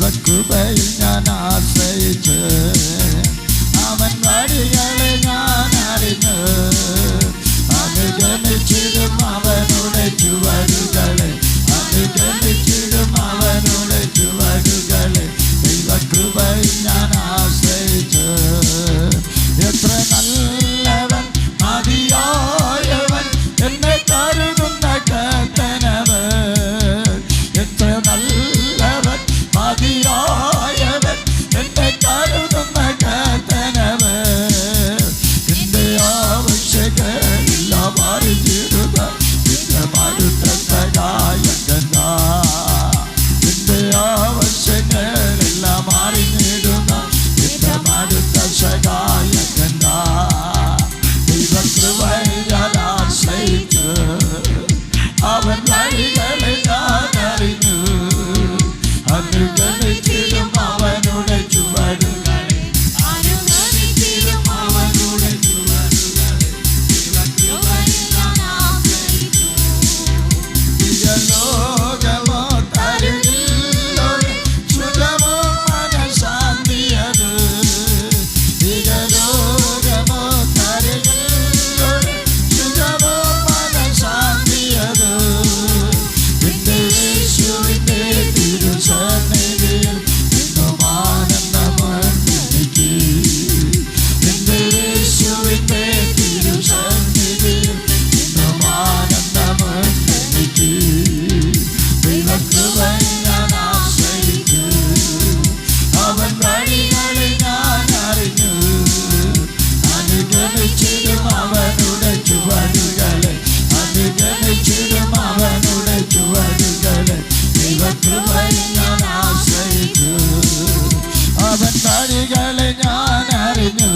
ദൈവകൃപയിൽ ഞാൻ ആശ്രയിച്ച് അവൻ വഴികളെ ഞാൻ അറിഞ്ഞ് അനുഗമിച്ചിടും അവനുടെ ചുവടുകളെ അനുഗമിച്ചിടും അവനുടെ ചുവടുകളെ ദൈവകൃപയിൽ ഞാൻ ആശ്രയിച്ച് എത്ര നല്ലവൻ മതിയായവൻ എന്നെ കരുതുന്ന കർത്തനവൻ എത്ര നല്ലവൻ മതിയായവൻ എന്നെ കരുതുന്ന കർത്തനവൻ എന്റെ ആവശ്യങ്ങളെല്ലാം അറിഞ്ഞിടുക എന്റെ മടുത്ത സഹായകൻ എന്റെ ആവശ്യങ്ങളെല്ലാം അറിഞ്ഞിടുക എന്റെ മടുത്ത സഹായകൻ ദൈവകൃപയിൽ ഞാൻ ആശ്രയിച്ചു അവൻ വഴികളെ ഞാൻ അറിഞ്ഞു അനുഗമിച്ചിടും അവനുടെ ചുവടുകളെ അനുഗമിച്ചിടും അവനുടെ ചുവടുകളെ ദൈവകൃപയിൽ ഞാൻ ആശ്രയിച്ചു ലോകമോ തരുകില്ലൊരു സുഖമോ മനഃശാന്തിയത് ലോകമോ തരുകില്ലൊരു സുഖമോ മനഃശാന്തിയത് എന്റെ യേശുവിന്റെ തിരുസന്നിധിയിൽ എന്നും ആനന്ദമുണ്ട് എനിക്ക് എന്റെ യേശുവിന്റെ തിരുസന്നിധിയിൽ എന്നും ആനന്ദമുണ്ട് എനിക്ക് ദൈവകൃപയിൽ ഞാൻ ആശ്രയിച്ചു അവൻ വഴികളെ ഞാൻ അറിഞ്ഞു അനുഗമിച്ചിടും അവനുടെ ചുവടുകളെ അനുഗമിച്ചിടും അവനുടെ ചുവടുകളെ ദൈവകൃപയിൽ ഞാൻ ആശ്രയിച്ചു അവൻ വഴികളെ ഞാൻ അറിഞ്ഞു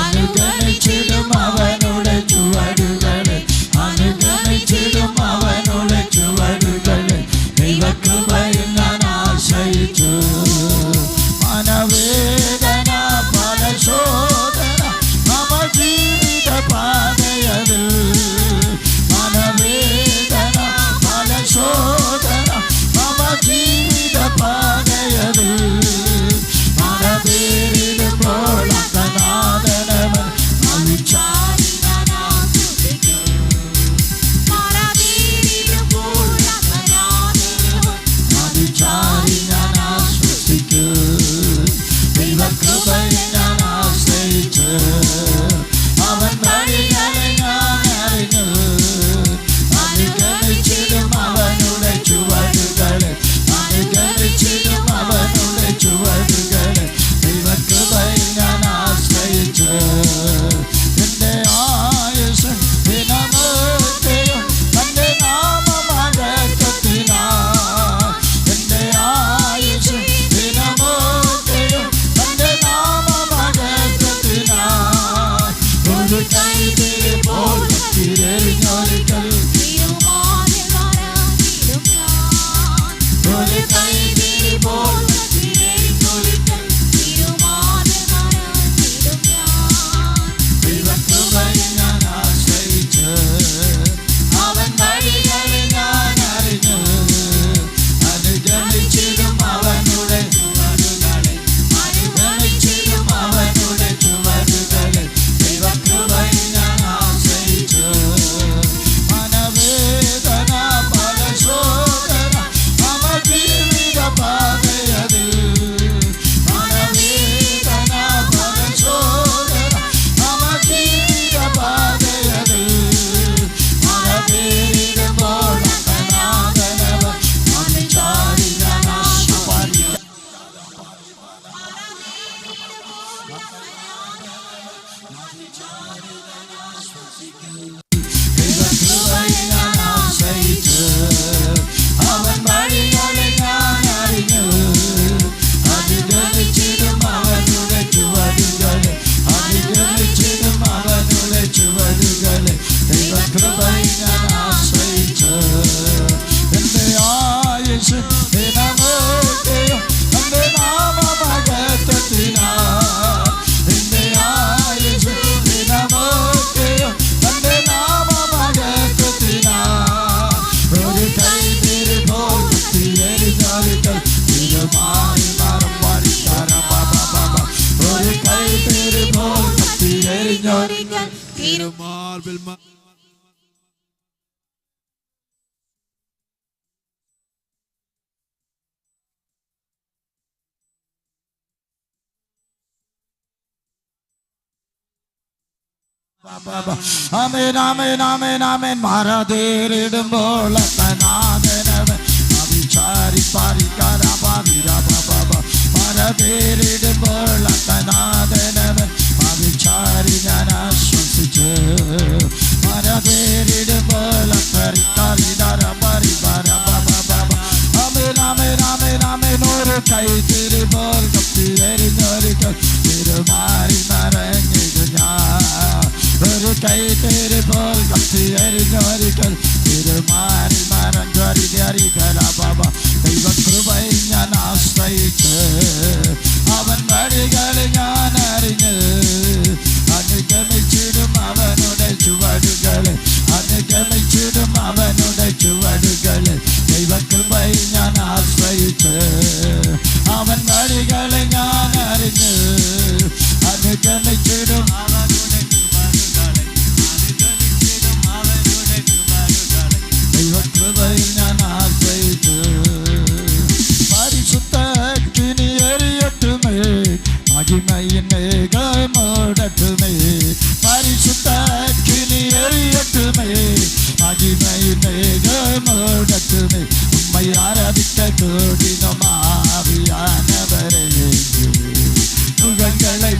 അനുഗമിച്ചിടും അവനുടെ ചുവടുകളെ അനുഗമിച്ചിടും അവനുടെ ചുവടുകളെ ദൈവകൃപയിൽ ഞാൻ ആശ്രയിച്ചു മനവേദന പല ശോധന മമ ജീവിത പാതയതിൽ മനവേദന പല ശോധന മമ ജീവിത പാതയതിൽ മനവേരിടുമ്പോൾ അനാഥനവൻ മവിച്ചാരി ഞാൻ ആസ്വദിക്കും മവിച്ചാരി ഞാൻ ആസ്വദിക്കും തിരുമാറി മരം വാരിക്കാരം ബാബാ ഒരു കൈത്തിരി പോൽ കത്തിയെരിഞ്ഞൊരിക്കൽ തിരുമാർവിൽ ആമേൻ ആമേൻ ആമേൻ ആമേൻ മാറാതേരിടുമ്പോൾ നാഥനവൻ അവിചാരിപ്പാരിക്കാരാ ബാബാ മാറാതേരിടുമ്പോൾ നാഥനവൻ അവിചാരി ഞാൻ ആശ്വസിച്ച് മാറാതേരിടുമ്പോൾ ആമേൻ ആമേൻ ആമേൻ ആമേൻ ഒരു കൈത്തിരിപ്പോൾ കത്തിയെരിഞ്ഞൊരിക്കൽ തിരുമാറി മറഞ്ഞിത് ഞാൻ ഒരു കൈത്തിരിപ്പോൾ കത്തിയെരിഞ്ഞൊരിക്കൽ തിരുമാറി മറഞ്ഞൊരിക്കല ബാബ ദൈവകൃപയിൽ ഞാൻ ആശ്രയിച്ച് അവൻ വഴികളിൽ ഞാൻ അറിഞ്ഞ് അനുഗമിച്ചിടും അവനുടെ ചുവടുകളെ അനുഗമിച്ചിടും അവനുടെ ചുവടുകളെ ദൈവകൃപയിൽ ഞാൻ ആശ്രയിച്ച് അവൻ വഴികളെ ഞാൻ അറിഞ്ഞ് അനുഗമിച്ചിടും അവനുടെ ചുവടുകളെ അനുഗമിച്ചിടും അവനുടെ ചുവടുകളെ ദൈവകൃപയിൽ ഞാൻ ആശ്രയിച്ച് പരിശുദ്ധ അഗ്നി എരിയട്ടുമേ മഹിമയിൻ മേഘമൂടട്ടുമേ പരിശുദ്ധ അഗ്നി എരിയട്ടുമേ മഹിമയിൻ മേഘമൂടട്ടുമേ ഉമ്മയെ ആരാധിക്ക കൂടിനുമാവിയാനവരെ മുഖങ്ങളെ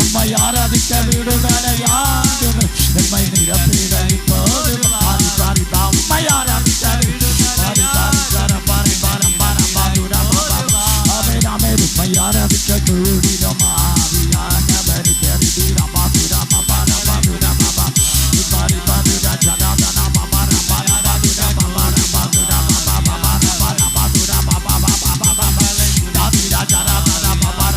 உம்மை ஆராதிக்க விடுதலையாகுமே எம்மை நிரப்பிட இப்போது பாரி பாரி பா உம்மை ஆராதிக்க உம்மை ஆராதிக்க கூடினோம் ஆவியானவரே பெரிதீரா பாதுரா பாபா பாதுரா பாபா பாரி பாதுரா ஜனாதனா பாபா பாபா பாதுரா பாபா பாதுரா பாபா பாபா பாதுரா பாபா பாபா தாதிரா ஜனாதனா பாபா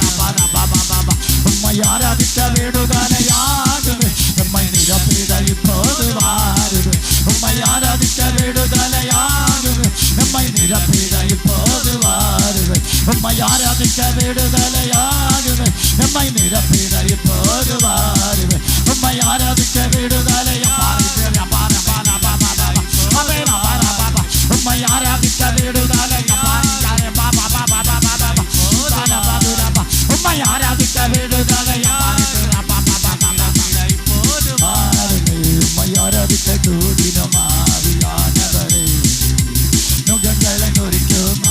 பாபா பாபா உம்மை ஆராதிக்க விடுதலையாகுமே உம்மை நிரப்பிட இப்போது வாருமே உம்மை ஆராதிக்க விடுதலையாகுமே உம்மை நிரப்பிட இப்போது வாருமே உம்மை ஆராதிக்க விடுதலையாகுமே உம்மை நிரப்பிட இப்போது வாருமே உம்மை ஆராதிக்க விடுதலையா உம்மை ஆராதிக்க விடுதலையா உம்மை ஆராதிக்க விடுதலையா உம்மை ஆராதிக்க கூடினோம் ஆவியானவரே நுகங்களை நொறிக்கும்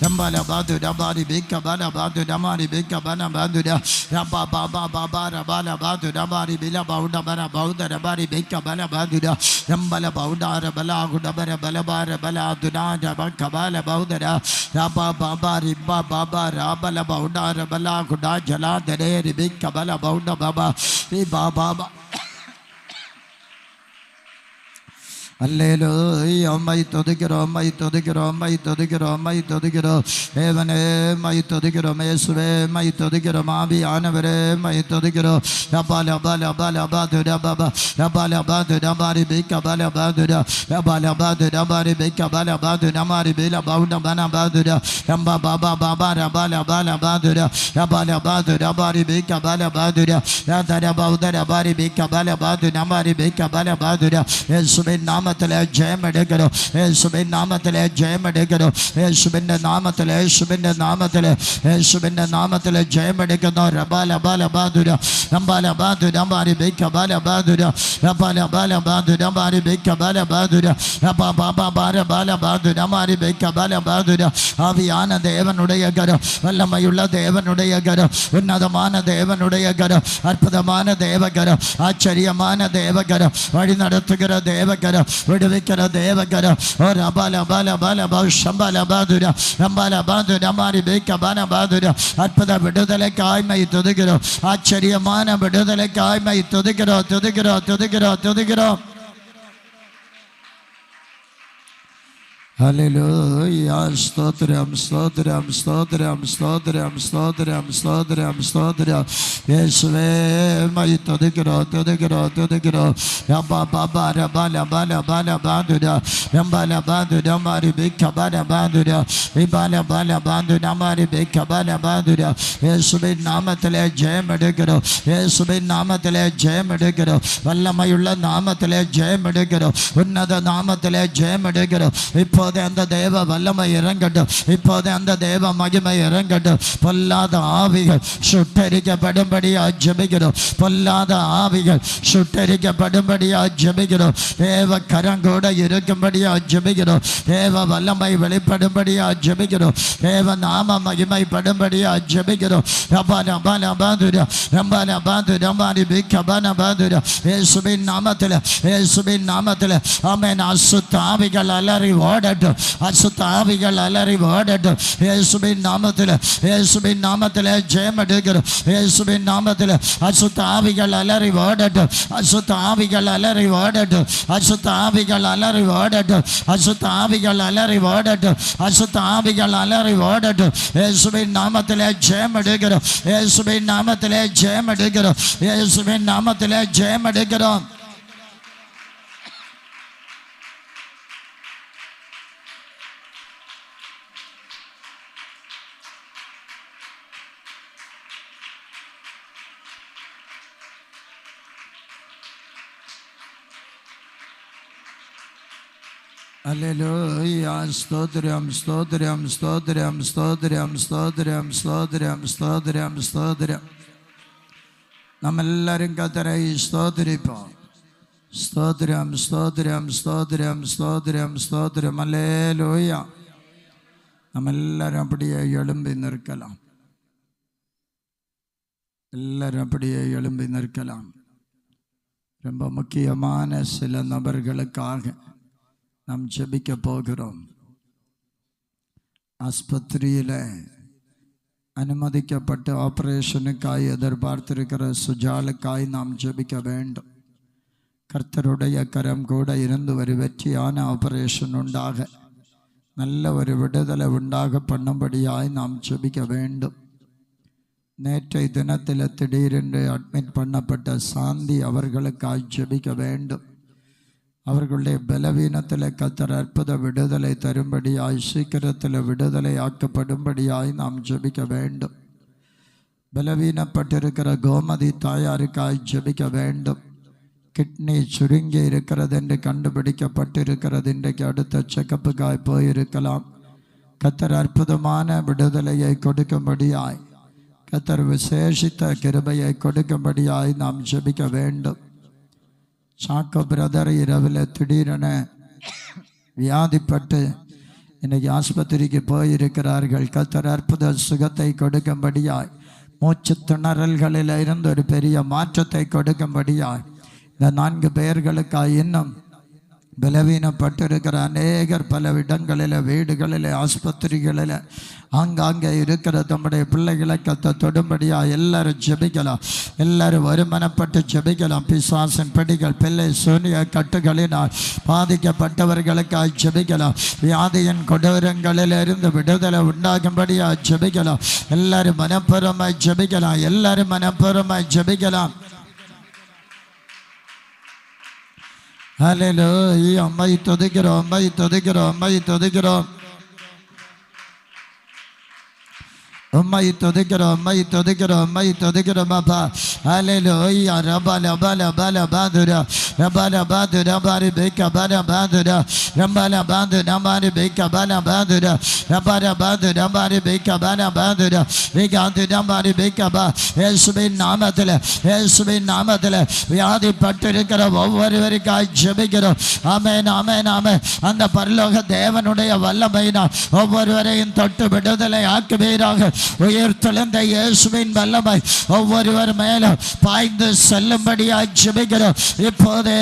Yambala badu da bari bika bana badu da mari bika bana badu da rabba baba baba rabala badu da bari bila bauda bana bauda da bari bika bana badu da yambala bauda rabala guda bara bala bara bala duna da baka bala bauda da rabba baba ribba baba rabala bauda rabala guda jala dare bika bala bauda baba ribba baba Hallelujah, mai todikiro, mai todikiro, mai todikiro, mai todikiro, Evane, mai todikiro, Mesue, mai todikiro, Mabi, Anavere, mai todikiro, Rabala Bala Bala Badu Rababa, Rabala Badu Rabari Bika Bala Baduda, Rabala Badu Rabari Bika Bala Badu Namari Bila Bauda Bana Baduda, Ramba Baba Baba Rabala Bala Baduda, Rabala Badu Rabari Bika Bala Baduda, Radara Bauda Rabari Bika Bala Badu Namari Bika Bala Baduda, Esubin Nam ஜெயம் எடுக்கிறோம் இயேசுவின் நாமத்திலே ஜெயம் எடுக்கிறோம் இயேசுவின் நாமத்திலே இயேசுவின் நாமத்திலே இயேசுவின் நாமத்திலே ஜெயம் எடுக்கிறோம் ரபால பால பாதுரா ரபால பாதுரா மாரி பேக்க பால பாதுரா ரபால பால பாதுரா மாரி பேக்க பால பாதுரா ரபா பாபா பார பால பாதுரா மாரி பேக்க பால பாதுரா ஆவியான தேவனுடைய கரம் வல்லமையுள்ள தேவனுடைய கரம் உன்னதமான தேவனுடைய கரம் அற்புதமான தேவகரம் ஆச்சரியமான தேவகரம் வழி நடத்துகிற தேவகரம் விடுவிக்கிற தேவகரம் ஓ ரபால பால பால பௌஷம்பல பாதுரா ரம்பால பாதுரா மாரி பேக்க பான பாதுரா அற்புத விடுதலைக்காய் மை துதிக்கிறோம் ஆச்சரியமான விடுதலைக்காய் மை துதிக்கிறோம் துதிக்கிறோம் துதிக்கிறோம் துதிக்கிறோம் Hallelujah, stotram, stotram, stotram, stotram, stotram, stotram, stotram. Yesve, mai todikro, todikro, todikro. Rabba baba, rabba rabba rabba rabba duda. Rabba rabba duda, mari bika bana baduda. Ibala bala baduda, mari bika bana baduda. Yesve namatale jayam edikro. Yesve namatale jayam edikro. Vallamayulla namatale jayam edikro. Unnada namatale jayam edikro. இப்போது அந்த தேவ வல்லமை இறங்கட்டும் இப்போது அந்த தேவ மகிமை இறங்கட்டும் பொல்லாத ஆவிகள் சுட்டரிக்கப்படும்படியா ஜெபிக்கிறோம் பொல்லாத ஆவிகள் சுட்டரிக்கப்படும்படியா ஜெபிக்கிறோம் தேவ கரங்கூட இருக்கும்படியா ஜெபிக்கிறோம் தேவ வல்லமை வெளிப்படும்படியா ஜெபிக்கிறோம் தேவ நாம மகிமைப்படும்படியா ஜெபிக்கிறோம் ரபா ரபா ரபாதுரா ரபா ரபாதுரா மாரி பிகபன பாதுரா இயேசுவின் நாமத்தில் ஆமென் அசுத்த ஆவிகள் அலறி ஓடட்டும் அசுத்த ஆவிகள் அலறி ஓடட்டும் இயேசுவின் நாமத்தில் ஜெயம் எடுக்கிறோம் இயேசுவின் நாமத்தில் அசுத்த ஆவிகள் அலறி ஓடட்டும் அசுத்த ஆவிகள் அலறி ஓடட்டும் அசுத்த ஆவிகள் அலறி ஓடட்டும் அசுத்த ஆவிகள் அலறி ஓடட்டும் அசுத்த ஆவிகள் அலறி ஓடட்டும் இயேசுவின் நாமத்தில் ஜெயம் எடுக்கிறோம் இயேசுவின் நாமத்தில் ஜெயம் எடுக்கிறோம் இயேசுவின் நாமத்தில் ஜெயம் எடுக்கிறோம் அல்லேலூயா. ஸ்தோத்திரம் ஸ்தோத்திரம் ஸ்தோத்திரம் ஸ்தோத்திரம் ஸ்தோத்திரம் ஸ்தோத்திரம் ஸ்தோத்திரம் ஸ்தோத்திரம். நம்ம எல்லாரும் கர்த்தரை ஸ்தோத்திரிப்போம். ஸ்தோத்திரம் ஸ்தோத்திரம் ஸ்தோத்திரம் ஸ்தோத்திரம் ஸ்தோத்திரம். அல்லேலூயா. நம்ம எல்லாரும் அப்படியே எழும்பி நிற்கலாம். எல்லாரும் அப்படியே எழும்பி நிற்கலாம். ரொம்ப முக்கியமான சில நபர்களுக்காக நாம் ஜெபிக்க போகிறோம். ஆஸ்பத்திரியில் அனுமதிக்கப்பட்டு ஆபரேஷனுக்காய் எதிர்பார்த்திருக்கிற சுஜாலுக்காய் நாம் ஜெபிக்க வேண்டும். கர்த்தருடைய கரம் கூட இருந்து ஒரு வெற்றியான ஆபரேஷன் உண்டாக, நல்ல ஒரு விடுதலை உண்டாக பண்ணும்படியாய் நாம் ஜெபிக்க வேண்டும். நேற்றைய தினத்தில் திடீரென்று அட்மிட் பண்ணப்பட்ட சாந்தி அவர்களுக்காய் ஜெபிக்க வேண்டும். அவர்களுடைய பலவீனத்தில் கர்த்தர் அற்புத விடுதலை தரும்படியாய், சீக்கிரத்தில் விடுதலை ஆக்கப்படும்படியாய் நாம் ஜெபிக்க வேண்டும். பலவீனப்பட்டிருக்கிற கோமதி தாயாருக்காய் ஜெபிக்க வேண்டும். கிட்னி சுருங்கி இருக்கிறது என்று கண்டுபிடிக்கப்பட்டிருக்கிறது. இன்றைக்கு அடுத்த செக்கப்புக்காய் போயிருக்கலாம். கர்த்தர் அற்புதமான விடுதலையை கொடுக்கும்படியாய், கர்த்தர் விசேஷித்த கிருபையை கொடுக்கும்படியாய் நாம் ஜெபிக்க வேண்டும். சாக்கோ பிரதர் இரவில் திடீரென வியாதிப்பட்டு இன்னைக்கு ஆஸ்பத்திரிக்கு போயிருக்கிறார்கள். கர்த்தர் அற்புத சுகத்தை கொடுக்கும்படியாய், மூச்சு திணறல்களில் இருந்து ஒரு பெரிய மாற்றத்தை கொடுக்கும்படியாய், இந்த 4 பேர்களுக்காய் இன்னும் பலவீனப்பட்டிருக்கிற அநேகர் பல இடங்களில், வீடுகளில், ஆஸ்பத்திரிகளில் ஆங்காங்கே இருக்கிற தம்முடைய பிள்ளைகளை கர்த்தர் தொடும்படியா எல்லாரும் ஜெபிக்கலாம். எல்லாரும் வருமானப்பட்டு ஜெபிக்கலாம். பிசாசின் பிடிகள், பிள்ளை சூனிய கட்டுகளினால் பாதிக்கப்பட்டவர்களுக்காக ஜெபிக்கலாம். வியாதியின் கொடூரங்களில் இருந்து விடுதலை உண்டாகும்படியா ஜெபிக்கலாம். எல்லாரும் மனப்பூர்வமாய் ஜெபிக்கலாம். எல்லாரும் மனப்பூர்வமாய் ஜெபிக்கலாம். ஹல்லேலூயா. அம்மை துதிக்கிறோம், அம்மை துதிக்கிறோம், அம்மை துதிக்கிறோம், அம்மை துதிக்கிறோம், அம்மை துதிக்கிறோம், அம்மை துதிக்கிறோம் அப்பா. ஹல்லேலூயா. ரபா லபா லபா லபா துரா ரபா லபா துரா பாரி பேக்க பாரா பாதுரா ரபா லபா துரா பாரி பேக்க பாரா பாதுரா ரபா லபா துரா பாரி பேக்க பாரா பாதுரா வேகா துரா பாரி பேக்க பா. இயேசுவின் நாமத்தில், இயேசுவின் நாமத்தில் வியாதிப்பட்டிருக்கிற ஒவ்வொருவருக்காய் ஜெபிக்கிறோம். ஆமென், ஆமென், ஆமென். அந்த பரலோக தேவனுடைய வல்லமையினால் ஒவ்வொருவரையும் தொட்டு விடுதலை ஆக்குவீராக. உயிர்த்தெழுந்த இயேசுவின் வல்லமை ஒவ்வொருவர் மேலும் பாய்ந்து செல்லும்படியாய் ஜெபிக்கிறோம். இப்போதே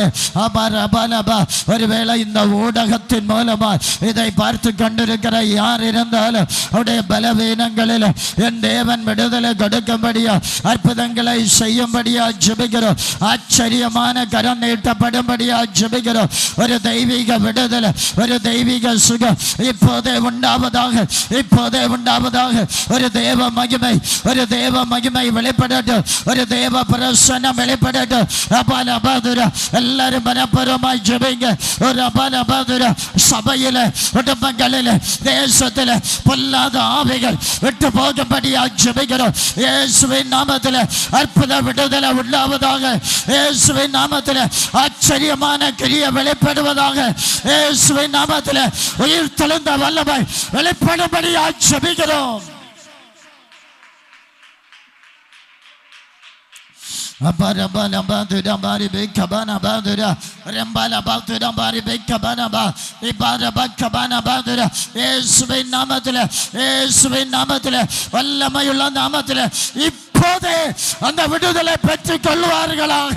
ஒருவேளை இந்த ஊடகத்தின் மூலமா இதை பார்த்து கொண்டிருக்கிற யார் இருந்தாலும் அவருடைய பலவீனங்களில் என் தேவன் விடுதலை கொடுக்கும்படியா, அற்புதங்களை செய்யும்படியா ஜெபிக்கிறோம். ஆச்சரியமான கரம் நீட்டப்படும்படியா ஜெபிக்கிறோம். ஒரு தெய்வீக விடுதலை, ஒரு தெய்வீக சுகம் இப்போதே உண்டாவதாக, இப்போதே உண்டாவதாக. ஒரு தேவ மகிமை, ஒரு தேவ மகிமை வெளிப்படட்டும். ஒரு தேவ பிரசன்னம் வெளிப்படட்டும். அபாலபாதுரா. எல்லாரும் மனப்பூர்வமாய் ஜெபிங்க. ஒரு அபாலபாதுரா. சபையில, குடும்பங்களில், தேசத்தில் பொல்லாத ஆவிகள் விட்டு போகும்படியா ஜெபிக்கிறோம். இயேசுவின் நாமத்தில் அற்புத விடுதலை உண்டாவதாக. இயேசுவின் நாமத்தில் ஆச்சரியமான கிரியை வெளிப்படுவதாக. இயேசுவின் நாமத்தில் உயிர் தெழுந்த வல்லமை வெளிப்படும்படியா ஜெபிக்கிறோம். வல்லமையுள்ள நாமத்தில் இப்போதே அந்த விடுதலை பெற்றுக் கொள்வார்களாக.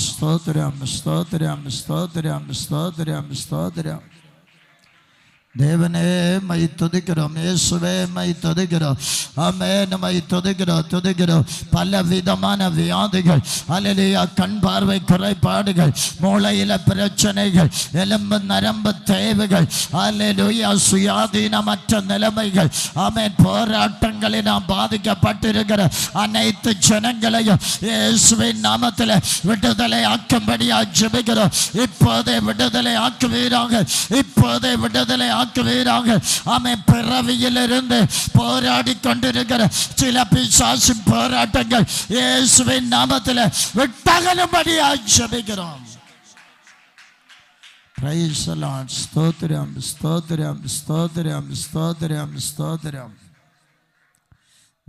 ஸ்தோத்திரம், ஸ்தோத்திரம், ஸ்தோத்திரம், ஸ்தோத்திரம், ஸ்தோத்திரம். தேவனே மை துதிக்கிறோம். இயேசுவே மை துதிக்கிறோம். ஆமென். மை துதிக்கிறோம், துதிக்கிறோம். பல விதமான வியாதிகள், அல்லேலூயா, கண் பார்வை குறைபாடுகள், மூளையில பிரச்சனைகள், எலும்பு நரம்பு தேவைகள், அல்லேலூயா, சுயாதீனமற்ற நிலைமைகள், ஆமென், போராட்டங்களில் நாம் பாதிக்கப்பட்டிருக்கிற அனைத்து ஜனங்களையும் இயேசுவின் நாமத்தில் விடுதலை ஆக்கும்படியா ஜெபிக்கிறோம். இப்போதே விடுதலை ஆக்குவீராக. இப்போதே விடுதலை ஆக்குவீராக. ஆமென். பிறவியிலிருந்து போராடி கொண்டிருக்கிற சில பிசாசின் போராட்டங்கள் இயேசுவின் நாமத்தில் விட்டகலும்படியா ஜெபிக்கிறோம். Praise the Lord. ஸ்தோத்திரம் ஸ்தோத்திரம் ஸ்தோத்திரம் ஸ்தோத்திரம் ஸ்தோத்திரம்.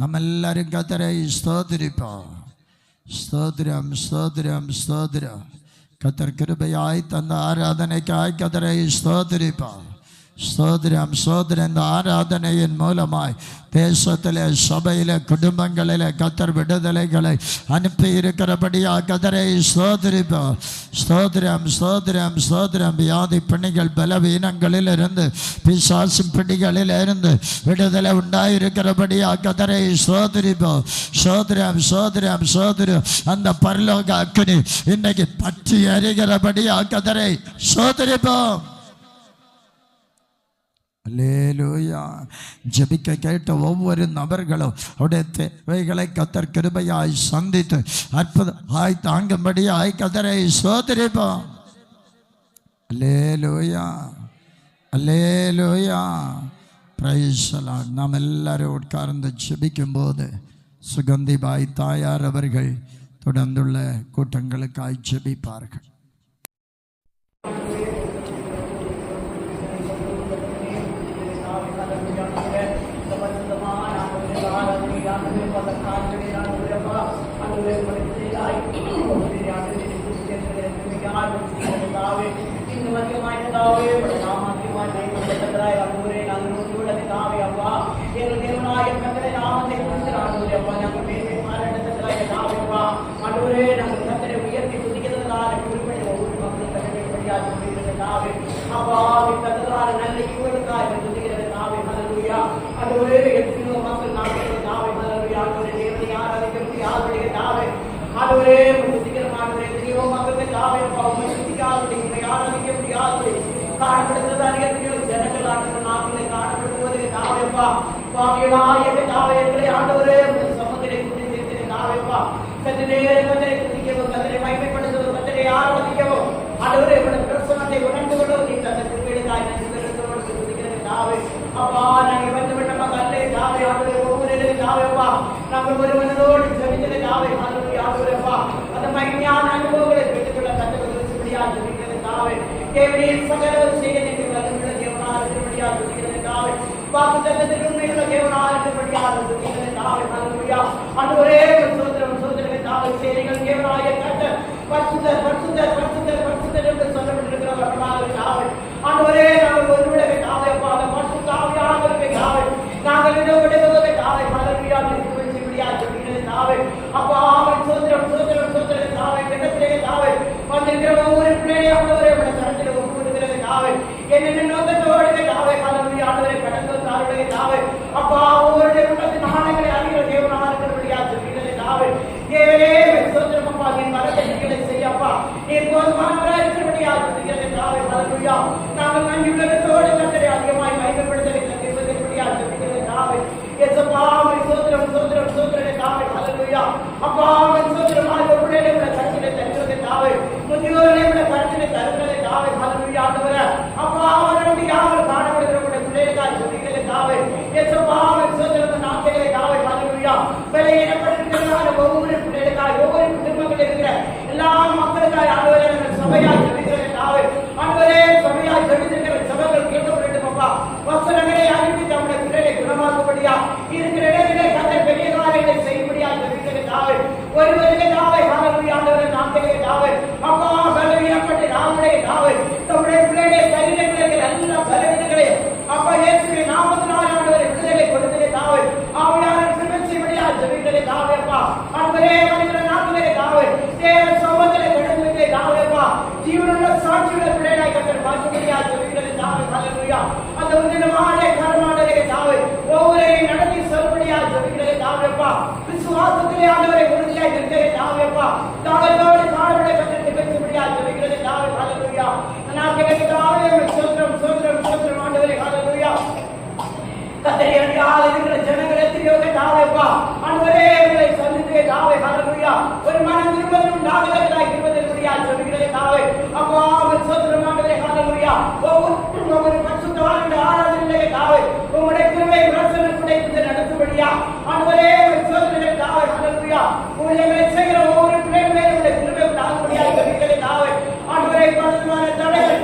நம்ம எல்லாரும் கர்த்தரை ஸ்தோத்திரிப்போம். ஸ்தோத்திரம் ஸ்தோத்திரம் ஸ்தோத்திரம். கர்த்தர் கிருபையாய் தந்த ஆராதனைக்காய் கர்த்தரை ஸ்தோத்திரிப்போம். ஸ்தோத்திரம் ஸ்தோத்திரம். இந்த ஆராதனையின் மூலமாய் தேசத்தில், சபையில், குடும்பங்களில் கர்த்தர் விடுதலைகளை அனுப்பி இருக்கிறபடியா கர்த்தரை ஸ்தோத்திரிப்போம். ஸ்தோத்திரம் ஸ்தோத்திரம் ஸ்தோத்திரம். வியாதி பிணிகள் பலவீனங்களில் இருந்து, பிசாசின் பிடிகளில் இருந்து விடுதலை உண்டாயிருக்கிறபடியா கர்த்தரை ஸ்தோத்திரிப்போம். ஸ்தோத்திரம் ஸ்தோத்திரம் ஸ்தோத்திரம். அந்த பரலோக அக்கினி இன்னைக்கு பற்றி எறிகிறபடியா கர்த்தரை ஸ்தோத்திரிப்போம். அல்லேலூயா. ஜெபிக்க கேட்ட ஒவ்வொரு நபர்களும் அவருடைய தேவைகளை கர்த்தர் கிருபையாய் சந்தித்து அற்புதமாய் தாங்கும்படியாய் கர்த்தரை ஸ்தோத்திரிப்போம். அல்லேலூயா அல்லேலூயா. Praise the Lord. நாம் எல்லாரும் உட்கார்ந்து ஜெபிக்கும் போது சுகந்திபாய் தாயார் அவர்கள் தொடர்ந்துள்ள கூட்டங்களுக்காய் ஜெபிப்பார்கள்.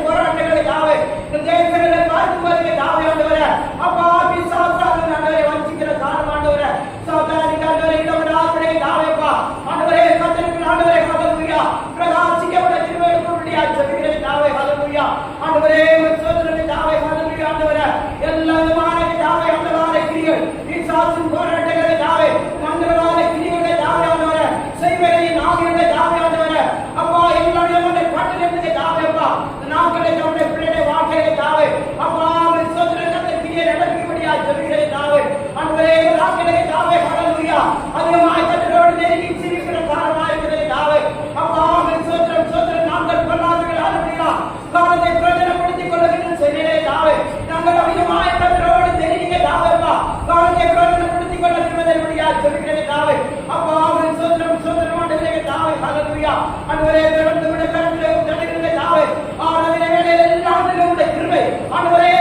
போராட்டங்கள் அதிகமாய் கத்தரோடு நெருங்கி சிரிக்கிற காலமாக இருக்கிறது தாவே. அப்பா சோத்திரம் சோத்திரம் நாங்கள் பொருளாதார அலுவலியா காலத்தை பிரயோஜனப்படுத்திக் கொள்ளுகின்ற செய்தியே தாவே. நாங்கள் அதிகமாய் கத்தரோடு நெருங்கிய தாவேப்பா காலத்தை பிரயோஜனப்படுத்திக் கொள்ளுகிறதா சொல்லுகிறேன் தாவே. அப்பா சோத்திரம் சோத்திரம் ஆண்டவரே தாவே. ஹல்லேலூயா. ஆண்டவரே திறந்து விட கரங்களை தருகிற தாவே. ஆண்டவரே வேளையில் எல்லாம் உம்முடைய கிருபை ஆண்டவரே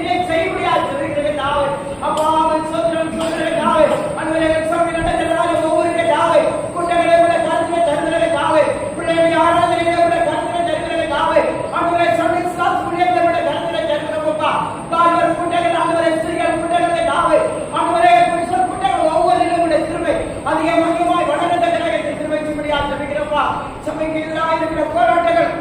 நீ செய்யும்படியா சொல்லுகிறேன் தாவே. அப்பா சோத்திரம் சோத்திரம் தாவே. ஆண்டவரே சபை நடத்துகிற ஒவ்வொரு தாவே குட்டங்களை விட கரங்களை தருகிற தாவே. பிள்ளைகளை ஆராதனைகளை விட கரங்களை தருகிற தாவே. ஆண்டவரே சபை சாஸ் பிள்ளைகளை விட கரங்களை தருகிறப்பா தாய்வர் குட்டங்கள் ஆண்டவரே ஸ்திரீகள் குட்டங்களை தாவே. ஆண்டவரே புருஷன் குட்டங்கள் ஒவ்வொரு உடைய கிருபை அதிகமாய் வளர்ந்த கிரகத்தை கிருபை செய்யும்படியா சொல்லுகிறப்பா. சபைக்கு எதிராக இருக்கிற போராட்டங்கள்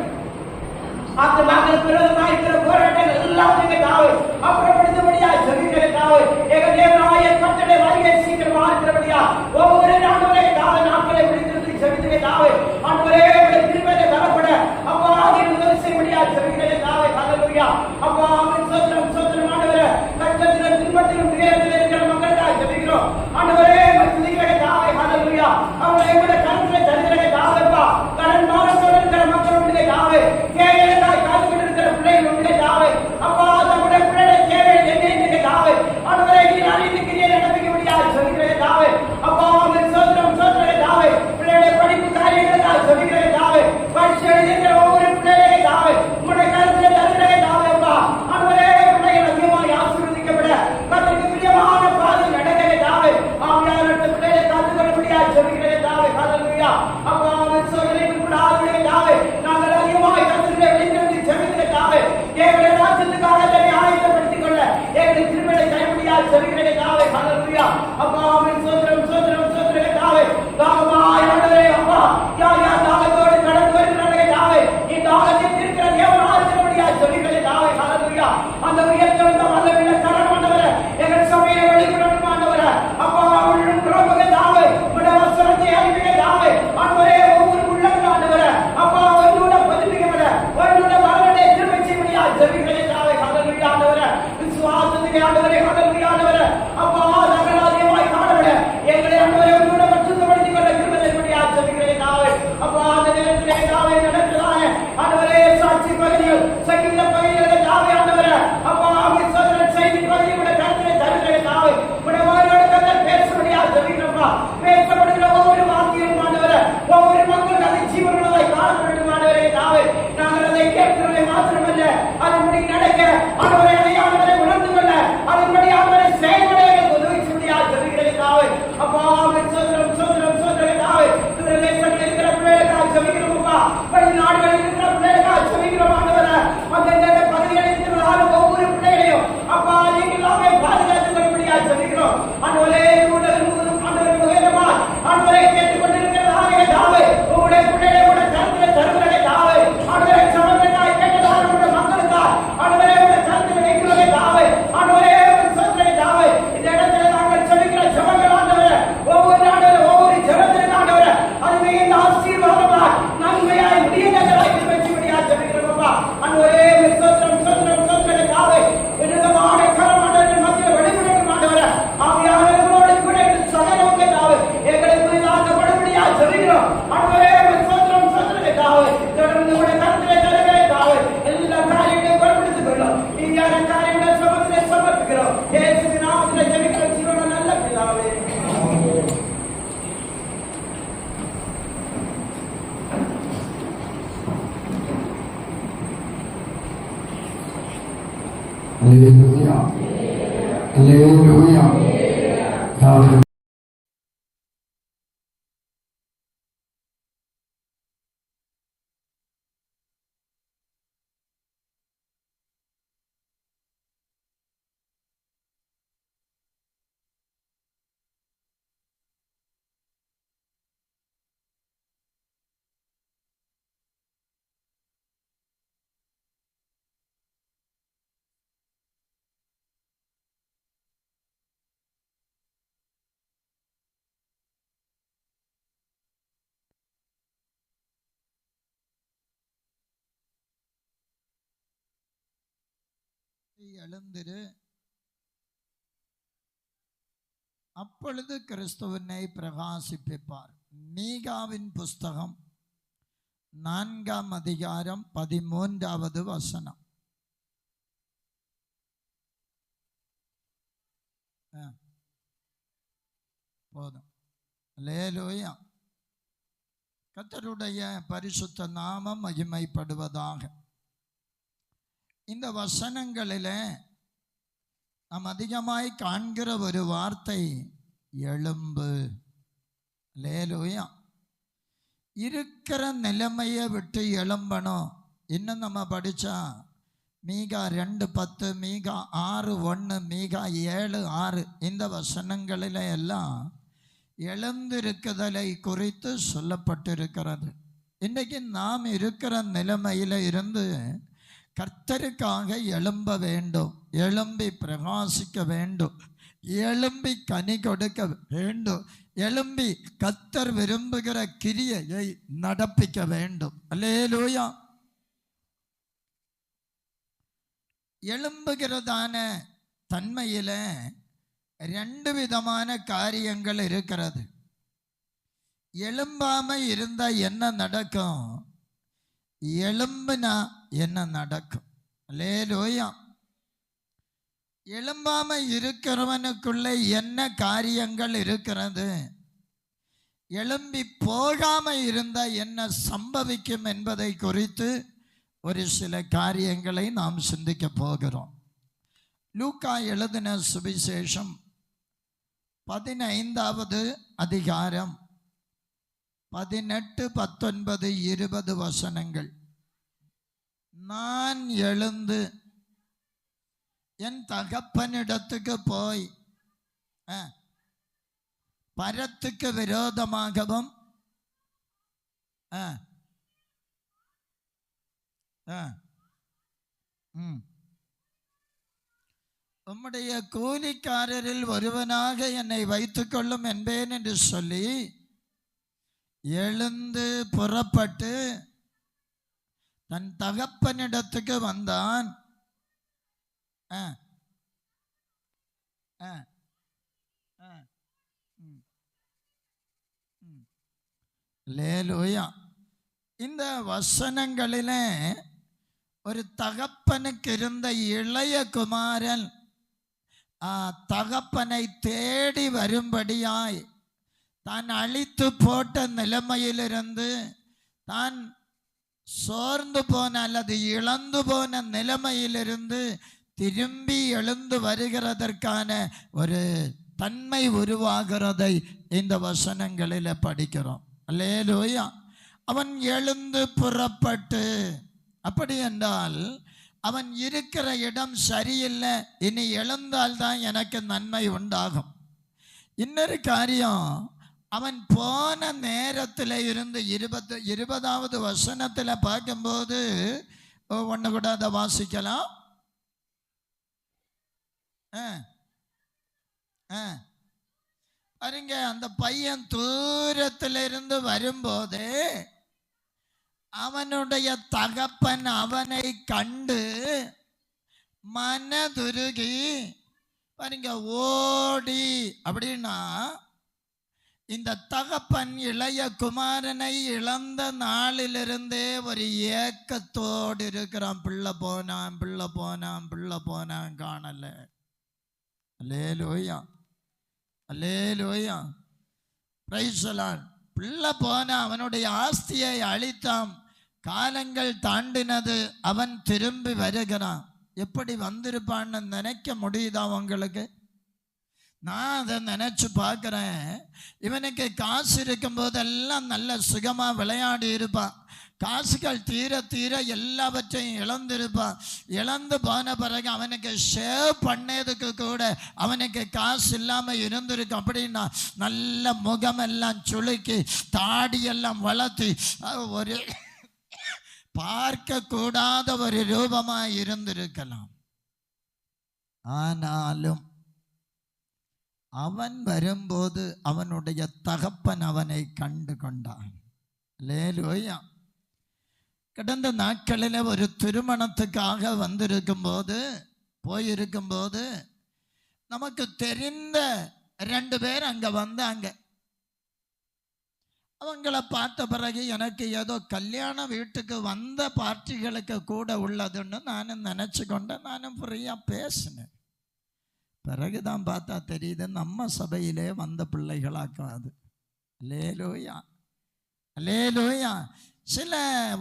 ஆத்மாக்கள் விரோதமாக இருக்கிற போராட்டங்கள் எல்லாம் நீங்க தாவே அப்புறப்படுத்தபடியா சொல்லுகிற தாவே. எங்க தேவனாய கட்டளை வருகை சீக்கிரமா இருக்கிறபடியா ஒவ்வொரு நாடுகளே தாவே நாட்களை பிடித்திருந்து செலுத்துகிற தாவே. ஆண்டவரே உடைய கிருபையை தரப்பட அப்பா அதில் உதவி செய்யும்படியா சொல்லுகிற தாவே. ஹல்லேலூயா. அப்பா சோத்திரம் சோத்திரம் ஆண்டவரே கஷ்டத்திலும் துன்பத்திலும் துயரத்தில் இருக்கிற மக்கள் தான் சொல்லுகிறோம். ஆண்டவரே துதிக்கிற தாவே. ஹல்லேலூயா. அவங்களை எங்களுடைய கருத்துல தருகிற தாவேப்பா கடன் மாறத்தோடு இருக்கிற மக்களுடைய தாவே கேள்விகளுக்காய் காத்துக்கிட்டு இருக்கிற பிள்ளைகளுடைய தாவே. அப்பா தம்முடைய பிள்ளைகளை தேவை என்ன தாவே. ஆண்டவரே நீ அறிவிக்கிறீர் நம்பிக்கை முடியாது சொல்லுகிற தாவே. அப்பா சோத்திரம் சோத்திர தாவே. பிள்ளைகளுடைய படிப்பு காரியங்களுக்காக சொல்லுகிற தாவே. பரிசு எழுதுகிற ஒவ்வொரு பிள்ளைகளை தாவே உங்களுடைய கருத்துல தருகிற தாவே. அப்பா ஆண்டவரே பிள்ளைகள் அதிகமாக ஆசீர்வதிக்கப்பட கர்த்தருக்கு பிரியமான பாதையில் நடக்கிற தாவே. ஆவியானவருடைய பிள்ளைகளை காத்துக்கொள்ள முடியாது சொல்லுகிற தாவே. ஹல்லேலூயா. அப்பா சோதனைக்கு கூட ஆளுடைய தாவே நாங்கள் அதிகமாக கர்த்தருடைய வெளியிலிருந்து செல்லுகிற தாவே. எங்களுடைய ராஜ்யத்துக்காக தன்னை ஆயத்தப்படுத்திக் கொள்ள எங்களுடைய கிருபையை கைவிடியாது சொல்லுகிற தாவே. ஹல்லேலூயா. அப்பா சோத்திரம் சோத்திரம் சோத்திர தாவே. தாகமாய் ஆண்டவரே அப்பா யார் யார் தாகத்தோடு கடந்து வருகிறார்களே தாவே இந்த தாகத்தில் இருக்கிற தேவனாய் சொல்லும்படியாக சொல்லுகிற தாவே. ஹல்லேலூயா. அந்த உயர்த்தெழுந்த வல்லமையுள்ள கரம் ஆண்டவரே எங்கள் சபையை வெளிவிடணும் ஆண்டவரே. அப்பா உள்ளும் குரம்புக தாவே உடைய வசனத்தை அறிவிக்க தாவே. ஆண்டவரே ஒவ்வொரு உள்ளங்கள் ஆண்டவரே அப்பா ஒன்றுட பதிப்பிக்கப்பட ஒன்றுட வரவனை திரும்ப செய்ய சொல்லுகிற தாவே. ஹல்லேலூயா. ஆண்டவரே விசுவாசத்துக்கு ஆண்டவரே. ஹல்லேலூயா. ஆண்டவரே அப்பா நகராதியமாய் காணப்பட எங்களை ஆண்டவரே ஒன்றுட பரிசுத்தப்படுத்திக் கொள்ள கிருபை செய்ய சொல்லுகிற தாவே. அப்பா அந்த நேரத்திலே தாவே நடக்கிறதான ஆண்டவரே சாட்சி பகுதிகள் சங்கீத பகுதிகள் தாவே ஆண்டவரே அப்பா சோதனை செய்தி பகுதியோட கருத்திலே தருகிற தாவே. உடைய வாயோட கத்தர் பேசும்படியா சொல்லுகிறப்பா பேசப்படுகிற ஒவ்வொரு வாக்கியம் ஆண்டவரே ஒவ்வொரு மக்களும் அதை ஜீவனுள்ளதாய் காண வேண்டும் ஆண்டவரே தாவே. நாங்கள் அதை கேட்கிறதை மாத்திரமல்ல அதன்படி நடக்க ஆண்டவரே அதை ஆண்டவரை உணர்ந்து கொள்ள அதன்படி ஆண்டவரை செயல்பட எங்களுக்கு உதவி செய்ய சொல்லுகிற தாவே. அப்பா சோதரம் சோதரம் சோதர தாவே. தேசத்தில் இருக்கிற பிள்ளைகளுக்காக சொல்லுகிறோம்ப்பா வெளிநாடுகளில் இருக்கிற பிள்ளைகளுக்காக சொல்லுகிறோம் ஆண்டவரே. அந்த பகுதிகளில் இருக்கிற ஒவ்வொரு பிள்ளைகளையும் அப்பா நீங்களாவே பாதுகாத்துக் கொள்ளும்படியா சொல்லுகிறோம் ஆண்டவரே. ஆண்டவரை உயரமா ஆண்டவரை கேட்டுக்கொண்டிருக்கிறதாக தாவே உங்களுடைய பிள்ளைகளோட கருத்துல தருகிற தாவே. ஆண்டவரை சமத்துக்காய் கேட்டதாக உங்களுடைய மக்களுக்காய் ஆண்டவரே உங்களுடைய கருத்துல வைக்கிறதே தாவே. ஆண்டவரே சொல்கிற தாவே இந்த இடத்துல நாங்கள் சொல்லுகிற ஜபங்கள் ஆண்டவரே ஒவ்வொரு நாடுல ஒவ்வொரு ஜபத்திற்கு ஆண்டவரே அது மிகுந்த ஆசீர்வாதமாய் நன்மையாய் முடியதராய் வச்சுபடியா சொல்லுகிறோம்ப்பா. ஆண்டவரே சோத்திரம் சோத்திரம் சோத்திர தாவே வினதமான கரமாண்டவர்கள் மத்தியில் வெளிவிடணும் ஆண்டவரே. ஆவியானவர்களோடு கூட சகலவங்க தாவே எங்களுக்கு இதாக்கப்படும்படியா சொல்லுகிறோம் ஆண்டவரே. சோத்திரம் சோத்திர தாவே தொடர்ந்து உடைய கருத்திலே தருகிற தாவே எல்லா காரியங்களையும் பொறுப்படுத்திக் கொள்ளும். நீதியான காரியங்களை சமத்திலே சமர்ப்பிக்கிறோம். இயேசு நாமத்திலே ஜெபிக்கிற ஜீவன நல்ல பிதாவே. Hallelujah. Hallelujah. Hallelujah. எழுந்திரு அப்பொழுது கிறிஸ்துவினை பிரகாசிப்பிப்பார். மீகாவின் புஸ்தகம் 4ஆம் அதிகாரம் 13வது வசனம். போதும். அல்லேலூயா. கர்த்தருடைய பரிசுத்த நாமம் மகிமைப்படுவதாக. இந்த வசனங்களிலே நாம் அதிகமாய் காண்கிற ஒரு வார்த்தை எழும்பு. அல்லேலூயா. இருக்கிற நிலைமையை விட்டு எழும்பணும். இன்னும் நம்ம படித்தா மீகா 2:10, மீகா 6:1, மீகா 7:6 இந்த வசனங்களில் எல்லாம் எழுந்திருக்குதலை குறித்து சொல்லப்பட்டிருக்கிறது. இன்றைக்கு நாம் இருக்கிற நிலைமையில் இருந்து கர்த்தருக்காக எழும்ப வேண்டும், எழும்பி பிரகாசிக்க வேண்டும், எழும்பி கனி கொடுக்க வேண்டும், எழும்பி கர்த்தர் விரும்புகிற கிரியையை நடப்பிக்க வேண்டும். அல்லேலூயா. எழும்புகிறதான தன்மையில் 2 விதமான காரியங்கள் இருக்கிறது. எழும்பாம இருந்தா என்ன நடக்கும், எழும்புனா என்ன நடக்கும்? அல்லேலூயா. எழும்பாம இருக்கிறவனுக்குள்ள என்ன காரியங்கள் இருக்கிறது, எழும்பி போகாம இருந்தா என்ன சம்பவிக்கும் என்பதை குறித்து ஒரு சில காரியங்களை நாம் சிந்திக்க போகிறோம். லூக்கா எழுதின சுவிசேஷம் 15வது அதிகாரம் 18, 19, 20 வசனங்கள். நான் எழுந்து என் தகப்பனிடத்துக்கு போய் பரத்துக்கு விரோதமாகவும் உம்முடைய கூலிக்காரரில் ஒருவனாக என்னை வைத்துக் கொள்ளும் என்பேன் என்று சொல்லி எழுந்து புறப்பட்டு தன் தகப்பனிடத்துக்கு வந்தான். அல்லேலூயா. இந்த வசனங்களிலே ஒரு தகப்பனுக்கு இருந்த இளைய குமாரன் தகப்பனை தேடி வரும்படியாய் தான் அழித்து போட்ட நிலைமையிலிருந்து தான் சோர்ந்து போன அல்லது இழந்து போன நிலைமையிலிருந்து திரும்பி எழுந்து வருகிறதற்கான ஒரு தன்மை உருவாகிறதை இந்த வசனங்களில் படிக்கிறோம். அல்லேலூயா. அவன் எழுந்து புறப்பட்டு, அப்படி என்றால் அவன் இருக்கிற இடம் சரியில்லை, இனி எழுந்தால்தான் எனக்கு நன்மை உண்டாகும். இன்னொரு காரியம், அவன் போன நேரத்தில் இருந்து 20வது வசனத்தில் பார்க்கும்போது ஒன்று கூட அதை வாசிக்கலாம். பாருங்க, அந்த பையன் தூரத்திலிருந்து வரும்போது அவனுடைய தகப்பன் அவனை கண்டு மனதுருகி, பாருங்க, ஓடி. அப்படின்னா இந்த தகப்பன் இளைய குமாரனை இழந்த நாளிலிருந்தே ஒரு ஏக்கத்தோடு இருக்கிறான். பிள்ளை போனான், பிள்ளை போனான், பிள்ளை போனான், காணல. அல்லேலூயா, அல்லேலூயா, பிரைஸ் தி லார்ட். பிள்ளை போன அவனுடைய ஆஸ்தியை அழித்தான். காலங்கள் தாண்டினது, அவன் திரும்பி வருகிறான். எப்படி வந்திருப்பான்னு நினைக்க முடியுதா உங்களுக்கு? நான் அதை நினைச்சு பார்க்குறேன். இவனுக்கு காசு இருக்கும் போதெல்லாம் நல்ல சுகமாக விளையாடி இருப்பான். காசுகள் தீர தீர எல்லாவற்றையும் இழந்திருப்பான். இழந்து போன பிறகு அவனுக்கு ஷேவ் பண்ணதுக்கு கூட அவனுக்கு காசு இல்லாமல் இருந்திருக்கு. அப்படின்னா நல்ல முகமெல்லாம் சுளுக்கி தாடியெல்லாம் வளர்த்தி ஒரு பார்க்கக்கூடாத ஒரு ரூபமாக இருந்திருக்கலாம். ஆனாலும் அவன் வரும்போது அவனுடைய தகப்பன் அவனை கண்டு கொண்டான். அல்லேலூயா. கடந்த நாட்களில் ஒரு திருமணத்துக்காக வந்திருக்கும் போது, போயிருக்கும் போது, நமக்கு தெரிந்த 2 பேர் அங்க வந்தாங்க. அவங்கள பார்த்த பிறகு எனக்கு ஏதோ கல்யாண வீட்டுக்கு வந்த பார்ட்டிகளுக்கு கூட உள்ளதுன்னு நானும் நினச்சி கொண்டேன். நானும் ஃப்ரீயாக பேசினேன். பிறகுதான் பார்த்தா தெரியுது நம்ம சபையிலே வந்த பிள்ளைகளாக்கும் அது. அல்லேலூயா, அல்லேலூயா. சில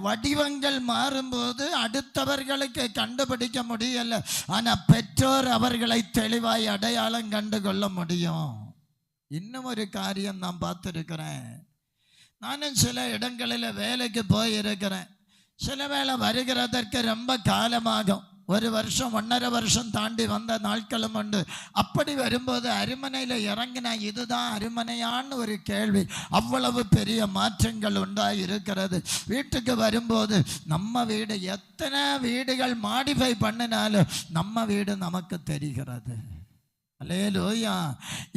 வடிவங்கள் மாறும்போது அடுத்தவர்களுக்கு கண்டுபிடிக்க முடியல, ஆனால் பெற்றோர் அவர்களை தெளிவாய் அடையாளம் கண்டு கொள்ள முடியும். இன்னும் ஒரு காரியம் நான் பார்த்துருக்கிறேன். நானும் சில இடங்களில் வேலைக்கு போயிருக்கிறேன். சில வேளை வருகிறதற்கு ரொம்ப காலமாகும். 1 வருஷம் 1.5 வருஷம் தாண்டி வந்த நாட்களும் உண்டு. அப்படி வரும்போது அருமனையில் இறங்கினா இதுதான் அருமனையான்னு ஒரு கேள்வி. அவ்வளவு பெரிய மாற்றங்கள் உண்டாகி இருக்கிறது. வீட்டுக்கு வரும்போது நம்ம வீடு, எத்தனை வீடுகள் மாடிஃபை பண்ணினாலும் நம்ம வீடு நமக்கு தெரிகிறது. அல்லேலூயா.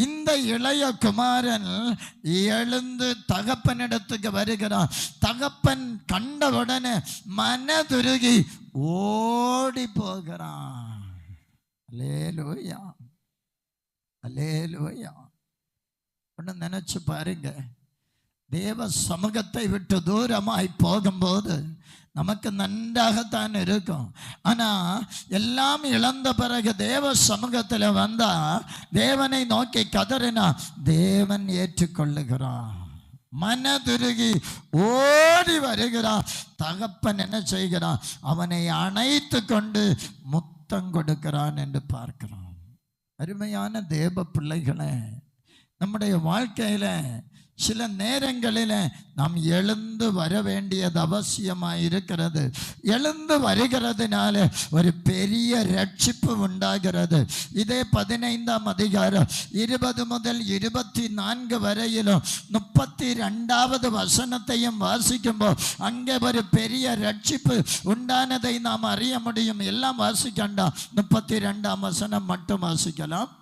இந்த இளைய குமாரன் எழுந்து தகப்பனிடத்துக்கு வருகிறான். தகப்பன் கண்டவுடனே மனதுருகி ஓடி போகிறான். அல்லேலூயா, அல்லேலூயா. ஒன்று நினைச்சு பாருங்க, தேவ சமூகத்தை விட்டு தூரமாய் போகும்போது நமக்கு நன்றாகத்தான் இருக்கும். ஆனால் எல்லாம் இழந்த பிறகு தேவ சமூகத்தில் வந்தா, தேவனை நோக்கி கதறினா தேவன் ஏற்றுக்கொள்ளுகிறான். மனதுருகி ஓடி வருகிறான். தகப்பன் என்ன செய்கிறான்? அவனை அணைத்து கொண்டு முத்தம் கொடுக்கிறான் என்று பார்க்கிறோம். அருமையான தேவ பிள்ளைகளே, நம்முடைய வாழ்க்கையில் சில நேரங்களில் நாம் எழுந்து வர வேண்டியது அவசியமாக இருக்கிறது. எழுந்து வருகிறதுனால ஒரு பெரிய ரட்சிப்பு உண்டாகிறது. இதே 15ஆம் அதிகாரம் 20 முதல் 24 வரையிலும் 32வது வசனத்தையும் வாசிக்கும்போது அங்கே ஒரு பெரிய ரட்சிப்பு உண்டானதை நாம் அறிய முடியும். எல்லாம் வாசிக்கண்டாம், 32ஆம் வசனம் மட்டும் வாசிக்கலாம்.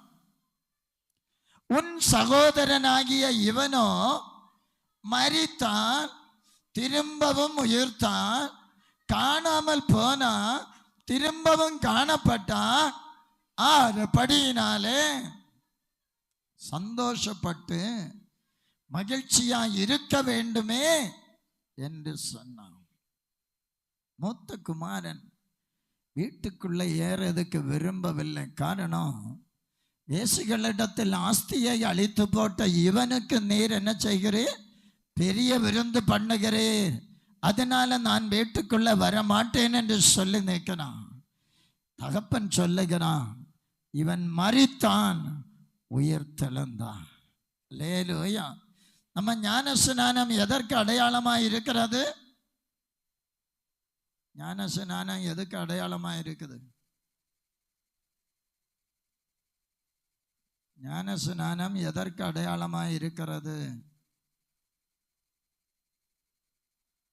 உன் சகோதரனாகிய இவனோ மரித்தான், திரும்பவும் உயிர்த்தான், காணாமல் போனா, திரும்பவும் காணப்பட்டான். படியினாலே சந்தோஷப்பட்டு மகிழ்ச்சியா இருக்க வேண்டுமே என்று சொன்னான். மூத்த குமாரன் வீட்டுக்குள்ளே ஏறதுக்கு விரும்பவில்லை. காரணம், இயேசுகளிடத்தில் ஆஸ்தியை அழித்து போட்ட இவனுக்கு நீர் என்ன செய்கிறீர்? பெரிய விருந்து பண்ணுகிறீர், அதனால நான் வீட்டுக்குள்ள வர மாட்டேன் என்று சொல்லி நிற்கிறான். தகப்பன் சொல்லுகிறான், இவன் மரித்தான், உயிர் தெழுந்தான். அல்லேலூயா. நம்ம ஞானஸ்நானம் எதற்கு அடையாளமாக இருக்கிறது? ஞானஸ்நானம் எதுக்கு அடையாளமாக இருக்குது? ஞானஸ்நானம் எதற்கு அடையாளமாக இருக்கிறது?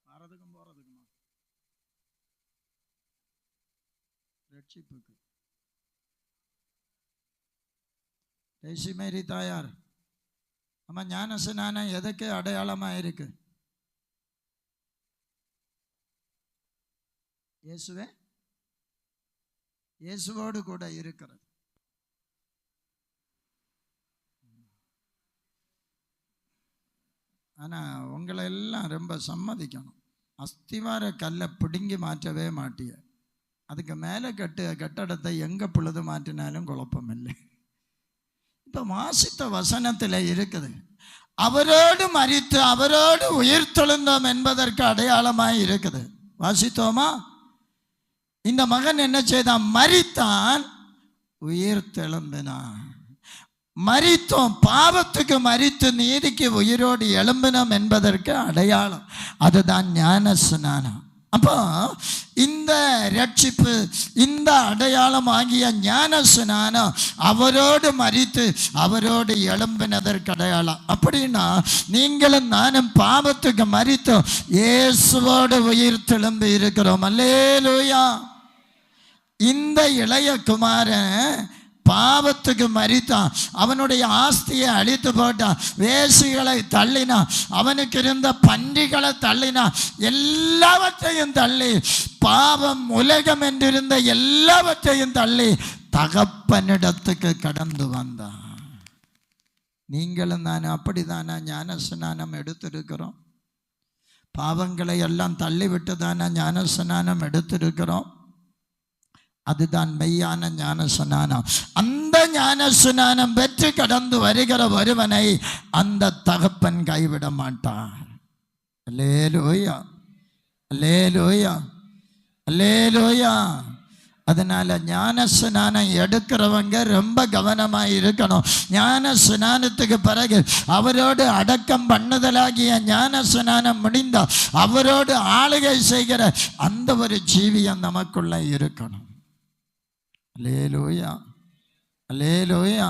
வரதுக்கும் போறதுக்குமா? ரட்சிப்புக்கு. மேரி தாயார், நம்ம ஞானஸ்நானம் எதுக்கு அடையாளமாக இருக்கு? இயேசுவோடு கூட இருக்கிறது. ஆனால் உங்களை எல்லாம் ரொம்ப சம்மதிக்கணும். அஸ்திவார கல்லை பிடுங்கி மாற்றவே மாட்டிய, அதுக்கு மேலே கட்டடத்தை எங்கே பொழுது மாற்றினாலும் குழப்பம் இல்லை. இப்போ வாசித்த வசனத்தில் இருக்குது, அவரோடு மரித்து அவரோடு உயிர் தெழுந்தோம் என்பதற்கு அடையாளமாக இருக்குது. வாசித்தோமா? இந்த மகன் என்ன செய்தான்? மரித்தான், உயிர் தெழும்பினான். மரித்தோம், பாவத்துக்கு மரித்து நீதிக்கு உயிரோடு எழும்பினோம் என்பதற்கு அடையாளம். அதுதான் ஞானஸ்நானம். அப்போ இந்த ரட்சிப்பு, இந்த அடையாளம் ஆகிய ஞானஸ்நானம் அவரோடு மரித்து அவரோடு எழும்பினதற்கு அடையாளம். அப்படின்னா நீங்களும் நானும் பாவத்துக்கு மரித்தோம், இயேசுவோடு உயிர் தெழும்பி இருக்கிறோம். அல்லேலூயா. இந்த இளைய குமாரன் பாவத்துக்கு மரித்தான், அவனுடைய ஆஸ்தியை அழித்து போட்டான், வேசிகளை தள்ளினான், அவனுக்கு இருந்த பன்றிகளை தள்ளினான், எல்லாவற்றையும் தள்ளி, பாவம் உலகம் என்றிருந்த எல்லாவற்றையும் தள்ளி தகப்பனிடத்துக்கு கடந்து வந்தான். நீங்களும் நானும் அப்படிதானா ஞான ஸ்நானம் எடுத்திருக்கிறோம்? பாவங்களை எல்லாம் தள்ளிவிட்டு தானே ஞான ஸ்நானம் எடுத்திருக்கிறோம். அதுதான் மெய்யான ஞான ஸ்நானம். அந்த ஞான ஸ்நானம் பெற்று கடந்து வருகிற ஒருவனை அந்த தகப்பன் கைவிட மாட்டான். அல்லேலூயா, அல்லேலூயா, அல்லேலூயா. அதனால ஞான ஸ்நானம் எடுக்கிறவங்க ரொம்ப கவனமாக இருக்கணும். ஞான ஸ்நானத்துக்கு பிறகு அவரோடு அடக்கம் பண்ணுதலாகிய ஞான ஸ்நானம் முடிந்தா அவரோடு ஆளுகை செய்கிற அந்த ஒரு ஜீவியம் நமக்குள்ள இருக்கணும். அல்லேலூயா, அல்லேலூயா.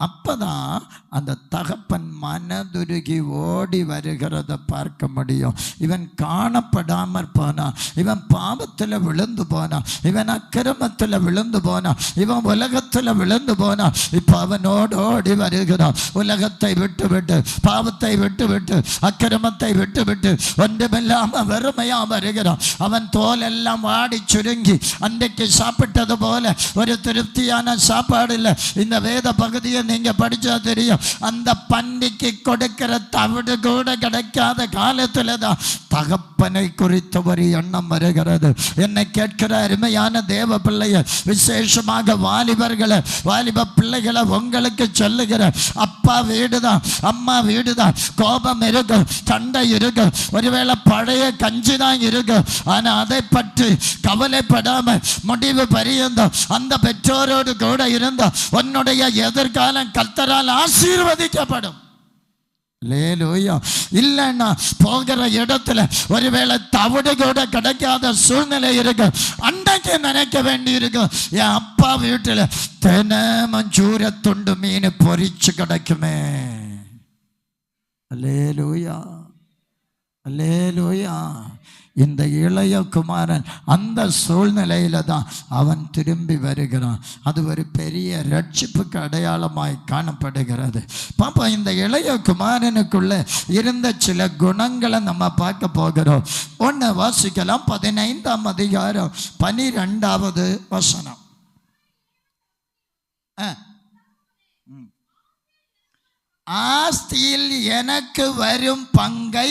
அப்பதான் அந்த தகப்பன் மனதுருகி ஓடி வருகிறத பார்க்க முடியும். இவன் காணப்படாமற் போனா, இவன் பாவத்தில் விழுந்து போனா, இவன் அக்கிரமத்தில் விழுந்து போனா, இவன் உலகத்தில் விழுந்து போனா, இப்போ அவனோடு ஓடி வருகிறான். உலகத்தை விட்டு விட்டு, பாவத்தை விட்டு விட்டு, அக்கிரமத்தை விட்டு விட்டு, ஒன்றுமில்லாம வெறுமையா வருகிறான். அவன் தோல் எல்லாம் வாடி சுருங்கி அன்றைக்கு சாப்பிட்டது போல ஒரு திருப்தியான சாப்பாடு இல்லை. இந்த வேத பகுதியை நீங்க படிச்சா தெரியும். அந்த பன்னிக்கு கொடுக்கிற தவிடு கூட கிடைக்காத காலத்துல தான் தகப்பனை குறித்த ஒரு எண்ணம் வருகிறது. என்னை கேட்கிற அருமையான தேவ பிள்ளைய, விசேஷமாக வாலிபர்களை, வாலிப பிள்ளைகளை உங்களுக்கு சொல்லுகிற, அப்பா வீடுதான், அம்மா வீடுதான், கோபம் இருக்கு, சண்டை இருக்கு, ஒருவேளை பழைய கஞ்சி தான் இருக்கு. ஆனா அதை பற்றி கவலைப்படாம முடிவு பரியந்தம் அந்த பெற்றோரோடு கூட இருந்த உன்னுடைய எதிர்காலம் கர்த்தரால் ஆசீர்வதிக்கப்படும். அல்லேலூயா. இல்லைன்னா போகிற இடத்துல ஒருவேளை தவிடு கூட கிடைக்காத சூழ்நிலை இருக்கு. அன்றைக்கு நினைக்க வேண்டி இருக்கு, என் அப்பா வீட்டுல தினமும் சூரத்துண்டு மீன் பொரிச்சு கிடைக்குமே. அல்லேலூயா, அல்லேலூயா. இந்த இளைய குமாரன் அந்த சூழ்நிலையில தான் அவன் திரும்பி வருகிறான். அது ஒரு பெரிய ரட்சிப்புக்கு அடையாளமாய் காணப்படுகிறது. பாப்பா, இந்த இளைய குமாரனுக்குள்ள இருந்த சில குணங்களை நம்ம பார்க்க போகிறோம். ஒன்று வாசிக்கலாம். 15ஆம் அதிகாரம் 12வது வசனம். ஆஸ்தியில் எனக்கு வரும் பங்கை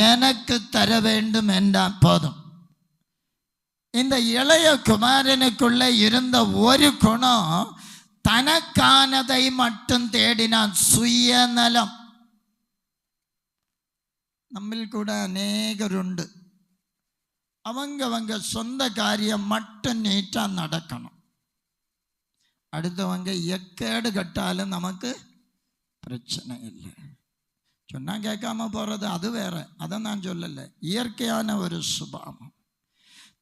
எனக்கு தர வேண்டும் என்றான். போதும். இந்த இளைய குமாரனுக்குள்ள இருந்த ஒரு குணம், தனக்கானதை மட்டும் தேடினான். சுயநலம். நம்மில் கூட அநேகருண்டு. அவங்க சொந்த காரியம் மட்டும் நீட்டா நடக்கணும். அடுத்தவங்க எக்கேடு கட்டாலும் நமக்கு பிரச்சனை இல்லை. சொன்னா கேட்காம போறது அது வேற, அதை நான் சொல்லலை. இயற்கையான ஒரு சுபாவம்.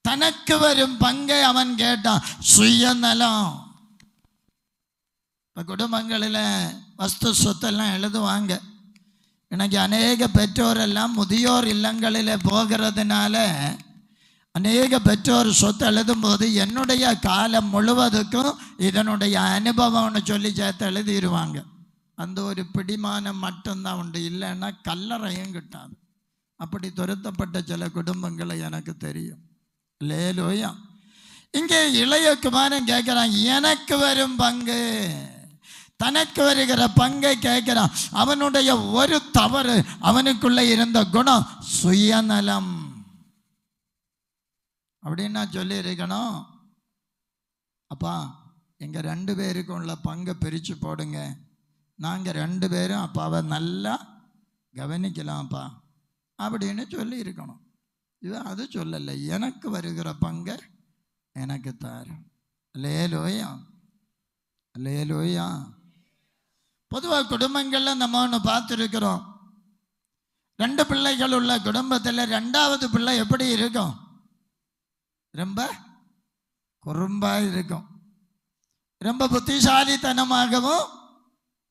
தனக்கு வரும் பங்கை அவன் கேட்டான். சுயநலம். இப்போ குடும்பங்களில் வஸ்து சொத்தெல்லாம் எழுதுவாங்க. இன்னைக்கு அநேக பெற்றோரெல்லாம் முதியோர் இல்லங்களில் போகிறதுனால அநேக பெற்றோர் சொத்து எழுதும்போது என்னுடைய காலம் முழுவதுக்கும் இதனுடைய அனுபவம்னு சொல்லி சேர்த்து எழுதிடுவாங்க. அந்த ஒரு பிடிமானம் மட்டும்தான் உண்டு. இல்லைன்னா கல்லறையும் கிட்டாது. அப்படி துரத்தப்பட்ட சில குடும்பங்களை எனக்கு தெரியும். லேலோயா. இங்கே இளைய குமாரன் கேட்கிறான், எனக்கு வரும் பங்கு. தனக்கு வருகிற பங்கை கேட்கிறான். அவனுடைய ஒரு தவறு, அவனுக்குள்ள இருந்த குணம் சுயநலம். அப்படின்னா சொல்லி இருக்கணும், அப்பா எங்க 2 பேருக்கும் உள்ள பங்கை பிரித்து போடுங்க, நாங்கள் 2 பேரும் அப்பாவை நல்லா கவனிக்கலாம்ப்பா அப்படின்னு சொல்லி இருக்கணும். இது அது சொல்லலை. எனக்கு வருகிற பங்கை எனக்கு தாரும். லேலோயா, லேலோயா. பொதுவாக குடும்பங்களில் நம்ம ஒன்று பார்த்துருக்கிறோம். 2 பிள்ளைகள் உள்ள குடும்பத்தில் 2வது பிள்ளை எப்படி இருக்கும்? ரொம்ப குறும்பாக இருக்கும். ரொம்ப புத்திசாலித்தனமாகவும்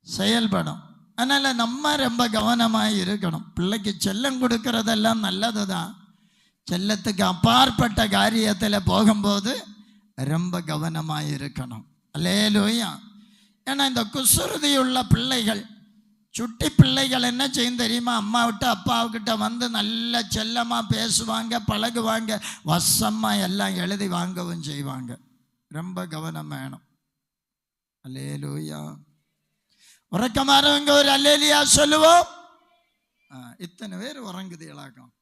செயல்படும். அதனால் நம்ம ரொம்ப கவனமாக இருக்கணும். பிள்ளைக்கு செல்லம் கொடுக்கறதெல்லாம் நல்லது தான். செல்லத்துக்கு அப்பாற்பட்ட காரியத்தில் போகும்போது ரொம்ப கவனமாக இருக்கணும். அல்லேலூயா. ஏன்னா இந்த குசுறுதியுள்ள பிள்ளைகள், சுட்டி பிள்ளைகள் என்ன செய்யும் தெரியுமா? அம்மா விட்டு அப்பாவுக்கிட்ட வந்து நல்ல செல்லமாக பேசுவாங்க, பழகுவாங்க, வசமாக எல்லாம் எழுதி வாங்கவும் செய்வாங்க. ரொம்ப கவனம் வேணும். அல்லேலூயா, உறக்கமாறவங்க ஒரு அல்லேலியா சொல்லுவோம். இத்தனை பேர் உறங்குது இலாக்கம்.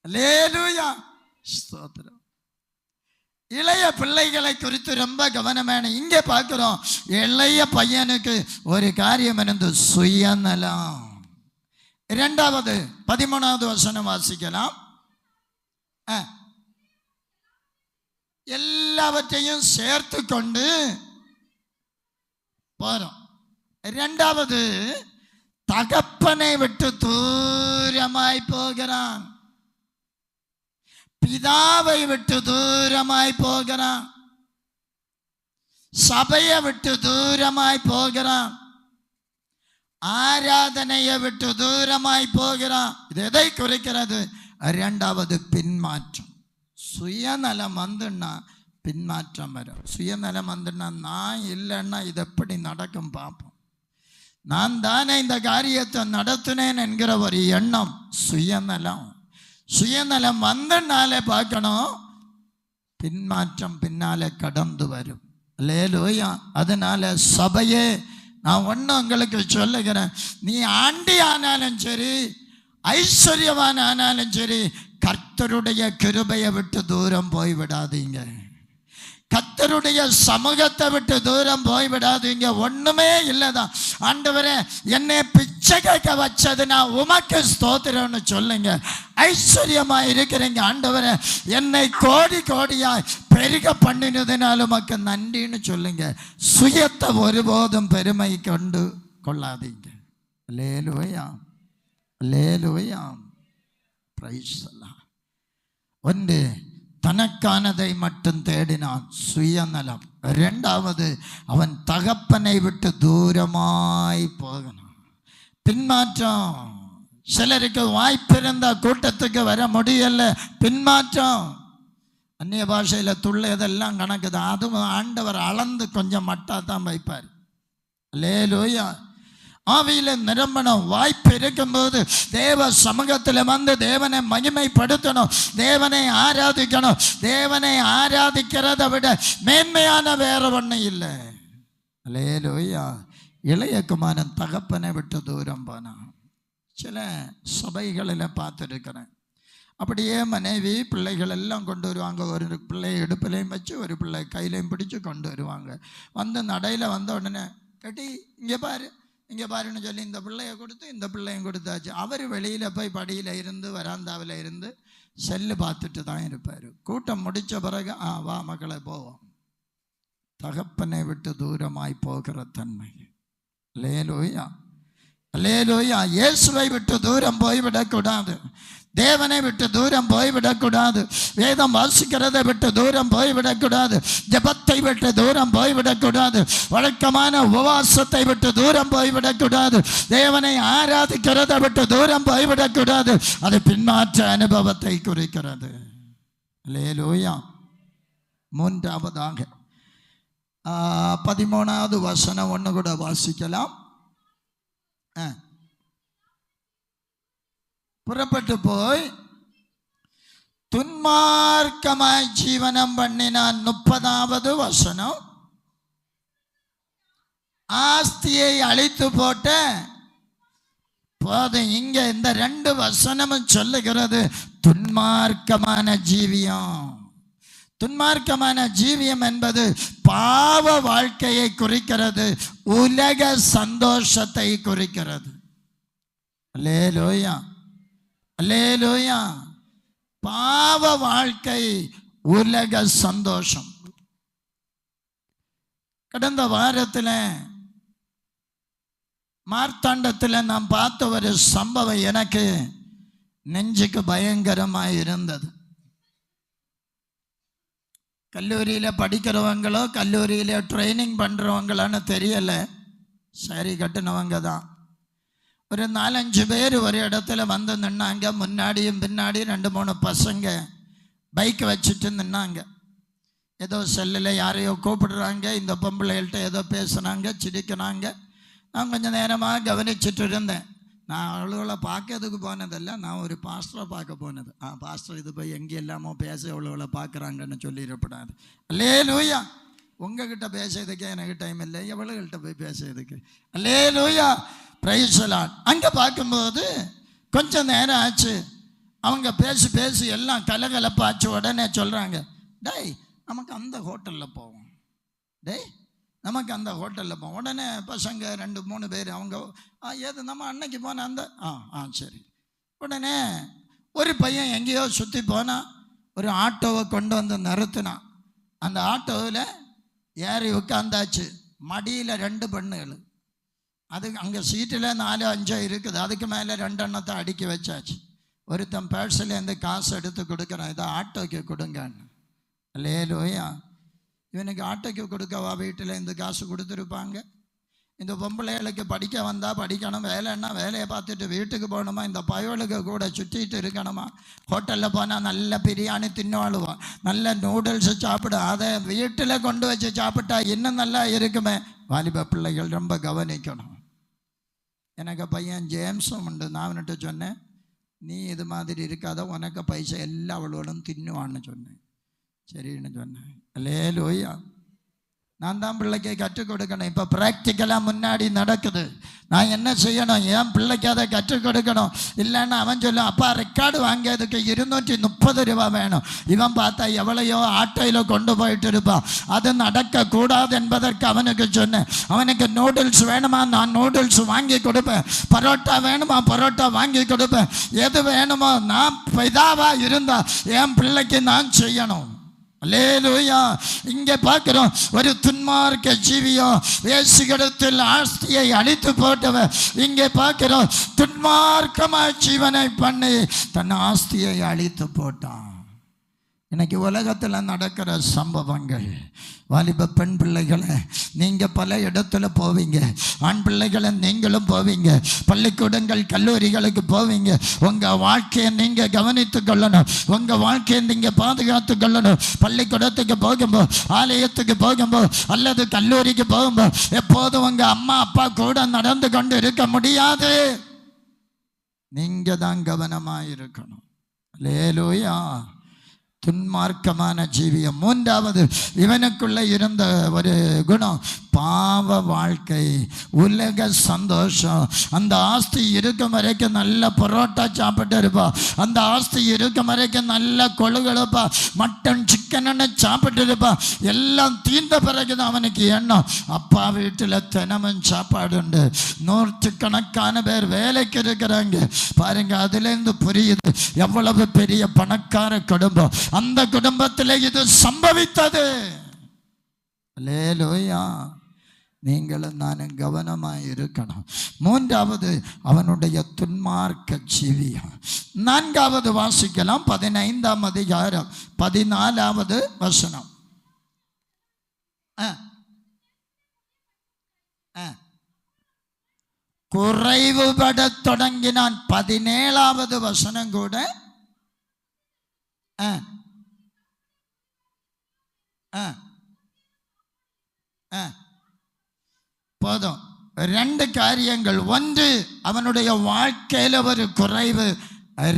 அல்லேலூயா, ஸ்தோத்திரம். இளைய பிள்ளைகளை குறித்து ரொம்ப கவனமான. இங்கே பார்க்கிறோம், இளைய பையனுக்கு ஒரு காரியம் இருந்து சுயநலம். இரண்டாவது 13வது வசனம் வாசிக்கலாம். எல்லாவற்றையும் சேர்த்து கொண்டு போறோம். இரண்டாவது, தகப்பனை விட்டு தூரமாய் போகிறான், பிதாவை விட்டு தூரமாய் போகிறான், சபையை விட்டு தூரமாய் போகிறான், ஆராதனையை விட்டு தூரமாய் போகிறான். இது எதை குறிக்கிறது? இரண்டாவது பின்மாற்றம். சுயநலம் வந்துன்னா பின்மாற்றம் வரும். சுயநலம் வந்துன்னா நான் இல்லைன்னா இது எப்படி நடக்கும் பார்ப்போம், நான் தானே இந்த காரியத்தை நடத்தினேன் என்கிற ஒரு எண்ணம் சுயநலம். சுயநலம் வந்தனாலே பார்க்கணும், பின்மாற்றம் பின்னாலே கடந்து வரும். அல்லேலூயா. அதனால சபையே, நான் ஒன்று உங்களுக்கு சொல்லுகிறேன், நீ ஆண்டி ஆனாலும் சரி, ஐஸ்வர்யவான் ஆனாலும் சரி, கர்த்தருடைய கிருபையை விட்டு தூரம் போய்விடாதீங்க. கர்த்தருடைய சமூகத்தை விட்டு தூரம் போய்விடாதீங்க. ஒண்ணுமே இல்லைதான். ஆண்டவரே, என்னை பிச்சை கேட்க வச்சது நான் உமக்கு ஸ்தோத்திரம்னு சொல்லுங்க. ஐஸ்வர்யமா இருக்கிறீங்க, ஆண்டவரே என்னை கோடி கோடியாய் பெருக பண்ணினதுனால உமக்கு நன்றின்னு சொல்லுங்க. சுயத்தை ஒருபோதும் பெருமை கொண்டு கொள்ளாதீங்க. அல்லேலூயா, அல்லேலூயா, பிரைஸ் எல்லாம். ஒன்று, தனக்கானதை மட்டும் தேடினான், சுயநலம். இரண்டாவது, அவன் தகப்பனை விட்டு தூரமாய் போகணும், பின்மாற்றம். சிலருக்கு வாய்ப்பு இருந்தா கூட்டத்துக்கு வர முடியல, பின்மாற்றம். அந்நிய பாஷையில் துள்ளையதெல்லாம் கணக்கு தான். அதுவும் ஆண்டவர் அளந்து கொஞ்சம் மட்டா தான் வைப்பார். அல்லேலூயா. ஆவியில நிரம்பணும். வாய்ப்பு இருக்கும்போது தேவ சமூகத்தில் வந்து தேவனை மகிமைப்படுத்தணும், தேவனை ஆராதிக்கணும். தேவனை ஆராதிக்கிறத விட மேன்மையான வேற ஒன்றும் இல்லை. அல்லேலூயா. இளைய குமாரன் தகப்பனை விட்டு தூரம் போனான். சில சபைகளில் பார்த்துருக்கிறேன். அப்படியே மனைவி பிள்ளைகள் எல்லாம் கொண்டு வருவாங்க. ஒரு பிள்ளை இடுப்பிலையும் வச்சு ஒரு பிள்ளை கையிலையும் பிடிச்சு கொண்டு வருவாங்க. வந்து நடையில் வந்த உடனே, கட்டி இங்கே பாரு இங்கே பாருன்னு சொல்லி இந்த பிள்ளையை கொடுத்து இந்த பிள்ளையும் கொடுத்தாச்சு. அவர் வெளியில் போய் படியில் இருந்து வராந்தாவில் இருந்து செல்லு பார்த்துட்டு தான் இருப்பார். கூட்டம் முடித்த பிறகு வா மக்களை போவோம். தகப்பனை விட்டு தூரமாய் போகிற தன்மை. அல்லேலூயா, அல்லேலூயா. இயேசுவை விட்டு தூரம் போய்விடக்கூடாது, தேவனை விட்டு தூரம் போய்விடக்கூடாது, வேதம் வாசிக்கிறதை விட்டு தூரம் போய்விடக்கூடாது, ஜபத்தை விட்டு தூரம் போய்விடக்கூடாது, வழக்கமான உபவாசத்தை விட்டு தூரம் போய்விடக்கூடாது, தேவனை ஆராதிக்கிறதை விட்டு தூரம் போய்விடக்கூடாது. அது பின்மாற்ற அனுபவத்தை குறிக்கிறது. அல்லேலூயா. மூன்றாவதாக 13வது வசனம் ஒன்று கூட வாசிக்கலாம். புறப்பட்டு போய் துன்மார்க்கமாய் ஜீவனம் பண்ணினான். 30வது வசனம், ஆஸ்தியை அழித்து போட்ட போதும். இங்க இந்த 2 வசனமும் சொல்லுகிறது துன்மார்க்கமான ஜீவியம். துன்மார்க்கமான ஜீவியம் என்பது பாவ வாழ்க்கையை குறிக்கிறது, உலக சந்தோஷத்தை குறிக்கிறது. அல்லேலூயா, அல்லேலூயா. பாவ வாழ்க்கை, உலக சந்தோஷம். கடந்த வாரத்தில் மார்த்தாண்டத்தில் நாம் பார்த்த ஒரு சம்பவம் எனக்கு நெஞ்சுக்கு பயங்கரமாக இருந்தது. கல்லூரியில் படிக்கிறவங்களோ கல்லூரியில் ட்ரைனிங் பண்ணுறவங்களான்னு தெரியலை, சரி கட்டினவங்க தான். ஒரு 4-5 பேர் ஒரு இடத்துல வந்து நின்னாங்க. முன்னாடியும் பின்னாடி 2-3 பசங்க பைக் வச்சுட்டு நின்னாங்க. ஏதோ செல்லில் யாரையோ கூப்பிடுறாங்க, இந்த பொம்பளைகள்கிட்ட ஏதோ பேசுனாங்க, சிரிக்கிறாங்க. நான் கொஞ்சம் நேரமாக கவனிச்சுட்டு இருந்தேன். நான் அவ்வளோவில் பார்க்கறதுக்கு போனதில்ல, நான் ஒரு பாஸ்டரை பார்க்க போனது. பாஸ்டர் இது போய் எங்கே எல்லாமோ பேச அவ்வளோவில் பார்க்குறாங்கன்னு சொல்லிடப்படாது. அல்லேலூயா. உங்ககிட்ட பேசுறதுக்கு எனக்கு டைம் இல்லை, எவ்வளவுகிட்ட போய் பேசுறதுக்கு. அல்லேலூயா, பிரைஸ் தி லார்ட். அங்கே பார்க்கும்போது கொஞ்சம் நேரம் ஆச்சு, அவங்க பேசி பேசி எல்லாம் கலகலப்பாச்சு. உடனே சொல்கிறாங்க, டேய் நமக்கு அந்த ஹோட்டலில் போவோம், டேய் நமக்கு அந்த ஹோட்டலில் போவோம். உடனே பசங்க 2-3 பேர் அவங்க ஏது நம்ம அன்னைக்கு போன அந்த சரி. உடனே ஒரு பையன் எங்கேயோ சுற்றி போனால் ஒரு ஆட்டோவை கொண்டு வந்து நிறுத்தினான். அந்த ஆட்டோவில் ஏறி உட்காந்தாச்சு. மடியில் 2 பெண்ணுகள், அது அங்கே சீட்டில் 4-5 இருக்குது, அதுக்கு மேலே 2 எண்ணத்தை அடுக்கி வச்சாச்சு. ஒருத்தன் பேர்ஸ்லேருந்து காசு எடுத்து கொடுக்குறான், இதை ஆட்டோக்கு கொடுங்கன்னு. அல்லேலூயா. இவனுக்கு ஆட்டோக்கு கொடுக்கவா வீட்டில் இந்த காசு கொடுத்துருப்பாங்க? இந்த பொம்பளைகளுக்கு படிக்க வந்தால் படிக்கணும், வேலைன்னா வேலையை பார்த்துட்டு வீட்டுக்கு போகணுமா? இந்த பயலுக்கு கூட சுற்றிட்டு இருக்கணுமா? ஹோட்டலில் போனால் நல்ல பிரியாணி தின்னுவாளுவான், நல்ல நூடுல்ஸு சாப்பிடு, அதை வீட்டில் கொண்டு வச்சு சாப்பிட்டா இன்னும் நல்லா இருக்குமே. வாலிப பிள்ளைகள் ரொம்ப கவனிக்கணும். எனக்கு பையன் ஜேம்ஸும் உண்டு. நான் அவன்கிட்ட சொன்னேன், நீ இது மாதிரி இருக்காத, உனக்கு பைசா எல்லா அவளோடும் தின்னுவான்னு சொன்னேன். சரின்னு சொன்னேன். அல்லேலூயா. நான் தான் பிள்ளைக்கு கற்றுக் கொடுக்கணும். இப்போ ப்ராக்டிக்கலாக முன்னாடி நடக்குது. நான் என்ன செய்யணும்? என் பிள்ளைக்கு அதை கற்றுக் கொடுக்கணும். இல்லைன்னா அவன் சொல்லும், அப்பா ரெக்கார்டு வாங்கியதுக்கு 230 ரூபா வேணும். இவன் பார்த்தா எவ்வளையோ ஆட்டோயில் கொண்டு போயிட்டு இருப்பான். அது நடக்கக்கூடாது என்பதற்கு அவனுக்கு சொன்னேன். அவனுக்கு நூடுல்ஸ் வேணுமா, நான் நூடுல்ஸ் வாங்கி கொடுப்பேன். பரோட்டா வேணுமா, பரோட்டா வாங்கி கொடுப்பேன். எது வேணுமோ நான் பிதாவாக இருந்தா என் பிள்ளைக்கு நான் செய்யணும். அல்லேலூயா. இங்கே பார்க்கிறோம், ஒரு துன்மார்க்க ஜீவியோ வேசிகளிடத்தில் ஆஸ்தியை அழித்து போட்டவன். இங்கே பார்க்கிறோம், துன்மார்க்கமாக ஜீவனை பண்ணி தன் ஆஸ்தியை அழித்து போட்டான். இன்னைக்கு உலகத்தில் நடக்கிற சம்பவங்கள். வாலிப பெண் பிள்ளைகளை, நீங்கள் பல இடத்துல போவீங்க. ஆண் பிள்ளைகளை நீங்களும் போவீங்க. பள்ளிக்கூடங்கள் கல்லூரிகளுக்கு போவீங்க. உங்கள் வாழ்க்கையை நீங்கள் கவனித்து கொள்ளணும். உங்கள் வாழ்க்கையை நீங்கள் பாதுகாத்து கொள்ளணும். பள்ளிக்கூடத்துக்கு போகும்போது, ஆலயத்துக்கு போகும்போது, அல்லது கல்லூரிக்கு போகும்போது எப்போதும் உங்கள் அம்மா அப்பா கூட நடந்து கொண்டு இருக்க முடியாது. நீங்கள் தான் கவனமாக இருக்கணும். அல்லேலூயா. துன்மார்க்கமான ஜீவியம். 3வது, இவனுக்குள்ள இருந்த ஒரு குணம் பாவ வாழ்க்கை, உலக சந்தோஷம். அந்த ஆஸ்தி இருக்கும் வரைக்கும் நல்ல பரோட்டா சாப்பிட்டு இருப்பா. அந்த ஆஸ்தி இருக்கும் வரைக்கும் நல்ல கொழுகொழுப்பா மட்டன் சிக்கன்னு சாப்பிட்டு இருப்பா. எல்லாம் தீர்ந்த பிறகுதான் அவனுக்கு எண்ணம், அப்பா வீட்டில் தினமும் சாப்பாடு உண்டு. 100கணக்கான பேர் வேலைக்கு இருக்கிறாங்க பாருங்க. அதுலேருந்து புரியுது எவ்வளவு பெரிய பணக்கார குடும்பம். அந்த குடும்பத்தில் இது சம்பவித்தது. அல்லேலூயா. நீங்களும் நானும் கவனமாக இருக்கணும். 3வது, அவனுடைய துன்மார்க்க ஜீவியம். 4வது வாசிக்கலாம், 15ஆம் அதிகாரம் 14வது வசனம். குறைவுபட தொடங்கினான். 17வது வசனம் கூட போதும். 2 காரியங்கள். 1, அவனுடைய வாழ்க்கையில் ஒரு குறைவு.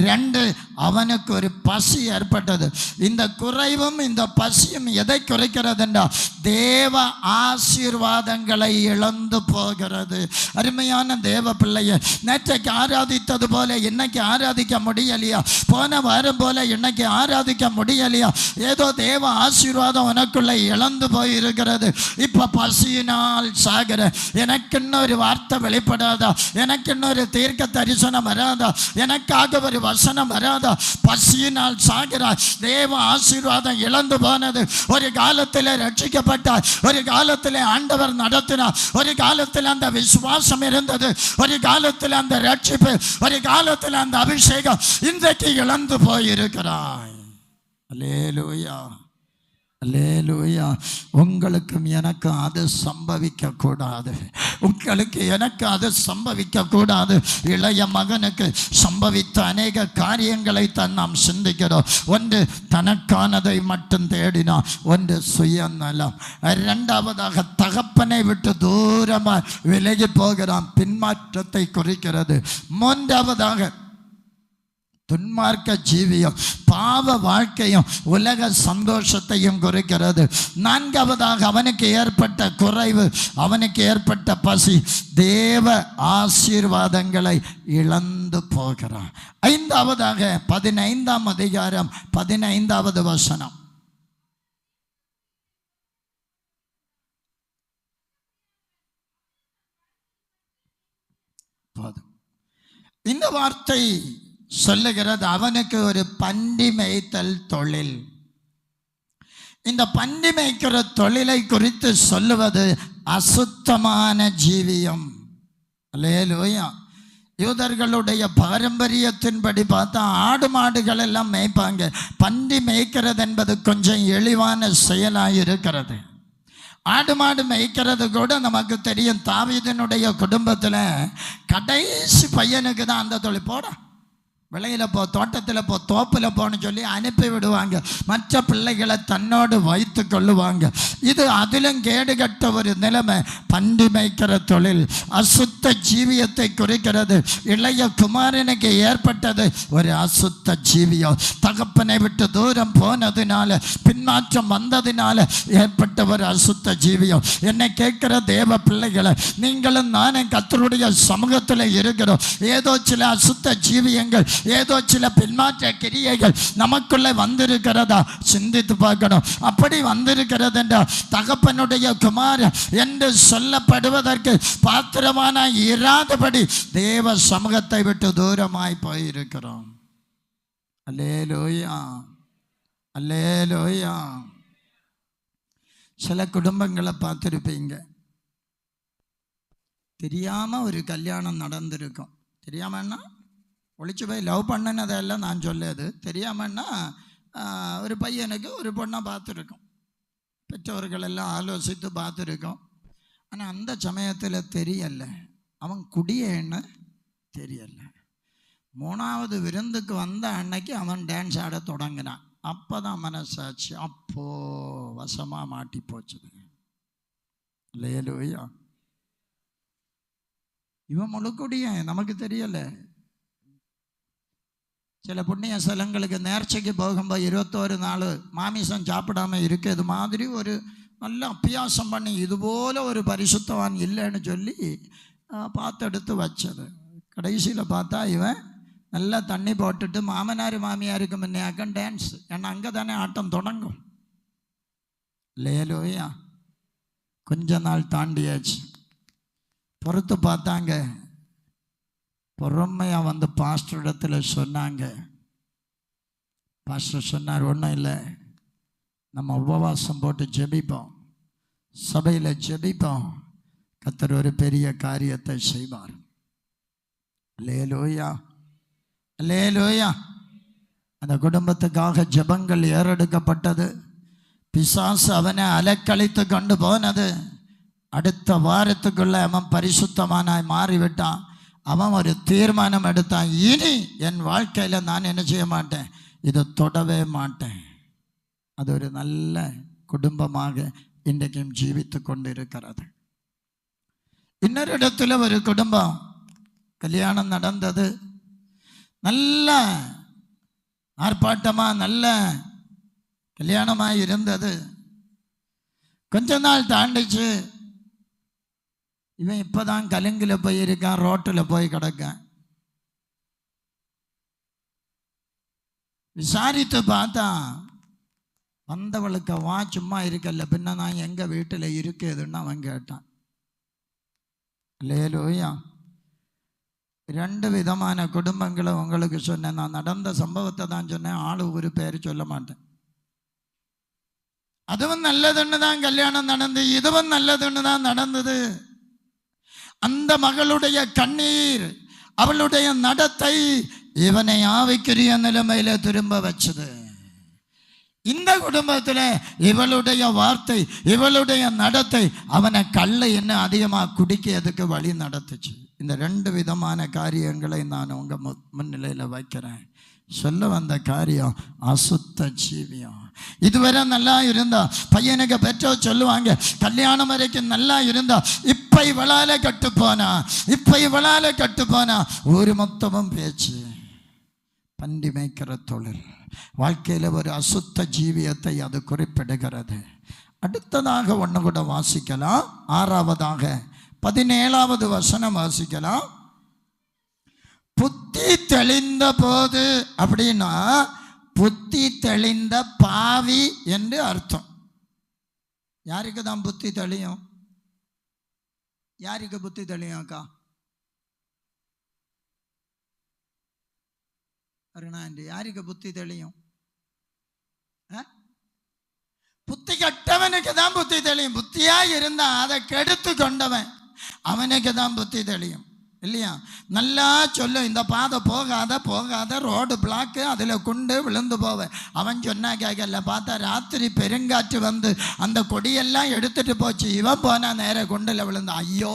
2, அவனுக்கு ஒரு பசி ஏற்பட்டது. இந்த குறைவும் இந்த பசியும் எதை குறைக்கிறது என்றால் தேவ ஆசீர்வாதங்களை இழந்து போகிறது. அருமையான தேவ பிள்ளையை, நேற்றைக்கு ஆராதித்தது போல இன்னைக்கு ஆராதிக்க முடியலையா? போன வாரம் போல இன்னைக்கு ஆராதிக்க முடியலையா? ஏதோ தேவ ஆசீர்வாதம் உனக்குள்ள இழந்து போயிருக்கிறது. இப்போ பசியினால் சாகிற, எனக்கு இன்னொரு வார்த்தை வெளிப்படாதா? எனக்கு இன்னொரு தீர்க்க தரிசனம் வராதா? எனக்காக ஒரு வசனம் வராதா? பசியினால் சாகிறார். தேவ ஆசீர்வாதம் இழந்து போனது. ஒரு காலத்தில் ரட்சிக்கப்பட்டார், ஒரு காலத்தில் ஆண்டவர் நடத்தினார், ஒரு காலத்தில் அந்த விசுவாசம் இருந்தது, ஒரு காலத்தில் அந்த ரட்சிப்பு, ஒரு காலத்தில் அந்த அபிஷேகம். இன்றைக்கு இழந்து போயிருக்கிறாய். அல்லேலூயா, அல்லேலூயா. உங்களுக்கும் எனக்கும் அது சம்பவிக்க கூடாது. உங்களுக்கு எனக்கு அது சம்பவிக்க கூடாது. இளைய மகனுக்கு சம்பவித்த அநேக காரியங்களை தான் நாம் சிந்திக்கிறோம். 1, தனக்கானதை மட்டும் தேடினான். 1, சுயநலம். 2வதாக தகப்பனை விட்டு தூரமாக விலகி போகிறான். பின்மாற்றத்தை குறிக்கிறது. 3வதாக துன்மார்க்க ஜீவியம் பாவ வாழ்க்கையும் உலக சந்தோஷத்தையும் குறிக்கிறது. நான்காவதாக அவனுக்கு ஏற்பட்ட குறைவு, அவனுக்கு ஏற்பட்ட பசி, தேவ ஆசீர்வாதங்களை இழந்து போகிறான். ஐந்தாவதாக 15ஆம் அதிகாரம் 15வது வசனம். இந்த வார்த்தை சொல்லுகிறது, அவனுக்கு ஒரு பன்றி மேய்த்தல் தொழில். இந்த பன்றி மேய்க்கிற தொழிலை குறித்து சொல்லுவது அசுத்தமான ஜீவியம். அல்லேலூயா. யூதர்களுடைய பாரம்பரியத்தின்படி பார்த்தா ஆடு மாடுகள் எல்லாம் மேய்ப்பாங்க. பன்றி மேய்க்கிறது என்பது கொஞ்சம் எளிவான செயலாக இருக்கிறது. ஆடு மாடு மேய்க்கிறது கூட நமக்கு தெரியும். தாவீதினுடைய குடும்பத்தில் கடைசி பையனுக்கு தான் அந்த தொழில். போட விளையில போ, தோட்டத்தில் போ, தோப்பில் போன்னு சொல்லி அனுப்பி விடுவாங்க. மற்ற பிள்ளைகளை தன்னோடு வைத்து கொள்ளுவாங்க. இது அதிலும் கேடுகட்ட ஒரு நிலைமை. பன்றி மேய்க்கிற தொழில் அசுத்த ஜீவியத்தை குறிக்கிறது. இளைய குமாரனுக்கு ஏற்பட்டது ஒரு அசுத்த ஜீவியம். தகப்பனை விட்டு தூரம் போனதுனால, பின்மாற்றம் வந்ததினால ஏற்பட்ட ஒரு அசுத்த ஜீவியம். என்னை கேட்கிற தேவ பிள்ளைகளை, நீங்களும் நானும் கர்த்தருடைய சமூகத்தில் இருக்கிறோம். ஏதோ சில அசுத்த ஜீவியங்கள், ஏதோ சில பின்மாற்ற கிரியைகள் நமக்குள்ளே வந்திருக்கிறதா சிந்தித்து பார்க்கணும். அப்படி வந்திருக்கிறது என்றால் தகப்பனுடைய குமாரன் என்று சொல்லப்படுவதற்கு பாத்திரமான இராதபடி தேவ சமூகத்தை விட்டு தூரமாய் போயிருக்கிறோம். அல்லேலூயா, அல்லேலூயா. சில குடும்பங்களை பார்த்துருப்பீங்க, தெரியாம ஒரு கல்யாணம் நடந்திருக்கும். தெரியாமன்னா ஒழிச்சு போய் லவ் பண்ணினதெல்லாம் நான் சொல்லுது. தெரியாமன்னா ஒரு பையனுக்கு ஒரு பொண்ணை பார்த்துருக்கோம். பெற்றோர்கள் எல்லாம் ஆலோசித்து பார்த்துருக்கோம். ஆனால் அந்த சமயத்தில் தெரியலை, அவன் குடியேன்னு தெரியலை. 3வது விருந்துக்கு வந்த அன்னைக்கு அவன் டான்ஸ் ஆட தொடங்கினான். அப்போ தான் மனசாச்சு, அப்போ வசமாக மாட்டி போச்சுது. இல்லையா? இவன் முழுக்குடிய நமக்கு தெரியலை. சில புண்ணிய ஸ்தலங்களுக்கு நேர்ச்சைக்கு போகும்போது 21 நாள் மாமிசம் சாப்பிடாம இருக்கிறது மாதிரி ஒரு நல்ல அபியாசம் பண்ணி, இதுபோல் ஒரு பரிசுத்தவான் இல்லைன்னு சொல்லி பார்த்தெடுத்து வச்சது. கடைசியில் பார்த்தா இவன் நல்லா தண்ணி போட்டுட்டு மாமனார் மாமியாருக்கு முன்னையாக்கம் டான்ஸ். ஏன்னா அங்கே தானே ஆட்டம் தொடங்கும். லேலோயா. கொஞ்ச நாள் தாண்டியாச்சு. பொறுத்து பார்த்தாங்க. பொறுமையாக வந்து பாஸ்டர் இடத்துல சொன்னாங்க. பாஸ்டர் சொன்னார், ஒன்றும் இல்லை, நம்ம உபவாசம் போட்டு ஜெபிப்போம், சபையில் ஜெபிப்போம், கர்த்தர் ஒரு பெரிய காரியத்தை செய்வார். அல்லேலூயா, அல்லேலூயா. அந்த குடும்பத்துக்காக ஜெபங்கள் ஏறெடுக்கப்பட்டது. பிசாசு அவனை அலக்கழித்து கொண்டு போனது. அடுத்த வாரத்துக்குள்ள அவன் பரிசுத்தமானாய் மாறிவிட்டான். அவன் ஒரு தீர்மானம் எடுத்தான், இனி என் வாழ்க்கையில் நான் என்ன செய்ய மாட்டேன், இதை தொடவே மாட்டேன். அது ஒரு நல்ல குடும்பமாக இன்றைக்கும் ஜீவித்து கொண்டு இருக்கிறது. இன்னொரு இடத்துல ஒரு குடும்பம் கல்யாணம் நடந்தது. நல்ல ஆர்ப்பாட்டமாக நல்ல கல்யாணமாக இருந்தது. கொஞ்ச நாள் தாண்டிச்சு. இவன் இப்போதான் கலுங்கில் போயிருக்கான், ரோட்டில் போய் கிடக்கான். விசாரித்து பார்த்தா வந்தவளுக்கு வா சும்மா இருக்கல, பின்ன நான் எங்கள் வீட்டில் இருக்குதுன்னு அவன் கேட்டான். லேலூயா. 2 விதமான குடும்பங்களை உங்களுக்கு சொன்னேன். நான் நடந்த சம்பவத்தை தான் சொன்னேன், ஆளு ஒரு பேர் சொல்ல மாட்டேன். அதுவும் நல்லதுன்னு தான் கல்யாணம் நடந்து, இதுவும் நல்லதுன்னு தான் நடந்தது. அந்த மகளுடைய கண்ணீர், அவளுடைய நடத்தை இவனை ஆவிக்குரிய நிலைமையில திரும்ப வச்சது. இந்த குடும்பத்தில் இவளுடைய வார்த்தை, இவளுடைய நடத்தை அவனை கல்லை இன்னும் அதிகமாக குடிக்கிறதுக்கு வழி நடத்துச்சு. இந்த 2 விதமான காரியங்களை நான் உங்க முன்னிலையில் வைக்கிறேன். சொல்ல வந்த காரியம் அசுத்த ஜீவியம். இதுவரை நல்லா இருந்தா பையனுக்கு பெற்றோர் சொல்லுவாங்க, கல்யாணம் வரைக்கும் நல்லா இருந்தா இப்ப இவளால கட்டு போனா, இப்ப இவளால கட்டு போனா, ஒரு மொத்தமும் பேச்சு. பன்றி மேய்க்கிற தொழில் வாழ்க்கையில் ஒரு அசுத்த ஜீவியத்தை அது குறிப்பிடுகிறது. அடுத்ததாக ஒன்று கூட வாசிக்கலாம். 6வதாக 17வது வசனம் வாசிக்கலாம். புத்தி தெளிந்த போது அப்படின்னா புத்தி தெளிந்த பாவி என்று அர்த்தம். யாருக்கு தான் புத்தி தெளியும்? யாருக்கு புத்தி தெளியும் அக்கா? அருணாண்டி, யாருக்கு புத்தி தெளியும்? புத்தி கட்டவனுக்கு தான் புத்தி தெளியும். புத்தியா இருந்தா அதை கெடுத்து கொண்டவன் அவனுக்கு தான் புத்தி தெளியும் இல்லையா? நல்லா சொல்லும், இந்த பாதை போகாத ரோடு பிளாக்கு, அதில் குண்டு விழுந்து போவேன். அவன் சொன்னா கேட்கல. பார்த்தா ராத்திரி பெருங்காற்று வந்து அந்த கொடியெல்லாம் எடுத்துட்டு போச்சு. இவன் போனா நேர குண்டில் விழுந்தான். ஐயோ,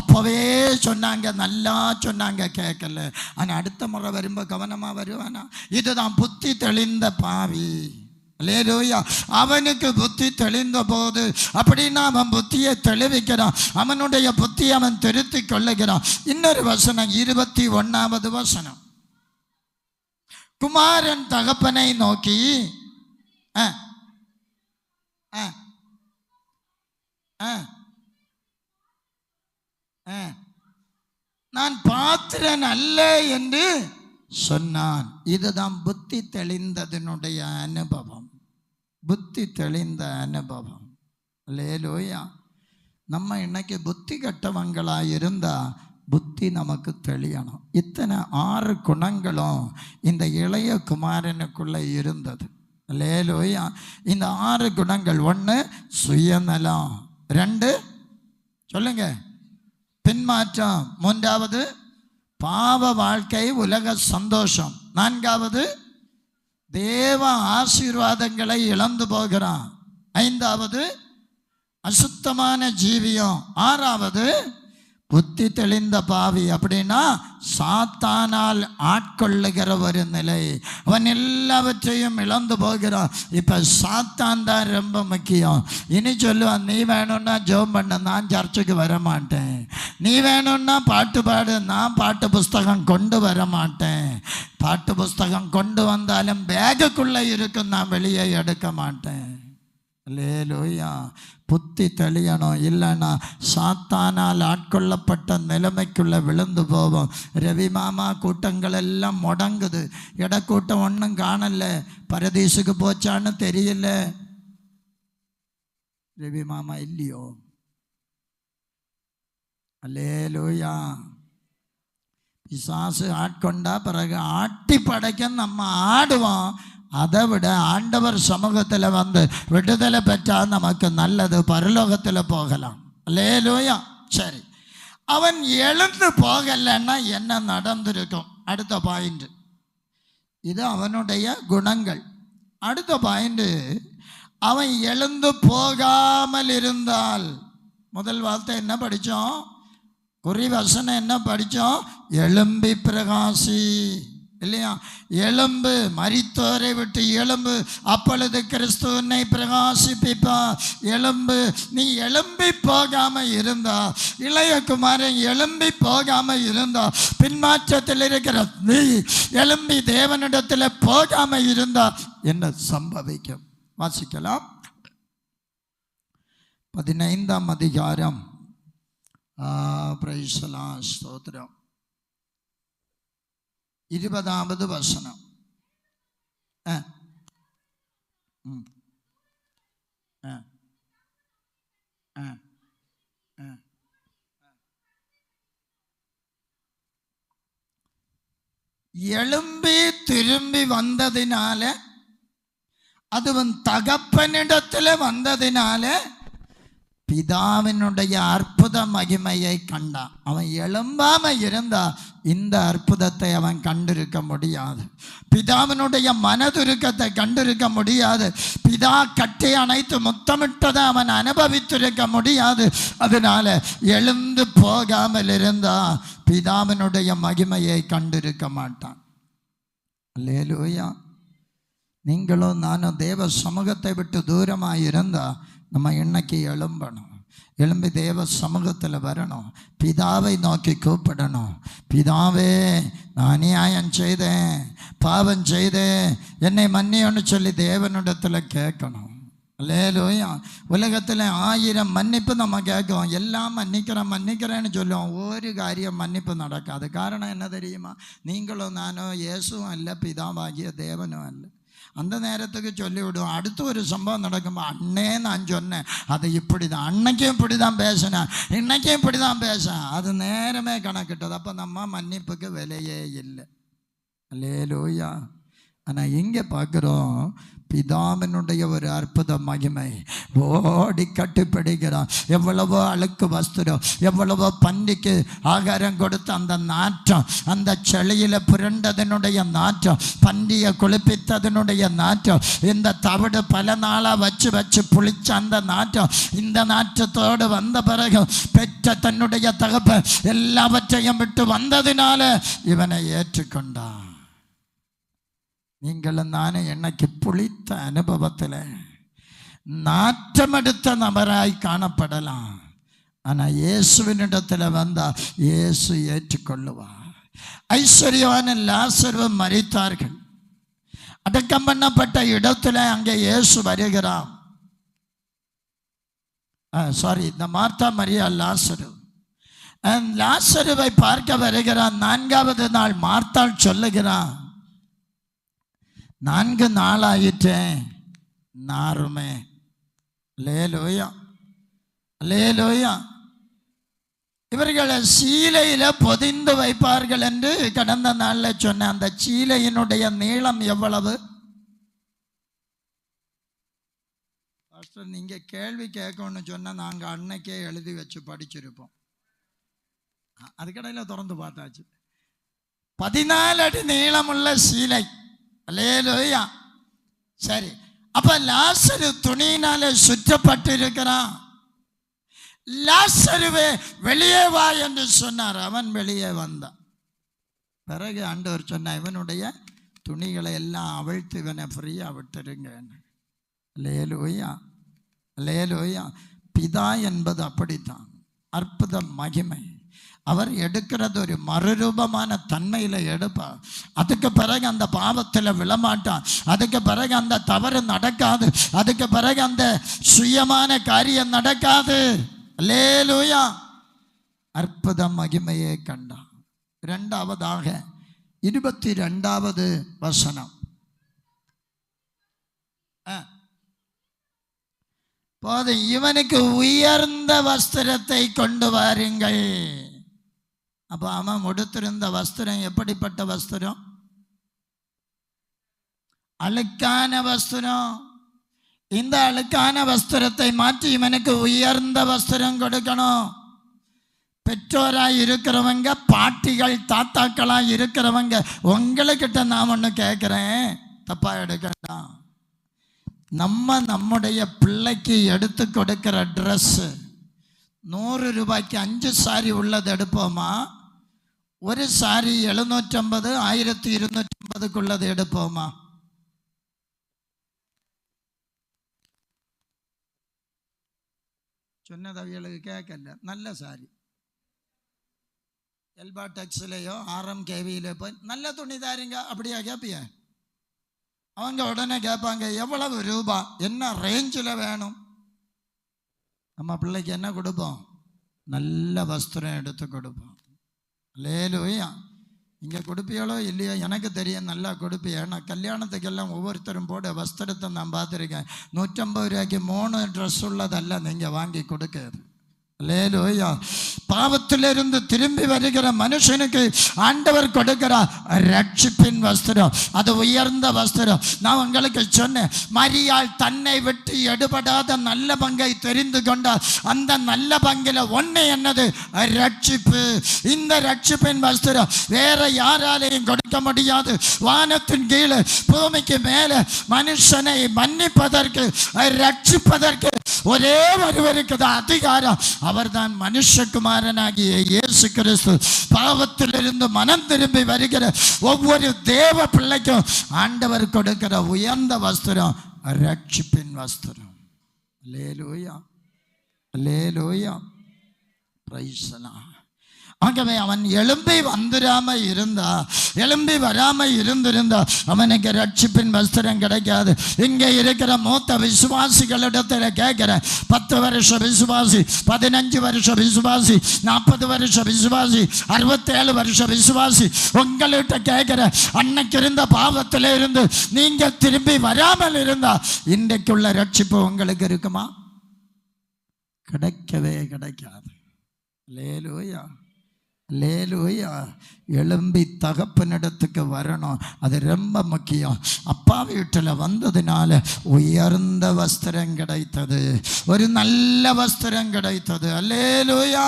அப்போவே சொன்னாங்க, நல்லா சொன்னாங்க, கேட்கல. ஆனால் அடுத்த முறை வரும்போது கவனமாக வருவானா? இதுதான் புத்தி தெளிந்த பாவி. அல்லேலூயா. அவனுக்கு புத்தி தெளிந்த போது அப்படின்னா அவன் புத்தியை தெளிவிக்கிறான். அவனுடைய புத்தியை அவன் திருத்தி கொள்ளுகிறான். இன்னொரு வசனம் 21வது வசனம். குமாரன் தகப்பனை நோக்கி நான் பாத்திரன் அல்ல என்று சொன்னான். இதுதான் புத்தி தெளிந்ததனுடைய அனுபவம். புத்தி தெளிந்த அனுபவம். அல்லேலூயா. நம்ம இன்னைக்கு புத்தி கட்டவங்களாக இருந்தால் புத்தி நமக்கு தெளியணும். இத்தனை 6 குணங்களும் இந்த இளைய குமாரனுக்குள்ளே இருந்தது. அல்லேலூயா. இந்த 6 குணங்கள்: 1 சுயநலம், 2 சொல்லுங்க பின்மாற்றம், 3வது பாவ வாழ்க்கை உலக சந்தோஷம், 4வது தேவ ஆசீர்வாதங்களை இழந்து போகிறான், 5வது அசுத்தமான ஜீவியம், 6வது புத்தி தெளிந்த பாவி. அப்படின்னா சாத்தானால் ஆட்கொள்ளுகிற ஒரு நிலை. அவன் எல்லாவற்றையும் இழந்து போகிறான். இப்போ சாத்தான் தான் ரொம்ப முக்கியம். இனி சொல்லுவான், நீ வேணும்னா ஜெபம் பண்ண, நான் சர்ச்சுக்கு வர மாட்டேன். நீ வேணும்னா பாட்டு பாடு, நான் பாட்டு புஸ்தகம் கொண்டு வர மாட்டேன். பாட்டு புஸ்தகம் கொண்டு வந்தாலும் பேகுக்குள்ளே இருக்கும், நான் வெளியே எடுக்க மாட்டேன். அல்லேலூயா. புத்தி தெளியணும். இல்லைன்னா சாத்தானால் ஆட்கொள்ளப்பட்ட நிலைமைக்குள்ளே விழுந்து போவோம். ரவி மாமா கூட்டங்கள் எல்லாம் முடங்குது. இடக்கூட்டம் ஒன்றும் காணல. பரதீசுக்கு போச்சான்னு தெரியல. ரவி மாமா இல்லையோ? அல்லேலூயா. பிசாசு ஆட்கொண்டா பிறகு ஆட்டி படைக்க நம்ம ஆடுவோம். அதை விட ஆண்டவர் சமூகத்தில் வந்து விடுதலை பெற்றால் நமக்கு நல்லது. பரலோகத்தில் போகலாம். அல்லேலூயா. சரி, அவன் எழுந்து போகலைன்னா என்ன நடந்திருக்கும்? அடுத்த பாயிண்ட். இது அவனுடைய குணங்கள். அடுத்த பாயிண்ட், அவன் எழுந்து போகாமல் இருந்தால். முதல் வார்த்தை என்ன படித்தோம்? குறிவசனம் என்ன படித்தோம்? எழும்பி பிரகாசி இல்லையா? எலும்பு, மரித்தோரை விட்டு எலும்பு, அப்பொழுது கிறிஸ்து உன்னை பிரகாசிப்பிப்பா. எலும்பு. நீ எழும்பி போகாம இருந்தா, இளைய குமாரன் எழும்பி போகாம இருந்தா, பின்மாற்றத்தில் இருக்கிற நீ எழும்பி தேவனிடத்தில் போகாம இருந்தா என்ன சம்பவிக்கும்? வாசிக்கலாம். 15ஆம் அதிகாரம். பிரைஸ்லாம் ஸ்தோத்திரம். 20வது வசனம். எழும்பி திரும்பி வந்ததினால, அதுவன் தகப்பனிடத்தில் வந்ததினால பிதாவினுடைய அற்புத மகிமையை கண்டான். அவன் எழும்பாம இருந்தா இந்த அற்புதத்தை அவன் கண்டிருக்க முடியாது. பிதாவினுடைய மனதுருக்கத்தை கண்டிருக்க முடியாது. பிதா கட்டி அணைத்து முத்தமிட்டதை அவன் அனுபவித்திருக்க முடியாது. அதனால எழுந்து போகாமல் இருந்தா பிதாவினுடைய மகிமையை கண்டிருக்க மாட்டான். அல்லேலூயா. நீங்களும் நானும் தேவ சமூகத்தை விட்டு தூரமாக இருந்தால் நம்ம இன்னைக்கு எழும்பணும். எழும்பி தேவ சமூகத்தில் வரணும். பிதாவை நோக்கி கூப்பிடணும். பிதாவே, நான் அநியாயம் செய்தேன், பாவம் செய்தேன், என்னை மன்னியோன்னு சொல்லி தேவனிடத்தில் கேட்கணும். அல்லேலூயா. உலகத்தில் 1000 மன்னிப்பு நம்ம கேட்கும். எல்லாம் மன்னிக்கிறேன்னு சொல்லுவோம். ஒரு காரியம் மன்னிப்பு நடக்காது. காரணம் என்ன தெரியுமா? நீங்களும் நானோ இயேசுவும் அல்ல, பிதாவாகிய தேவனும் அல்ல. அந்த நேரத்துக்கு சொல்லிவிடுவோம். அடுத்து ஒரு சம்பவம் நடக்கும்போது, அண்ணே நான் சொன்னேன், அது இப்படி தான், அன்னைக்கும் இப்படி தான் பேசினேன், இன்னைக்கும் இப்படி தான் பேசேன், அது நேரமே கணக்கிட்டது. அப்போ நம்ம மன்னிப்புக்கு விலையே இல்லை. அல்லேலூயா. ஆனால் இங்கே பார்க்குறோம், பிதாவினுடைய ஒரு அற்புத மகிமை. ஓடி கட்டுப்பிடிக்கிறான். எவ்வளவோ அழுக்கு வஸ்திரம், எவ்வளவோ பன்றிக்கு ஆகாரம் கொடுத்து அந்த நாற்றம், அந்த செளியில் புரண்டதனுடைய நாற்றம், பன்றியை குளிப்பித்ததனுடைய நாற்றம், இந்த தவிடு பல நாளாக வச்சு புளிச்ச அந்த நாற்றம், இந்த நாற்றத்தோடு வந்த பிறகு பெற்ற தன்னுடைய தகப்பன் எல்லாவற்றையும் விட்டு வந்ததினால இவனை ஏற்றுக்கொண்டான். நீங்களும் நானும் என்னைக்கு புளித்த அனுபவத்தில் நாற்றமெடுத்த நபராய் காணப்படலாம். ஆனால் இயேசுவினிடத்தில் வந்தால் இயேசு ஏற்றுக்கொள்ளுவார். ஐஸ்வர்யவான லாசரு மரித்தார்கள். அடக்கம் பண்ணப்பட்ட இடத்துல அங்கே இயேசு வருகிறான். இந்த மார்த்தா மரியா லாசரு. லாசருவை பார்க்க வருகிறான். 4வது நாள் மார்த்தாள் சொல்லுகிறான், 4 நாளாயிட்டேன், நாருமே. அல்லேலூயா, அல்லேலூயா. இவர்களை சீலையில் பொதிந்து வைப்பார்கள் என்று கடந்த நாளில் சொன்ன. அந்த சீலையினுடைய நீளம் எவ்வளவு? நீங்கள் கேள்வி கேட்கணும்னு சொன்னால் நாங்கள் அன்னைக்கே எழுதி வச்சு படிச்சிருப்போம். அதுக்கடையில் திறந்து பார்த்தாச்சு. 14 அடி நீளமுள்ள சீலை. அல்லேலூயா. சரி, அப்ப லாசரு துணியினால சுற்றப்பட்டிருக்கிறான். லாசருவே வெளியே வா என்று சொன்னார். அவன் வெளியே வந்தான். பிறகு ஆண்டவர் சொன்னார், இவனுடைய துணிகளை எல்லாம் அவிழ்த்து இவனை ஃப்ரீயா விட்டுருங்க. அல்லேலூயா, அல்லேலூயா. பிதா என்பது அப்படித்தான். அற்புத மகிமை. அவர் எடுக்கிறது ஒரு மறுரூபமான தன்மையில் எடுப்பார். அதுக்கு பிறகு அந்த பாவத்தில் விழமாட்டான். அதுக்கு பிறகு அந்த தவறு நடக்காது. அதுக்கு பிறகு அந்த சுயமான காரியம் நடக்காது. அல்லேலூயா. அற்புத மகிமையை கண்டான். 2வதாக 22வது வசனம். போது இவனுக்கு உயர்ந்த வஸ்திரத்தை கொண்டு வாருங்கள். அப்போ அவன் உடுத்திருந்த வஸ்திரம் எப்படிப்பட்ட வஸ்திரம்? அழுக்கான வஸ்திரம். இந்த அழுக்கான வஸ்திரத்தை மாற்றி இவனுக்கு உயர்ந்த வஸ்திரம் கொடுக்கணும். பெற்றோராய் இருக்கிறவங்க, பாட்டிகள் தாத்தாக்களாய் இருக்கிறவங்க, உங்களுக்கிட்ட நான் ஒன்று கேட்குறேன், தப்பா எடுக்கலாம். நம்முடைய பிள்ளைக்கு எடுத்து கொடுக்கிற ட்ரெஸ்ஸு 100 ரூபாய்க்கு 5 சாரி உள்ளது எடுப்போமா? ஒரு சாரி 750, 1250க்குள்ளது எடுப்போமா? சொன்னது அவைகளுக்கு கேட்கல. நல்ல சாரி எல்பா டெக்ஸ்லையோ RMKVயில போய் நல்ல துணி தாருங்க அப்படியா கேட்பிய? அவங்க உடனே கேட்பாங்க, எவ்வளவு ரூபா, என்ன ரேஞ்சில் வேணும்? நம்ம பிள்ளைக்கு என்ன கொடுப்போம்? நல்ல வஸ்திரம் எடுத்து கொடுப்போம். அல்லேலூயா. இங்கே கொடுப்பியாலோ இல்லையோ எனக்கு தெரியும், நல்லா கொடுப்பியா. நான் கல்யாணத்துக்கெல்லாம் ஒவ்வொருத்தரும் போட வஸ்திரத்தை நான் பார்த்துருக்கேன். 150 ரூபாய்க்கு 3 ட்ரெஸ் உள்ளதல்ல நீங்கள் வாங்கி கொடுக்கிறது. அல்லேலூயா. பாவத்திலிருந்து திரும்பி வருகிற மனுஷனுக்கு ஆண்டவர் கொடுக்கிறார் ரட்சிப்பின் வஸ்திரம். அது உயர்ந்த வஸ்திரம். நான் உங்களுக்கு சொன்னேன், மரியாள் தன்னை விட்டு எடுபடாத நல்ல பங்கை தெரிந்து கொண்டார். அந்த நல்ல பங்கில் ஒன்று என்னது? ரட்சிப்பு. இந்த ரட்சிப்பின் வஸ்திரம் வேற யாராலையும் கொடுக்க முடியாது. வானத்தின் கீழே பூமிக்கு மேலே மனுஷனை மன்னிப்பதற்கு, ரட்சிப்பதற்கு ஒரே ஒருவருக்கு தான் அதிகாரம். அவர்தான் மனுஷகுமாரனாகிய இயேசு கிறிஸ்து. பாவத்திலிருந்து மனம் திரும்பி வருகிற ஒவ்வொரு தேவ பிள்ளைக்கும் ஆண்டவர் கொடுக்கிற உயர்ந்த வஸ்திரம் ரட்சிப்பின் வஸ்திரம். அல்லேலூயா. அல்லேலூயா. Praise the lord. ஆகவே அவன் எழும்பி வராம இருந்திருந்தா அவனுக்கு ரட்சிப்பின் வஸ்திரம் கிடைக்காது. இங்கே இருக்கிற மூத்த விசுவாசிகளிடத்தில் கேட்கிறேன், 10 வருஷ விசுவாசி, 15 வருஷ விசுவாசி, 40 வருஷ விசுவாசி, 67 வருஷ விசுவாசி, உங்கள்கிட்ட கேட்கிறேன், அன்னைக்கு இருந்த பாவத்தில் இருந்து நீங்க திரும்பி வராமல் இருந்தா இன்றைக்குள்ள ரட்சிப்பு உங்களுக்கு இருக்குமா? கிடைக்கவே கிடைக்காது. அல்லேலூயா, அல்லேலூயா. எழும்பி தகப்பனிடத்துக்கு வரணும், அது ரொம்ப முக்கியம். அப்பா வீட்டில் வந்ததுனால உயர்ந்த வஸ்திரம் கிடைத்தது, ஒரு நல்ல வஸ்திரம் கிடைத்தது. அல்லேலூயா,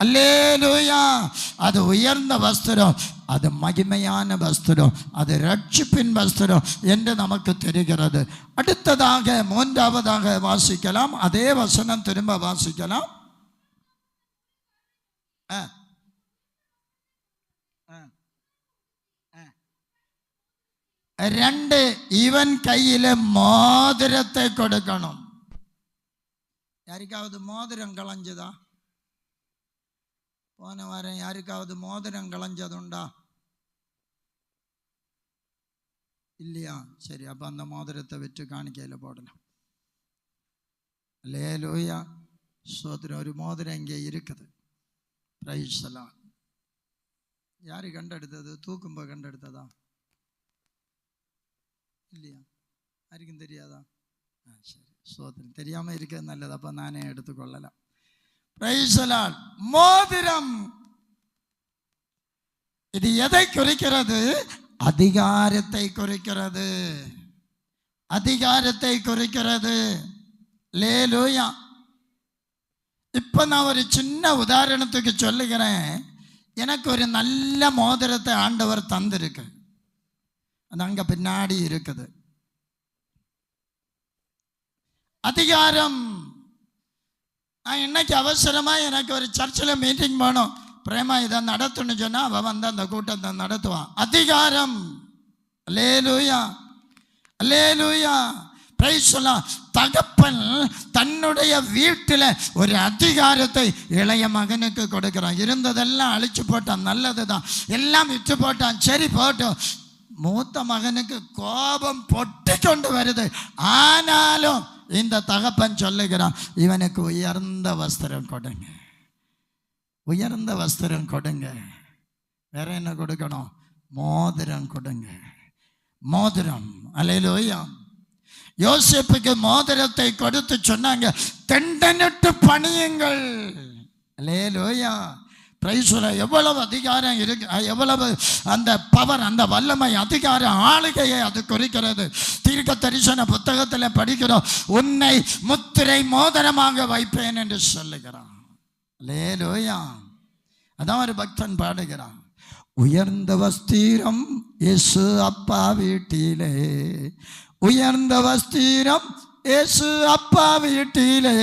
அல்லேலூயா. அது உயர்ந்த வஸ்திரம், அது மகிமையான வஸ்திரம், அது ரட்சிப்பின் வஸ்திரம் என்று நமக்கு தெரிகிறது. அடுத்ததாக 3ஆவதாக வாசிக்கலாம், அதே வசனம் திரும்ப வாசிக்கலாம். 2, இவன் கையில மோதிரத்தை கொடுக்கணும். யாருக்காவது மோதிரம் களைஞ்சதா? போன வாரம் யாருக்காவது மோதிரம் களைஞ்சதுண்டா? இல்லையா? சரி, அப்ப அந்த மோதிரத்தை விட்டு காணிக்கையில் போடலாம். அல்லேலூயா, ஸ்தோத்திரம். ஒரு மோதிரம் இங்கே இருக்குது. Price the Lord. யாரு கண்டெடுத்தது? தூக்கும்போது கண்டெடுத்ததா? இல்லையா? யாருக்கும் தெரியாதா? சரி, ஸ்தோத்திரம். தெரியாமல் இருக்கிறது நல்லது, அப்போ நானே எடுத்துக்கொள்ளலாம். Price the Lord. மோதிரம் இது எதை குறிக்கிறது? அதிகாரத்தை குறிக்கிறது, அதிகாரத்தை குறிக்கிறது. அல்லேலூயா. இப்போ நான் ஒரு சின்ன உதாரணத்துக்கு சொல்லுகிறேன். எனக்கு ஒரு நல்ல மோதிரத்தை ஆண்டவர் தந்திருக்கு, அது அங்க பின்னாடி இருக்குது. அதிகாரம். நான் இன்னைக்கு அவசரமா எனக்கு ஒரு சர்ச்சில் மீட்டிங் போனோம், பிரேமா இதை நடத்துன்னு சொன்னா அவன் வந்து அந்த கூட்டத்தை நடத்துவான். அதிகாரம். அல்லேலூயா, அல்லேலூயா. Praise the lord. தகப்பன் தன்னுடைய வீட்டில் ஒரு அதிகாரத்தை இளைய மகனுக்கு கொடுக்கிறான். இருந்ததெல்லாம் அழிச்சு போட்டான், நல்லதுதான், எல்லாம் விட்டு போட்டான், சரி போட்டோம். மூத்த மகனுக்கு கோபம் பொட்டி கொண்டு வருது. ஆனாலும் இந்த தகப்பன் சொல்லுகிறான், இவனுக்கு உயர்ந்த வஸ்திரம் கொடுங்க, உயர்ந்த வஸ்திரம் கொடுங்க. வேற என்ன கொடுக்கணும்? மோதிரம் கொடுங்க, மோதிரம். அல்லேலூயா. யோசேப்புக்கு மோதிரத்தை கொடுத்து சொன்னாங்க, தெண்டனிட்டு பணியுங்கள். அல்லேலூயா. Praise the Lord. எவ்வளவு அதிகாரம் இருக்கு, எவ்வளவு அந்த பவர், அந்த வல்லமை, அதிகார ஆளுகையை அது குறிக்கிறது. தீர்க்க தரிசன புத்தகத்தில் படிக்கிறோம், உன்னை முத்திரை மோதிரமாக வைப்பேன் என்று சொல்லுகிறான். அல்லேலூயா. அதான் ஒரு பக்தன் பாடுகிறான், உயர்ந்த வஸ்திரம் இயேசு அப்பா வீட்டிலே, உயர்ந்த வஸ்திரம் இயேசு அப்பா வீட்டிலே,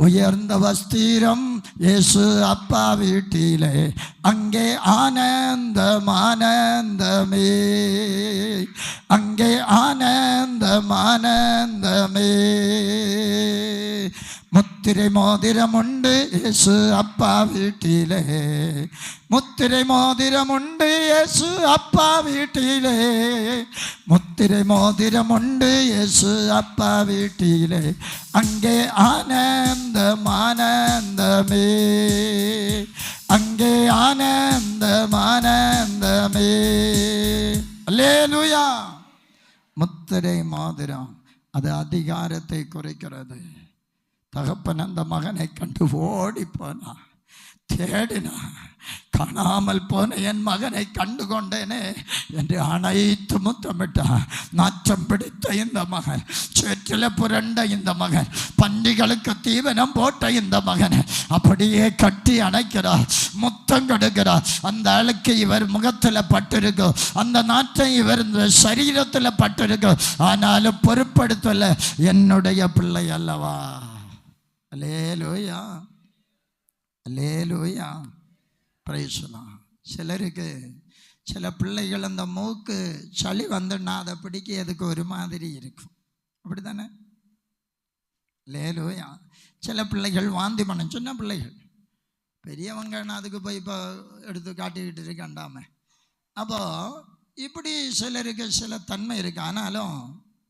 உயர்ந்த வஸ்திரம் இயேசு அப்பா வீட்டிலே, அங்கே ஆனந்தம் ஆனந்தமே, அங்கே ஆனந்தம் ஆனந்தமே. முத்திரை மோதிரம் உண்டு இயேசு அப்பா வீட்டிலே, முத்திரை மோதிரம் உண்டு இயேசு அப்பா வீட்டிலே, முத்திரை மோதிரம் உண்டு இயேசு அப்பா வீட்டிலே, அங்கே ஆனந்தம் ஆனந்தமே, அங்கே ஆனந்தம் ஆனந்தமே. அல்லேலூயா. முத்திரை மோதிரம் அது அதிகாரத்தை குறைக்கிறது. தகப்பன் அந்த மகனை கண்டு ஓடி போனா, தேடினா, காணாமல் போன என் மகனை கண்டு கொண்டேனே என்று அனைத்து முத்தமிட்டான். நாச்சம் பிடித்த இந்த மகன், சேற்றில புரண்ட இந்த மகன், பன்றிகளுக்கு தீவனம் போட்ட இந்த மகனை அப்படியே கட்டி அணைக்கிறார், முத்தம் கொடுக்கிறார். அந்த அழுக்கு இவர் முகத்தில் பட்டிருக்கும், அந்த நாற்றம் இவர் சரீரத்தில் பட்டிருக்கும், ஆனாலும் பொருட்படுத்தல, என்னுடைய பிள்ளை அல்லவா. அல்லேலூயா, அல்லேலூயா. Praise the lord. சிலருக்கு சில பிள்ளைகள் அந்த மூக்கு சளி வந்துன்னா அதை பிடிக்கிறதுக்கு ஒரு மாதிரி இருக்கும், அப்படி தானே? லேலூயா. சில பிள்ளைகள் வாந்தி பண்ண, சின்ன பிள்ளைகள், பெரியவங்கன்னா அதுக்கு போய் இப்போ எடுத்து காட்டிக்கிட்டு இருக்காண்டாம. அப்போது இப்படி சிலருக்கு சில தன்மை இருக்குது. ஆனாலும்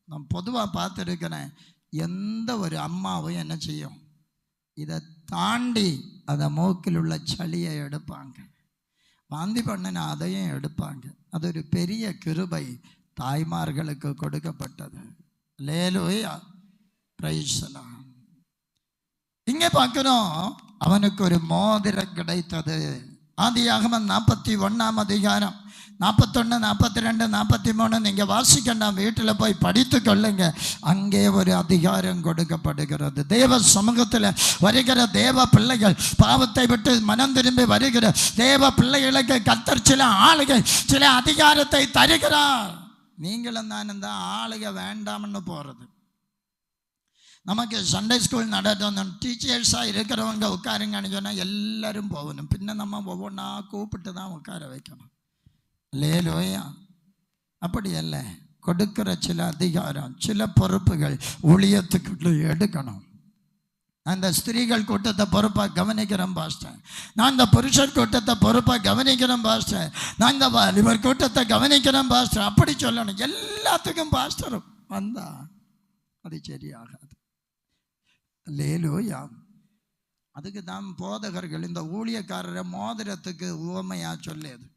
நான் பொதுவாக பார்த்துருக்கிறேன், எந்த ஒரு அம்மாவும் என்ன செய்யும், இதை தாண்டி அதை மூக்கில் உள்ள சளியை எடுப்பாங்க, வாந்தி பண்ணின அதையும் எடுப்பாங்க. அது ஒரு பெரிய கிருபை தாய்மார்களுக்கு கொடுக்கப்பட்டது. லேலூயா, பிரைஸ் தி லார்ட். இங்கே பார்க்கிறோம், அவனுக்கு ஒரு மோதிரம் கிடைத்தது. ஆதியாகமம் 41ஆம் அதிகாரம் 41, 42, 43 நீங்கள் வாசிக்கண்டாம், வீட்டில் போய் படித்து கொள்ளுங்க. அங்கே ஒரு அதிகாரம் கொடுக்கப்படுகிறது. தேவ சமூகத்தில் வருகிற தேவ பிள்ளைகள், பாவத்தை விட்டு மனம் திரும்பி வருகிற தேவ பிள்ளைகளுக்கு கர்த்தர் சில ஆளுகை, சில அதிகாரத்தை தருகிறார். நீங்களும் நானும் தான் ஆளுகை வேண்டாம்னு போகிறது. நமக்கு சண்டே ஸ்கூல் நடத்தணும், டீச்சர்ஸாக இருக்கிறவங்க உட்காருங்கன்னு சொன்னால் எல்லாரும் போகணும். பின்ன நம்ம ஒவ்வொன்றா கூப்பிட்டு தான் உட்கார வைக்கணும். லேலூயா. அப்படி அல்ல, கொடுக்கிற சில அதிகாரம், சில பொறுப்புகள் ஊழியத்துக்குள்ள எடுக்கணும். அந்த ஸ்திரீகள் கூட்டத்தை பொறுப்பாக கவனிக்கிறேன் பாஸ்டர், நான் இந்த புருஷர் கூட்டத்தை பொறுப்பாக கவனிக்கிறேன் பாஸ்டர், நான் இந்த வாலிபர் கூட்டத்தை கவனிக்கிறேன் பாஸ்டர், அப்படி சொல்லணும். எல்லாத்துக்கும் பாஸ்டரும் வந்தா அது சரியாகாது. லேலூயா. அதுக்கு தான் போதகர்கள் இந்த ஊழியக்காரரை மோதிரத்துக்கு உவமையாக சொல்லியது.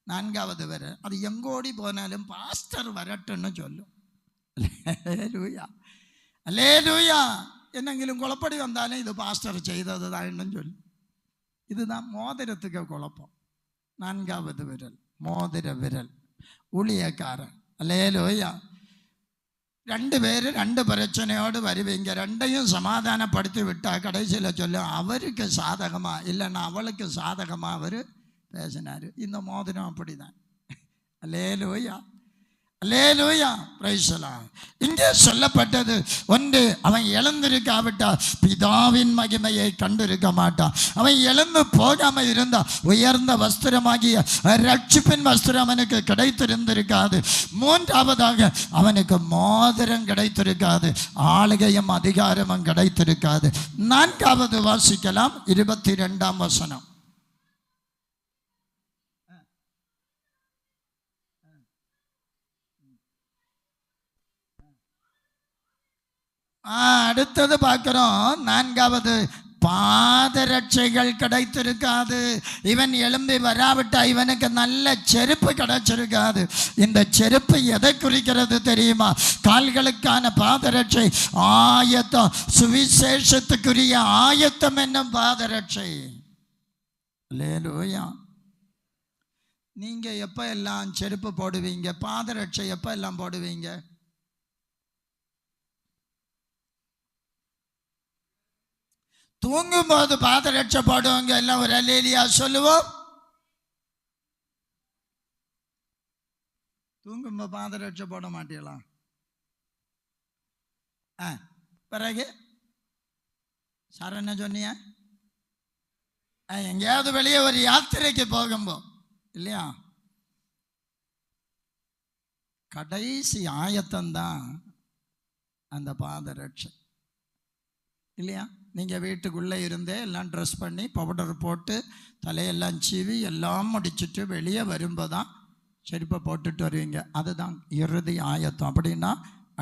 4வது வரை அது எங்கோடி போனாலும் பாஸ்டர் வரட்டுன்னு சொல்லும். லேலூயா, லேலூயா. என்னெങ്കിലും குழப்படி வந்தாலும் இது பாஸ்டர் செய்தது தான் சொல்லும். இதுதான் மோதிரத்துக்கு குழப்பம். 4வது விரல், மோதிர விரல், ஊழியக்காரன். லேலூயா. 2 பேர் 2 பிரச்சனையோடு வருவீங்க, 2ஐயும் சமாதானப்படுத்தி விட்டால் கடைசியில் சொல்லும், அவருக்கு சாதகமாக இல்லைன்னா அவளுக்கு சாதகமாக அவர் பேசினார். இந்த மோதிரம் அப்படி தான். அல்லேலூயா, அல்லேலூயா, பிரைஸ் தி லார்ட். இங்கே சொல்லப்பட்டது ஒன்று, அவன் இழந்திருக்காவிட்டால் பிதாவின் மகிமையை கண்டிருக்க மாட்டான். அவன் இழந்து போகாமல் இருந்தால் உயர்ந்த வஸ்திரமாகிய ரட்சிப்பின் வஸ்திரம் அவனுக்கு கிடைத்திருந்திருக்காது. 3வதாக அவனுக்கு மோதிரம் கிடைத்திருக்காது, ஆளுகையும் அதிகாரமும் கிடைத்திருக்காது. 4வது வாசிக்கலாம், 22ஆம் வசனம். அடுத்தது பார்க்கிறோம், 4வது பாதரட்சைகள் கிடைத்திருக்காது. இவன் எழும்பி வராவிட்டா இவனுக்கு நல்ல செருப்பு கிடைச்சிருக்காது. இந்த செருப்பு எதை குறிக்கிறது தெரியுமா? கால்களுக்கான பாதரட்சை ஆயத்தம், சுவிசேஷத்துக்குரிய ஆயத்தம் என்னும் பாதரட்சை. அல்லேலூயா. நீங்க எப்ப எல்லாம் செருப்பு போடுவீங்க, பாதரட்சை எப்ப எல்லாம் போடுவீங்க? தூங்கும்போது பாதரட்சை போடுவாங்க. எல்லாம் ஒரு அல்லேலியா சொல்லுவோம். தூங்கும்போது பாதரட்சை போட மாட்டீங்களா? பிறகு சார் என்ன சொன்னீங்க? எங்கேயாவது வெளியே ஒரு யாத்திரைக்கு போகும்போ இல்லையா, கடைசி ஆயத்தம்தான் அந்த பாதரட்சை இல்லையா? நீங்கள் வீட்டுக்குள்ளே இருந்தே எல்லாம் ட்ரெஸ் பண்ணி பவுடர் போட்டு தலையெல்லாம் சீவி எல்லாம் முடிச்சுட்டு வெளியே வரும்போது தான் செருப்பை போட்டுட்டு வருவீங்க. அதுதான் இறுதி ஆயத்தம். அப்படின்னா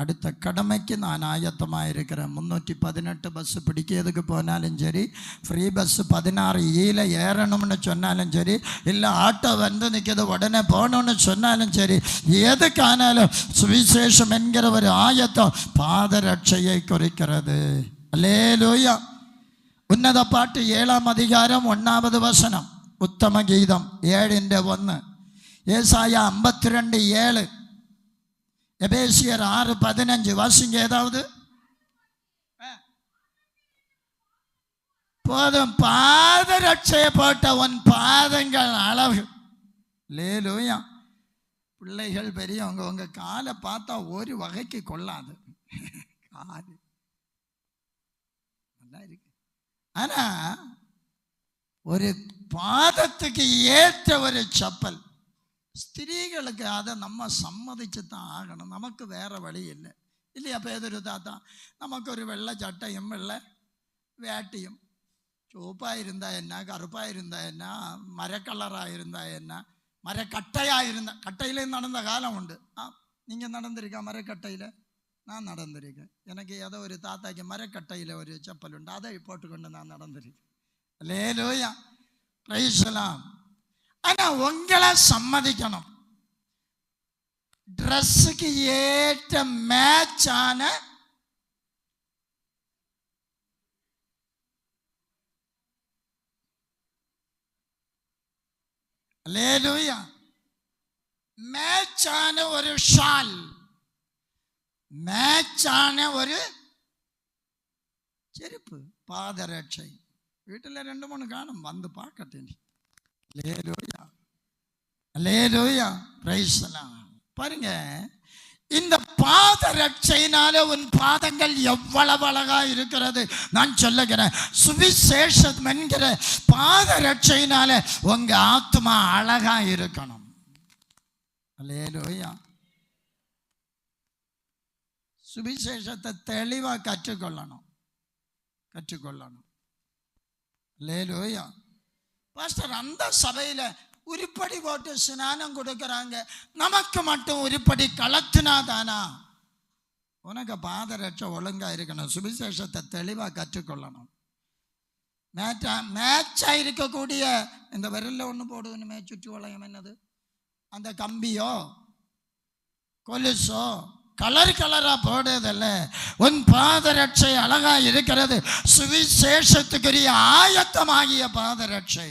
அடுத்த கடமைக்கு நான் ஆயத்தமாக இருக்கிறேன். 318 பஸ்ஸு பிடிக்கிறதுக்கு போனாலும் சரி, ஃப்ரீ பஸ்ஸு 16E ஏறணும்னு சொன்னாலும் சரி, இல்லை ஆட்டோ வந்து நிற்கிறது உடனே போகணுன்னு சொன்னாலும் சரி, எதுக்கானாலும் சுவிசேஷம் என்கிற ஒரு ஆயத்தம் பாதரட்சையை குறிக்கிறது. அல்லேலூயா. உன்னத பாட்டு 7ஆம் அதிகாரம் 1வது வசனம், உத்தம கீதம் 7:1, ஏசாயா 52:7, எபேசியர் 6:15. வாசிங்க ஏதாவது. போதும், பாதரட்சையை போட்ட உன் பாதங்கள் அளவு. அல்லேலூயா. பிள்ளைகள் பெரியவங்க உங்க காலை பார்த்தா ஒரு வகைக்கு கொள்ளாது. காது இருக்கு, ஆனா ஒரு பாதத்துக்கு ஏற்ற ஒரு செப்பல். ஸ்திரீகளுக்கு அதை நம்ம சம்மதிச்சு தான் ஆகணும், நமக்கு வேற வழி இல்லை. இல்லையா பேതൊരു தாத்தா? നമുക്കൊരു വെള്ള ചട്ടയും വെള്ള വേട്ടിയും, ചുവപ്പാக இருந்தால் என்ன, கருப்பாக இருந்தால் என்ன, மரக்கலராக இருந்தால் என்ன, மரக்கட்டையாக இருந்தால், கட்டையிலே நடந்த காலம் உண்டு. நீங்கள் நடந்திருக்கா மரக்கட்டையில்? நான் நடந்திருக்கேன். எனக்கு ஏதோ ஒரு தாத்தாக்கு மரக்கட்டையில் ஒரு செப்பல் உண்டு, அதை போட்டுக்கொண்டு நான் நடந்திருக்கேன். அல்லேலூயா, பிரைஸ் தி லார்ட். ஆனால் உங்களை சம்மதிக்கணும், ட்ரெஸ்ஸுக்கு ஏற்ற மேட்சான அல்லேலூயா மேட்சான ஒரு ஷால், மேட்சான ஒரு செருப்பு, பாதரட்சை. வீட்டில் 2-3 காணும், வந்து பார்க்கட்டேன். அல்லேலூயா, அல்லேலூயா, பிரைஸ் தி லார்ட். பாருங்க, இந்த பாதரட்சையினால உன் பாதங்கள் எவ்வளவு அழகா இருக்கிறது. நான் சொல்லுகிறேன், சுவிசேஷம் என்கிற பாதரட்சையினால உங்க ஆத்மா அழகா இருக்கணும். அல்லேலூயா, சுவிசேஷத்தை தெளிவா கற்றுக்கொள்ளணும். அல்லேலூயா. பாஸ்டர், அந்த சபையில உருப்படி போட்டு ஸ்நானம் கொடுக்குறாங்க, நமக்கு மட்டும் உருப்படி கலத்துனாதானா? உனக்கு பாதரட்சை ஒழுங்கா இருக்கணும், சுவிசேஷத்தை தெளிவா கற்றுக்கொள்ளணும். மேட்சா இருக்கக்கூடிய இந்த விரல்ல ஒன்று போடுதுன்னு சுற்றி வளையம், என்னது அந்த கம்பியோ கொலுசோ கலர் கலரா போடுறதில்ல. உன் பாதரட்சை அழகா இருக்கிறது, சுவிசேஷத்துக்குரிய ஆயத்தமாகிய பாதரட்சை.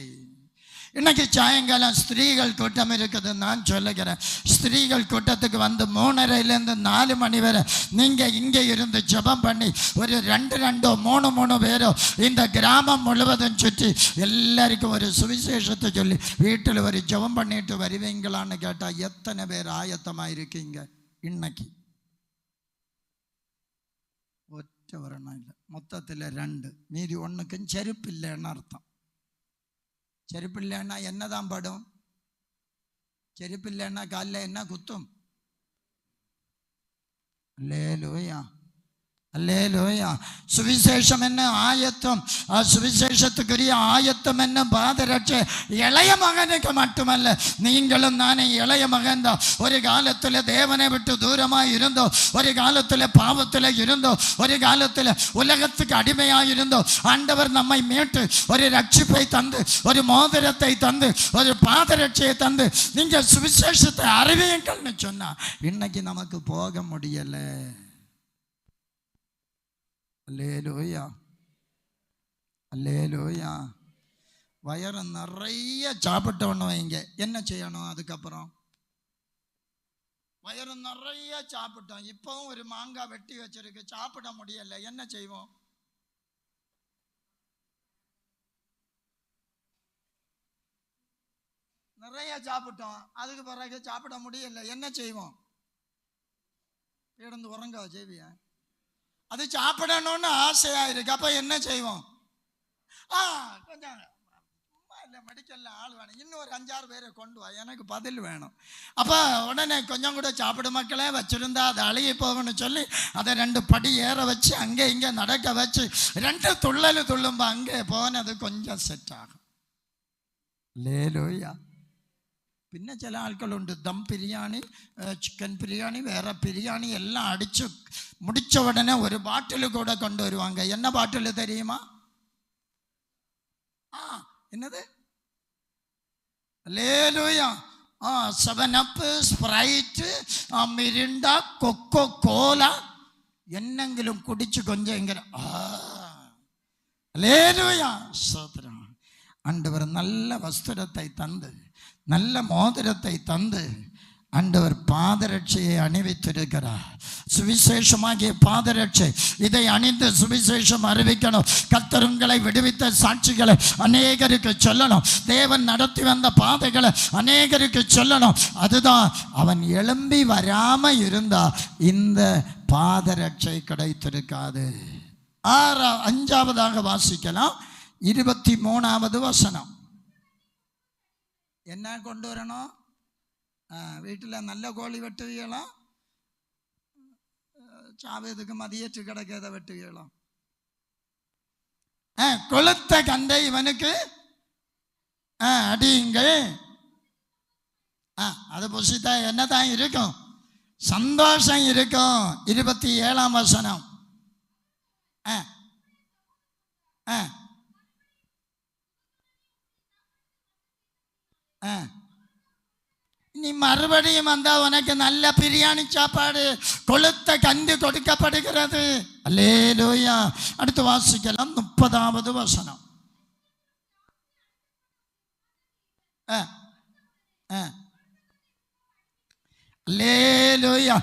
இன்னைக்கு சாயங்காலம் ஸ்திரீகள் கூட்டம் இருக்குது. நான் சொல்லுகிறேன், ஸ்திரீகள் கூட்டத்துக்கு வந்து 3:30 4 மணி வரை நீங்கள் இங்கே இருந்து ஜெபம் பண்ணி ஒரு 2 3 பேரோ இந்த கிராமம் முழுவதும் சுற்றி எல்லாருக்கும் ஒரு சுவிசேஷத்தை சொல்லி வீட்டில் ஒரு ஜெபம் பண்ணிட்டு வருவீங்களான்னு கேட்டால் எத்தனை பேர் ஆயத்தமாக இருக்கீங்க? இன்னைக்கு ஒற்ற வரணும் இல்லை, மொத்தத்தில் 2, மீதி 1க்கும் செருப்பு இல்லைன்னு அர்த்தம். செருப்பு இல்லைன்னா என்னதான் படும்? செருப்பு இல்லைன்னா காலில் என்ன குத்தும்? அல்லேலூயா, அல்லேலூயா. சுவிசேஷம் என்ன ஆயத்தம், சுவிசேஷத்துக்குரிய ஆயத்தம் என்ன பாதரட்சை. இளைய மகனுக்கு மட்டுமல்ல, நீங்களும் நானே இளைய மகன் தான். ஒரு காலத்தில் தேவனை விட்டு தூரமாக இருந்தோம், ஒரு காலத்தில் பாவத்தில் இருந்தோம், ஒரு காலத்தில் உலகத்துக்கு அடிமையாக இருந்தோம். ஆண்டவர் நம்மை மீட்டு ஒரு ரட்சிப்பை தந்து, ஒரு மோதிரத்தை தந்து, ஒரு பாதரட்சையை தந்து நீங்கள் சுவிசேஷத்தை அறிவியுங்கள்னு சொன்னா இன்னைக்கு நமக்கு போக முடியலை. அல்லேலூயா, அல்லேலூயா. வயறு நிறைய சாப்பிட்டோன்னு வைங்க, என்ன செய்யணும்? அதுக்கப்புறம் வயறு நிறைய சாப்பிட்டோம், இப்பவும் ஒரு மாங்காய் வெட்டி வச்சிருக்கு, சாப்பிட முடியல, என்ன செய்வோம்? நிறைய சாப்பிட்டோம், அதுக்கு பிறகு சாப்பிட முடியல, என்ன செய்வோம்? கிடந்து உறங்க செய்வியா? அது சாப்பிடணும்னு ஆசையா இருக்கு, அப்ப என்ன செய்வோம்? கொஞ்சம் சும்மா இல்லை, மெடிக்கல்ல ஆள் வேணும், இன்னும் ஒரு 5-6 பேரை கொண்டு வா, எனக்கு பதில் வேணும். அப்ப உடனே கொஞ்சம் கூட சாப்பிடு மக்களே, வச்சிருந்தா அது அழுகி போகணும்னு சொல்லி அதை 2 படி ஏற வச்சு அங்கே இங்கே நடக்க வச்சு 2 துள்ளல் துள்ளும்பா அங்கே போனது கொஞ்சம் செட் ஆகும். லேலூயா. പിന്നെ ചില ആൾക്കാരുണ്ട്, ദം ബിരിയാണി, ചിക്കൻ ബിരിയാണി, വേറെ ബിരിയാണി എല്ലാം അടിച്ച് முடிச்ச உடனே ஒரு பாட்டில் கூட கொண்டு வருவாங்க. என்ன பாட்டில் தெரியுமா? என்னது? அல்லேலூயா. 7up, Sprite, Mirinda, Coca Cola என்னெങ്കിലും குடிச்சு கொஞ்சம் எங்க. அல்லேலூயா, ஸ்தோத்திரம். ஆண்டவர் நல்ல வஸ்திரத்தை தந்து, நல்ல மோதிரத்தை தந்து ஆண்டவர் பாதரட்சையை அணிவித்திருக்கிறார். சுவிசேஷமாகிய பாதரட்சை, இதை அணிந்து சுவிசேஷம் அறிவிக்கணும். கர்த்தர் உங்களை விடுவித்த சாட்சிகளை அநேகருக்கு சொல்லணும். தேவன் நடத்தி வந்த பாதைகளை அநேகருக்கு சொல்லணும். அதுதான், அவன் எழும்பி வராம இருந்தா இந்த பாதரட்சை கிடைத்திருக்காது. 5ஆவதாக வாசிக்கலாம், 23வது வசனம். என்ன கொண்டு வரணும்? வீட்டில் நல்ல கோழி வெட்டுவீங்களா? சாவதுக்கு மதியற்று கிடக்கிறத வெட்டுகலாம். கொளுத்த கண்டை இவனுக்கு அடியுங்கள். அது புசித்தா என்னதான் இருக்கும்? சந்தோஷம் இருக்கும். 27ஆம் வசனம். நீ மறுபடியும் வந்தா உனக்கு நல்ல பிரியாணி சாப்பாடு, கொளுத்த கண்டு கொடுக்கப்படுகிறது. அல்லேலூயா. அடுத்து வாசிக்கலாம் 30வது வசனம். அல்லேலூயா.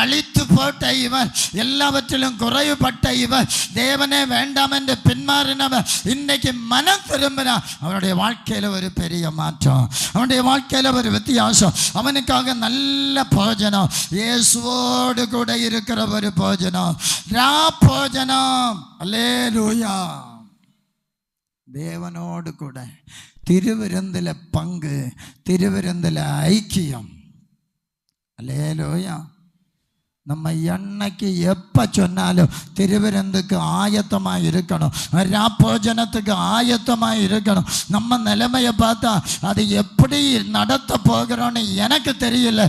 அழித்து போட்ட இவர், எல்லாவற்றிலும் குறைவுபட்ட இவர், தேவனே வேண்டாம் என்று பின்மாறினவர் இன்னைக்கு மனம் திரும்பினார். அவனுடைய வாழ்க்கையில ஒரு பெரிய மாற்றம், அவனுடைய வாழ்க்கையில ஒரு வித்தியாசம். அவனுக்காக நல்ல போஜனம், இயேசுவோடு கூட இருக்கிற ஒரு போஜனம், போஜனம். அல்லேலூயா. தேவனோடு கூட திருவிருந்தில பங்கு, திருவிருந்தில ஐக்கியம். அல்லேலூயா. நம்ம என்னைக்கு எப்போ சொன்னாலும் திருவிருந்துக்கு ஆயத்தமாக இருக்கணும், போஜனத்துக்கு ஆயத்தமாக இருக்கணும். நம்ம நிலைமையை பார்த்தா அது எப்படி நடத்த போகிறோன்னு எனக்கு தெரியல.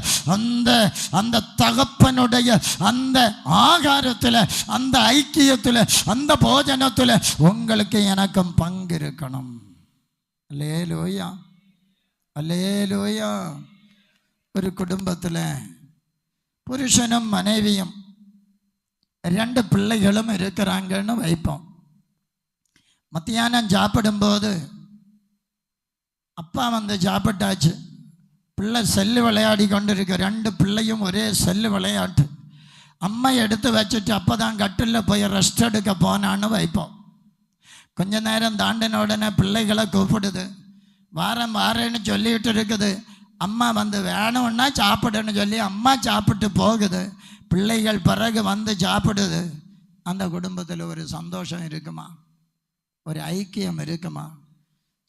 அந்த தகப்பனுடைய அந்த ஆகாரத்தில், அந்த ஐக்கியத்தில், அந்த போஜனத்தில் உங்களுக்கு எனக்கும் பங்கு இருக்கணும். அல்லேலூயா. அல்லேலூயா. ஒரு குடும்பத்தில் புருஷனும் மனைவியும் 2 பிள்ளைகளும் இருக்கிறாங்கன்னு வைப்போம். மத்தியானம் சாப்பிடும்போது அப்பா வந்து சாப்பிட்டாச்சு, பிள்ளை செல்லு விளையாடி கொண்டு இருக்க, 2 பிள்ளையும் ஒரே செல்லு விளையாட்டு. அம்மா எடுத்து வச்சுட்டு அப்போ தான் கட்டில் போய் ரெஸ்ட் எடுக்க போனான்னு வைப்போம். கொஞ்ச நேரம் தாண்டின உடனே பிள்ளைகளை கூப்பிடுது, வாரேன்னு சொல்லிட்டு இருக்குது. அம்மா வந்து வேணும்னா சாப்பிடுன்னு சொல்லி அம்மா சாப்பிட்டு போகுது. பிள்ளைகள் பிறகு வந்து சாப்பிடுது. அந்த குடும்பத்தில் ஒரு சந்தோஷம் இருக்குமா? ஒரு ஐக்கியம் இருக்குமா?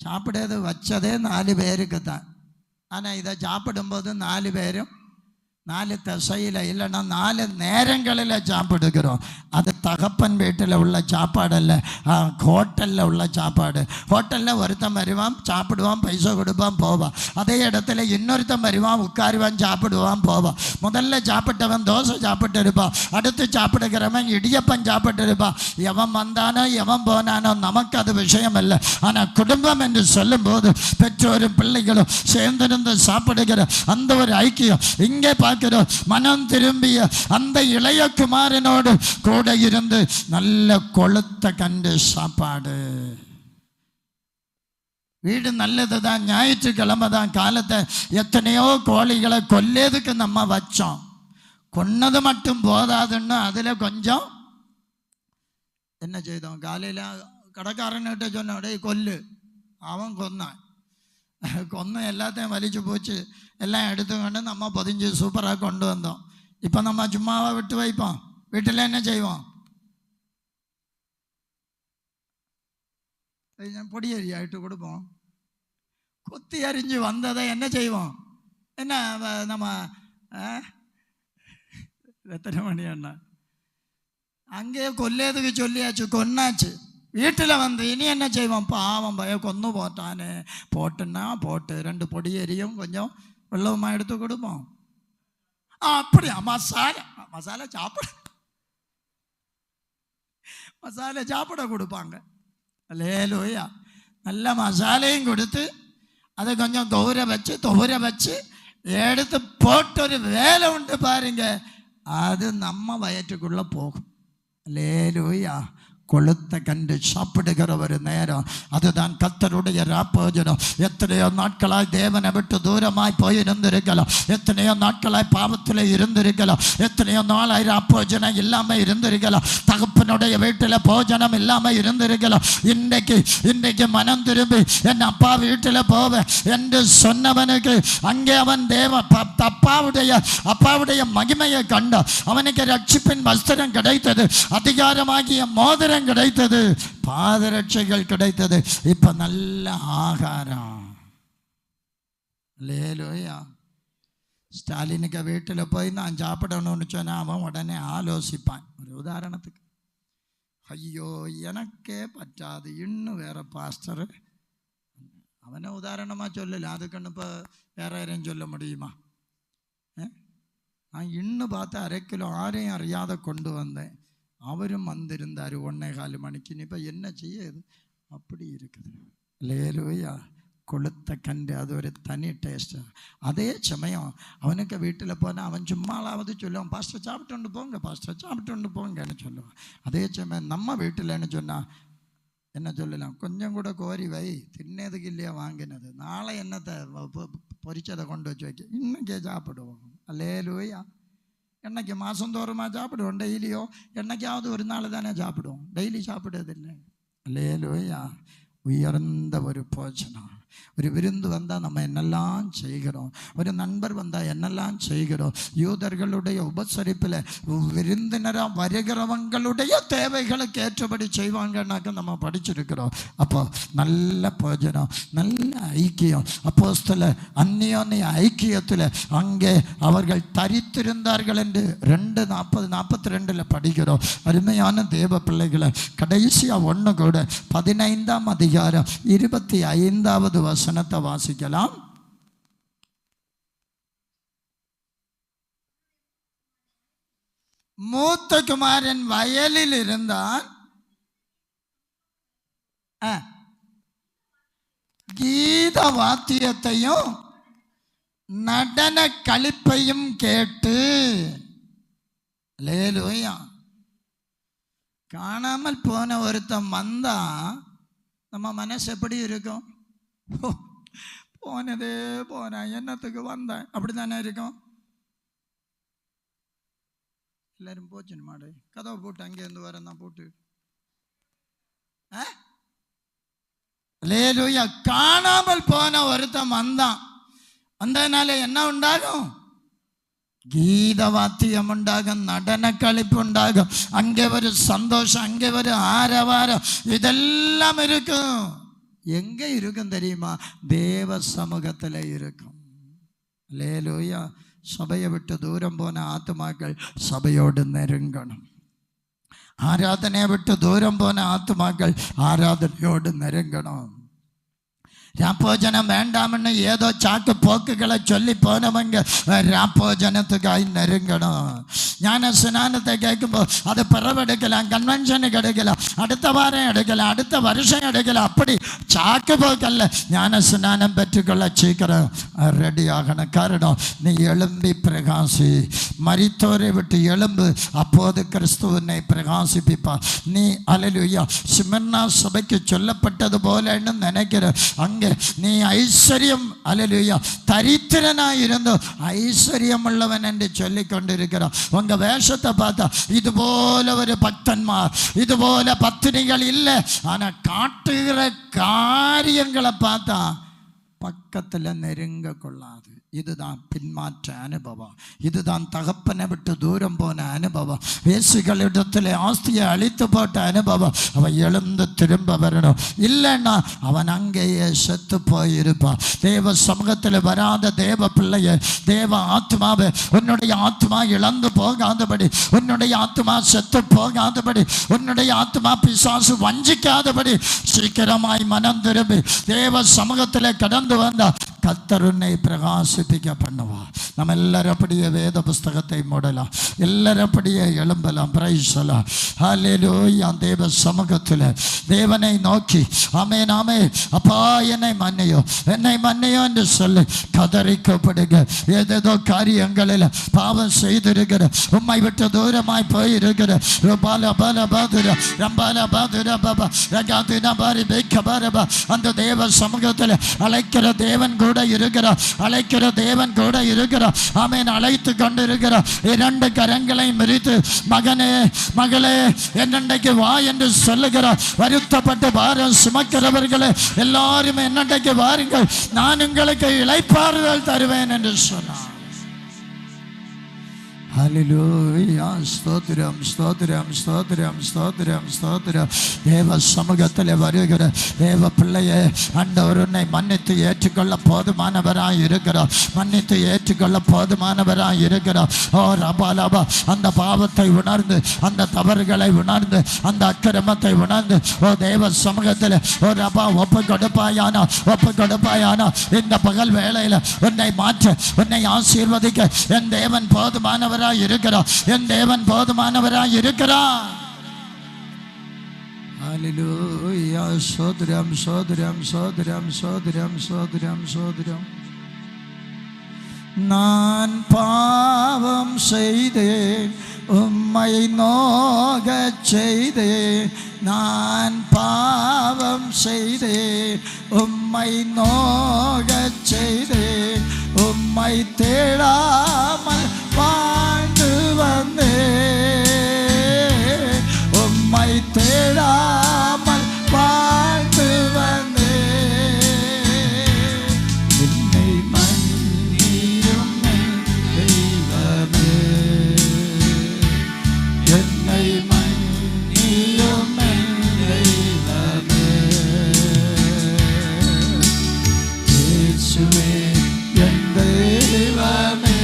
சாப்பிடுறது வச்சதே 4 பேருக்கு தான். ஆனால் இதை சாப்பிடும்போது 4 பேரும் 4 திசையில் இல்லைன்னா 4 நேரங்களில் சாப்பிடுகிறோம். அது தகப்பன் வீட்டில் உள்ள சாப்பாடு அல்ல, ஹோட்டலில் உள்ள சாப்பாடு. ஹோட்டலில் ஒருத்தன் வருவான், சாப்பிடுவான், பைசா கொடுப்பான், போவான். அதே இடத்துல இன்னொருத்தன் வருவான், உட்காருவான், சாப்பிடுவான், போவான். முதல்ல சாப்பிட்டவன் தோசை சாப்பிட்டு இருப்பான், அடுத்து சாப்பிடுகிறவன் இடியப்பன் சாப்பிட்டு இருப்பான். எவன் வந்தானோ எவன் போனானோ நமக்கு அது விஷயம் இல்லை. ஆனால் குடும்பம் என்று சொல்லும்போது பெற்றோரும் பிள்ளைகளும் சேர்ந்திருந்து சாப்பிடுகிற அந்த ஒரு ஐக்கியம் இங்கே மனம் திரும்பிய அந்த இளைய குமாரனோடு கூட இருந்து நல்ல கொளுத்த கண்டு சாப்பாடு. வீடு நல்லதுதான், ஞாயிற்றுக்கிழமை தான். காலத்தை எத்தனையோ கோழிகளை கொல்லேதுக்கு நம்ம வச்சோம். கொன்னது மட்டும் போதாதுன்னு அதுல கொஞ்சம் என்ன செய்தோம்? காலையில கடைக்காரன்கிட்ட சொன்ன கொல்லு, அவன் கொன்னான். கொன்று எல்லாத்தையும் வலிச்சு போச்சு. எல்லாம் எடுத்துக்கொண்டு நம்ம பொதிஞ்சு சூப்பராக கொண்டு வந்தோம். இப்போ நம்ம சும்மாவை விட்டு வைப்போம்? வீட்டில் என்ன செய்வோம்? பொடி அரியாயிட்டு கொடுப்போம். கொத்தி அரிஞ்சு வந்ததை என்ன செய்வோம்? என்ன நம்ம எத்தனை மணி அண்ணா அங்கேயே கொல்லேதுக்கு சொல்லியாச்சு, கொன்னாச்சு. வீட்டில் வந்து இனி என்ன செய்வோம்? பாவம் கொன்று போட்டானே, போட்டுன்னா போட்டு 2 பொடி எரியும் கொஞ்சம் வெள்ளவுமா எடுத்து கொடுப்போம். அப்படியா? மசாலா சாப்பிட கொடுப்பாங்க. அல்லேலூயா. நல்ல மசாலையும் கொடுத்து அதை கொஞ்சம் தொகுர வச்சு எடுத்து போட்டு ஒரு வேலை உண்டு பாருங்க, அது நம்ம வயிற்றுக்குள்ள போகும். அல்லேலூயா. கொளுத்த கண்டு சாப்பிடுகிற ஒரு நேரம், அதுதான் கர்த்தருடைய ராப்போஜனம். எத்தனையோ நாட்களாய் தேவனை விட்டு தூரமாய் போய் இருந்திருக்கலாம், எத்தனையோ நாட்களாய் பாவத்தில் இருந்திருக்கலாம், எத்தனையோ நாளாய் ராப்போஜனம் இல்லாமல் இருந்திருக்கலாம், தகப்பனுடைய வீட்டில் போஜனம் இல்லாமல் இருந்திருக்கலாம். இன்றைக்கு மனம் திரும்பி என் அப்பா வீட்டில் போவேன் என்று சொன்னவனுக்கு அங்கே அவன் அப்பாவுடைய மகிமையை கண்டான். அவனுக்கு ரட்சிப்பின் வஸ்திரம் கிடைத்தது, அதிகாரமாகிய மோதிரம் கிடைத்தது, பாதரட்சைகள் கிடைத்தது, இப்ப நல்ல ஆகாரம். அல்லேலூயா. ஸ்டாலினுக்கு வீட்டில் போய் நான் சாப்பிடணும்னு சொன்னால் அவன் உடனே ஆலோசிப்பான். ஒரு உதாரணத்துக்கு, ஐயோ எனக்கே பற்றாது இன்னும் வேறு பாஸ்டர், அவனை உதாரணமாக சொல்லலை, அதுக்குன்னு இப்போ வேற யாரையும் சொல்ல முடியுமா? நான் இன்னும் பார்த்து 1/2 கிலோ ஆரையும் அறியாத கொண்டு வந்தேன், அவரும் வந்திருந்தார் 1:15 மணிக்கு. இப்போ என்ன செய்யுது? அப்படி இருக்குது. லேலூயா. கொளுத்த கண்டு அது ஒரு தனி டேஸ்ட்டு. அதே சமயம் அவனுக்கு வீட்டில் போனால் அவன் சும்மாலாவது சொல்லுவான், பாஸ்டர் சாப்பிட்டு போங்க, பாஸ்டர் சாப்பிட்டு போங்கன்னு சொல்லுவான். அதே சமயம் நம்ம வீட்டில்னு சொன்னால் என்ன சொல்லலாம், கொஞ்சம் கூட கோரி வை, தின்னதுக்கு இல்லையா வாங்கினது, நாளை என்னத்தை பொரிச்சதை கொண்டு வச்சு வைக்க, இன்னைக்கே சாப்பிடுவோம். அல்லேலூயா. என்னைக்கு மாதந்தோறுமா சாப்பிடுவோம்? டெய்லியோ என்னைக்காவது ஒரு நாள் தானே சாப்பிடுவோம், டெய்லி சாப்பிடுறதில்லை. அல்லேலூயா. உயர்ந்த ஒரு போஜனம். ஒரு விருந்து வந்தால் நம்ம என்னெல்லாம் செய்கிறோம், ஒரு நண்பர் வந்தால் என்னெல்லாம் செய்கிறோம். யூதர்களுடைய உபசரிப்பில் விருந்தினராக வருகிறவங்களுடைய தேவைகளுக்கு ஏற்றபடி செய்வாங்கன்னாக்க நம்ம படிச்சிருக்கிறோம். அப்போ நல்ல போஜனம், நல்ல ஐக்கியம். அப்போஸ்தல அந்நியோன்ய ஐக்கியத்தில் அங்கே அவர்கள் தரித்திருந்தார்கள் என்று 2:40-42 படிக்கிறோம். அருமையான தேவ பிள்ளைகளை, கடைசியாக ஒன்று கூட 15ஆம் அதிகாரம் 25வது வசனத்தை வாசிக்கலாம். மூத்த குமாரன் வயலில் இருந்தான், கீத வாத்தியத்தையும் நடன களிப்பையும் கேட்டு. அல்லேலூயா. காணாமல் போன ஒருத்தன் வந்தா நம்ம மனசு எப்படி இருக்கும்? போனதே போனேன், என்னத்துக்கு வந்தேன், அப்படி தானே இருக்கும். எல்லாரும் போச்சுன்னு மாடு கதவை போட்டு அங்கேருந்து வரதான் போட்டு. அல்லேலூயா. காணாமல் போன ஒருத்தன் வந்தான், வந்ததுனால என்ன உண்டாகும்? கீத வாத்தியம் உண்டாகும், நடன கழிப்பு உண்டாகும், அங்கே ஒரு சந்தோஷம், அங்கே ஒரு ஆரவாரம், இதெல்லாம் இருக்கும். எங்கே இருக்கும் தெரியுமா? தேவ சமூகத்தில் இருக்கும். அல்லேலூயா. சபையை விட்டு தூரம் போன ஆத்துமாக்கள் சபையோடு நெருங்கணும். ஆராதனையை விட்டு தூரம் போன ஆத்துமாக்கள் ஆராதனையோடு நெருங்கணும். ராப்போஜனம் வேண்டாம்னு ஏதோ சாக்கு போக்குகளை சொல்லி போனவங்க ராப்போஜனத்துக்காய் நெருங்கணும். ஞான ஸ்நானத்தை கேட்கும்போது அது பிறவெடுக்கலாம், கன்வென்ஷனுக்கு எடுக்கலாம், அடுத்த வாரம் எடுக்கலாம், அடுத்த வருஷம் எடுக்கலாம். அப்படி சாக்கு போக்கல்ல. ஞான ஸ்நானம் பெற்றுக்கொள்ள சீக்கிரம் ரெடி ஆகணும். காரணம், நீ எழும்பி பிரகாசி, மரித்தோரை விட்டு எழும்பு, அப்போது கிறிஸ்துவனை பிரகாசிப்பிப்பார். நீ அல்லேலூயா ஸ்மிர்னா சபைக்கு சொல்லப்பட்டது போலன்னு நினைக்கிற அங்கே நீ ஐஸ்வர்யம், அல்லேலூயா, தரித்திரனாய் இருந்தோ ஐஸ்வர்யம் உள்ளவன் என்று சொல்லி கொண்டிருக்கிறான். உங்க வேஷத்தை பார்த்தா இது போல ஒரு பக்தன்மார், இது போல பத்தினிகள் இல்லை. ஆனா காட்டுகிற காரியங்களை பார்த்தா பக்கத்தில் நெருங்க கொள்ளாது. இதுதான் பின்மாற்ற அனுபவம். இதுதான் தகப்பனை விட்டு தூரம் போன அனுபவம். வேசிகளிடத்தில் ஆஸ்தியை அழித்து போட்ட அனுபவம். அவன் எழுந்து திரும்ப வரணும், இல்லைன்னா அவன் அங்கேயே செத்து போயிருப்பான். தேவ சமூகத்தில் வராத தேவ பிள்ளைய, தேவ ஆத்மாவை, உன்னுடைய ஆத்மா இழந்து போகாதபடி, உன்னுடைய ஆத்மா செத்து போகாதபடி, உன்னுடைய ஆத்மா பிசாசு வஞ்சிக்காதபடி சீக்கிரமாய் மனம் திரும்பி தேவ சமூகத்தில் கடந்து வந்தா கர்த்தர் உன்னை பிரகாசிப்பிக்க பண்ணுவா. நம்ம எல்லாரும் அப்படியே வேத புஸ்தகத்தை மூடலாம், எல்லாரும் அப்படியே எழும்பலாம். பிரைஸ் எல்லாம் ஹல்லேலூயா. தேவ சமூகத்தில் தேவனை நோக்கி ஆமென் ஆமென், அப்பா என்னை மன்னியோ, என்னை மன்னியோ என்று சொல்லி கதறிக்கப்படுங்க. ஏதேதோ காரியங்களில் பாவம் செய்திருக்கிற, உம்மை விட்டு தூரமாய் போயிருக்கிற, அந்த தேவ சமூகத்தில் அழைக்கிற தேவன் கூட இருக்கிறார், அழைக்கிற தேவன் கூட இருக்கிறார். ஆமென். அழைத்து கொண்டு இருக்கிறார். 2 கரங்களை மிரித்து மகனே மகளே என்னண்டைக்கு வா என்று சொல்லுகிறார். வருத்தப்பட்டு பாரம் சுமக்கிறவர்களே எல்லாரும் என்னண்டைக்கு வாருங்கள், நான் உங்களுக்கு இளைப்பாறுதல் தருவேன் என்று சொன்னார். ஹல்லேலூயா. ஸ்தோத்திரம் ஸ்தோத்திரம் ஸ்தோத்திரம் ஸ்தோத்திரம் ஸ்தோத்திரம். தேவ சமூகத்தில் வருகிற தேவ பிள்ளையே, ஆண்டவர் உன்னை மன்னித்து ஏற்றுக்கொள்ள போதுமானவராய் இருக்கிறார். மன்னித்து ஏற்றுக்கொள்ள போதுமானவராய் இருக்கிறார். ஓ ரபா லபா, அந்த பாவத்தை உணர்ந்து, அந்த தவறுகளை உணர்ந்து, அந்த அக்கிரமத்தை உணர்ந்து, ஓ தேவ சமூகத்தில் ஓ ரபா ஒப்பு கொடுப்பாயானா, ஒப்பு கொடுப்பாயானா. இந்த பகல் வேளையில் உன்னை மாற்ற, உன்னை ஆசீர்வதிக்க என் தேவன் போதுமானவராய் இருக்கிறார். என் தேவன் போதுமானவராய் இருக்கிறார். ஹல்லேலூயா. சோதரம் சோதரம் சோதரம் சோதரம் சோதரம் சோதரம். நான் பாவம் செய்தேன், உம்மை நோகச் செய்தேன். நான் பாவம் செய்தேன், உம்மை நோகச் செய்தேன். உம்மை தேடாமல் வாழ்ந்து வந்தேன். உம்மை தேடாமல் வாழ்ந்து வந்தேன். என்னை மன்னியும் தெய்வமே, என்னை மன்னியும் தெய்வமே. இயேசுவே என் தெய்வமே,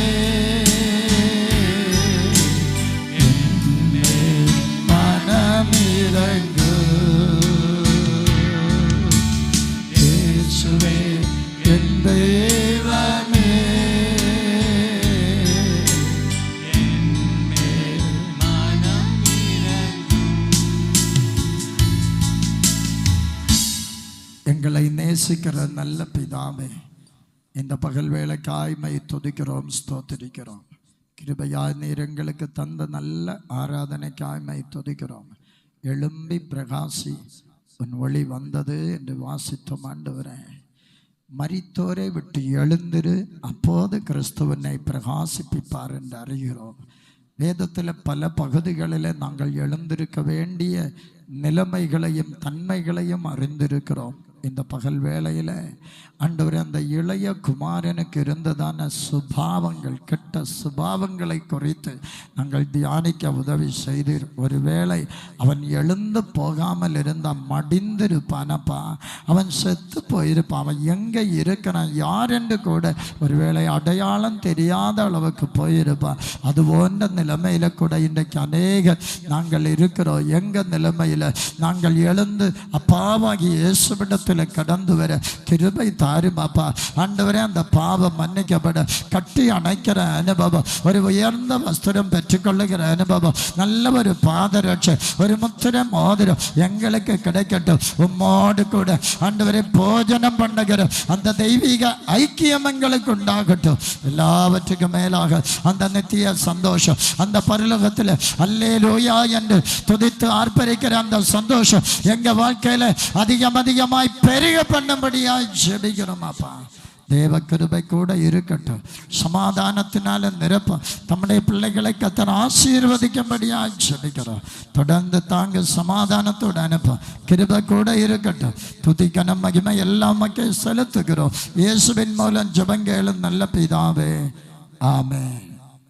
என்னேல் மனமிரங்கு. இயேசுவே என் தெய்வமே, என்னேல் மனமிரங்கு. எங்களை நேசிக்கிற நல்ல பிதாவே, இந்த பகல் வேளைக்காய்மை துதிக்கிறோம், ஸ்தோத்திரிக்கிறோம். கிருபையாய் நீர் எங்களுக்கு தந்த நல்ல ஆராதனைக்காய்மை துதிக்கிறோம். எழும்பி பிரகாசி, உன் ஒளி வந்தது என்று வாசித்தோம். ஆண்டவரே, மரித்தோரை விட்டு எழுந்திரு, அப்போது கிறிஸ்துவனை பிரகாசிப்பிப்பார் என்று அறிகிறோம். வேதத்தில் பல பகுதிகளில் நாங்கள் எழுந்திருக்க வேண்டிய நிலைமைகளையும் தன்மைகளையும் அறிந்திருக்கிறோம். இந்த பகல் வேளையில் ஆண்டவரே, அந்த இளைய குமாரனுக்கு இருந்ததான சுபாவங்கள், கெட்ட சுபாவங்களை குறித்து நாங்கள் தியானிக்க உதவி செய்தீர். ஒருவேளை அவன் எழுந்து போகாமல் இருந்தால் மடிந்திருப்பானப்பா, அவன் செத்து போயிருப்பான். அவன் எங்கே இருக்கிறான் யார் என்று கூட ஒருவேளை அடையாளம் தெரியாத அளவுக்கு போயிருப்பான். அது போன்ற நிலைமையில் கூட இன்றைக்கு அநேக நாங்கள் இருக்கிறோம். எங்கள் நிலைமையில் நாங்கள் எழுந்து அப்பாவாகி இயேசுவிடத்தில் கடந்து வர கிருபை தாரும் அப்பா. ஆண்டவரே, அந்த பாவம் மன்னிக்கப்பட கட்டி அணைக்கிற அனுபவம், ஒரு உயர்ந்த வஸ்திரம் பெற்றுக்கொள்ளுகிற அனுபவம், நல்ல ஒரு பாதரட்சை, ஒரு முத்திர மோதிரம் எங்களுக்கு கிடைக்கட்டும். உம்மோடு கூட ஆண்டவரே போஜனம் பண்ணுகிற அந்த தெய்வீக ஐக்கியம் எங்களுக்கு உண்டாகட்டும். எல்லாவற்றுக்கும் மேலாக அந்த நித்திய சந்தோஷம், அந்த பரலோகத்தில் அல்லேலூயா என்று துதித்து ஆர்ப்பரிக்கிற அந்த சந்தோஷம் எங்க வாழ்க்கையில அதிகமாய் பெருக பண்ணும்படியாய் ஜெபிக்கிறோம் அப்பா. தேவ கிருபை கூட இருக்கட்டும். சமாதானத்தினால நிரப்ப தம்முடைய பிள்ளைகளை கர்த்தர் ஆசீர்வதிக்கும்படியாய் ஜெபிக்கிறோம். தொடர்ந்து தாங்க சமாதானத்தோடு அனுப்ப கிருபை கூட இருக்கட்டும். துதிக்கன மகிமை எல்லாம் மக்கள் செலுத்துகிறோம். இயேசுவின் மூலம் ஜெபங்களும் நல்ல பிதாவே, ஆமென்.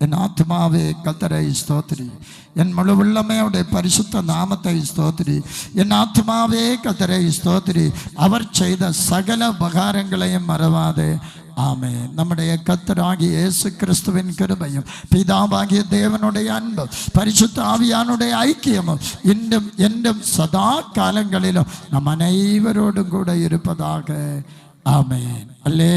என் ஆத்மாவே கர்த்தரை ஸ்தோத்திரி, என் முழு உள்ளமையுடைய பரிசுத்த நாமத்தை ஸ்தோத்திரி. என் ஆத்மாவே கர்த்தரை ஸ்தோத்திரி, அவர் செய்த சகல உபகாரங்களையும் மறவாதே. ஆமென். நம்முடைய கர்த்தராகிய இயேசு கிறிஸ்துவின் கிருபையும் பிதாவாகிய தேவனுடைய அன்பும் பரிசுத்த ஆவியானுடைய ஐக்கியமும் இன்றும் என்றும் சதா காலங்களிலும் நம் அனைவரோடும் கூட இருப்பதாக. ஆமென். அல்லே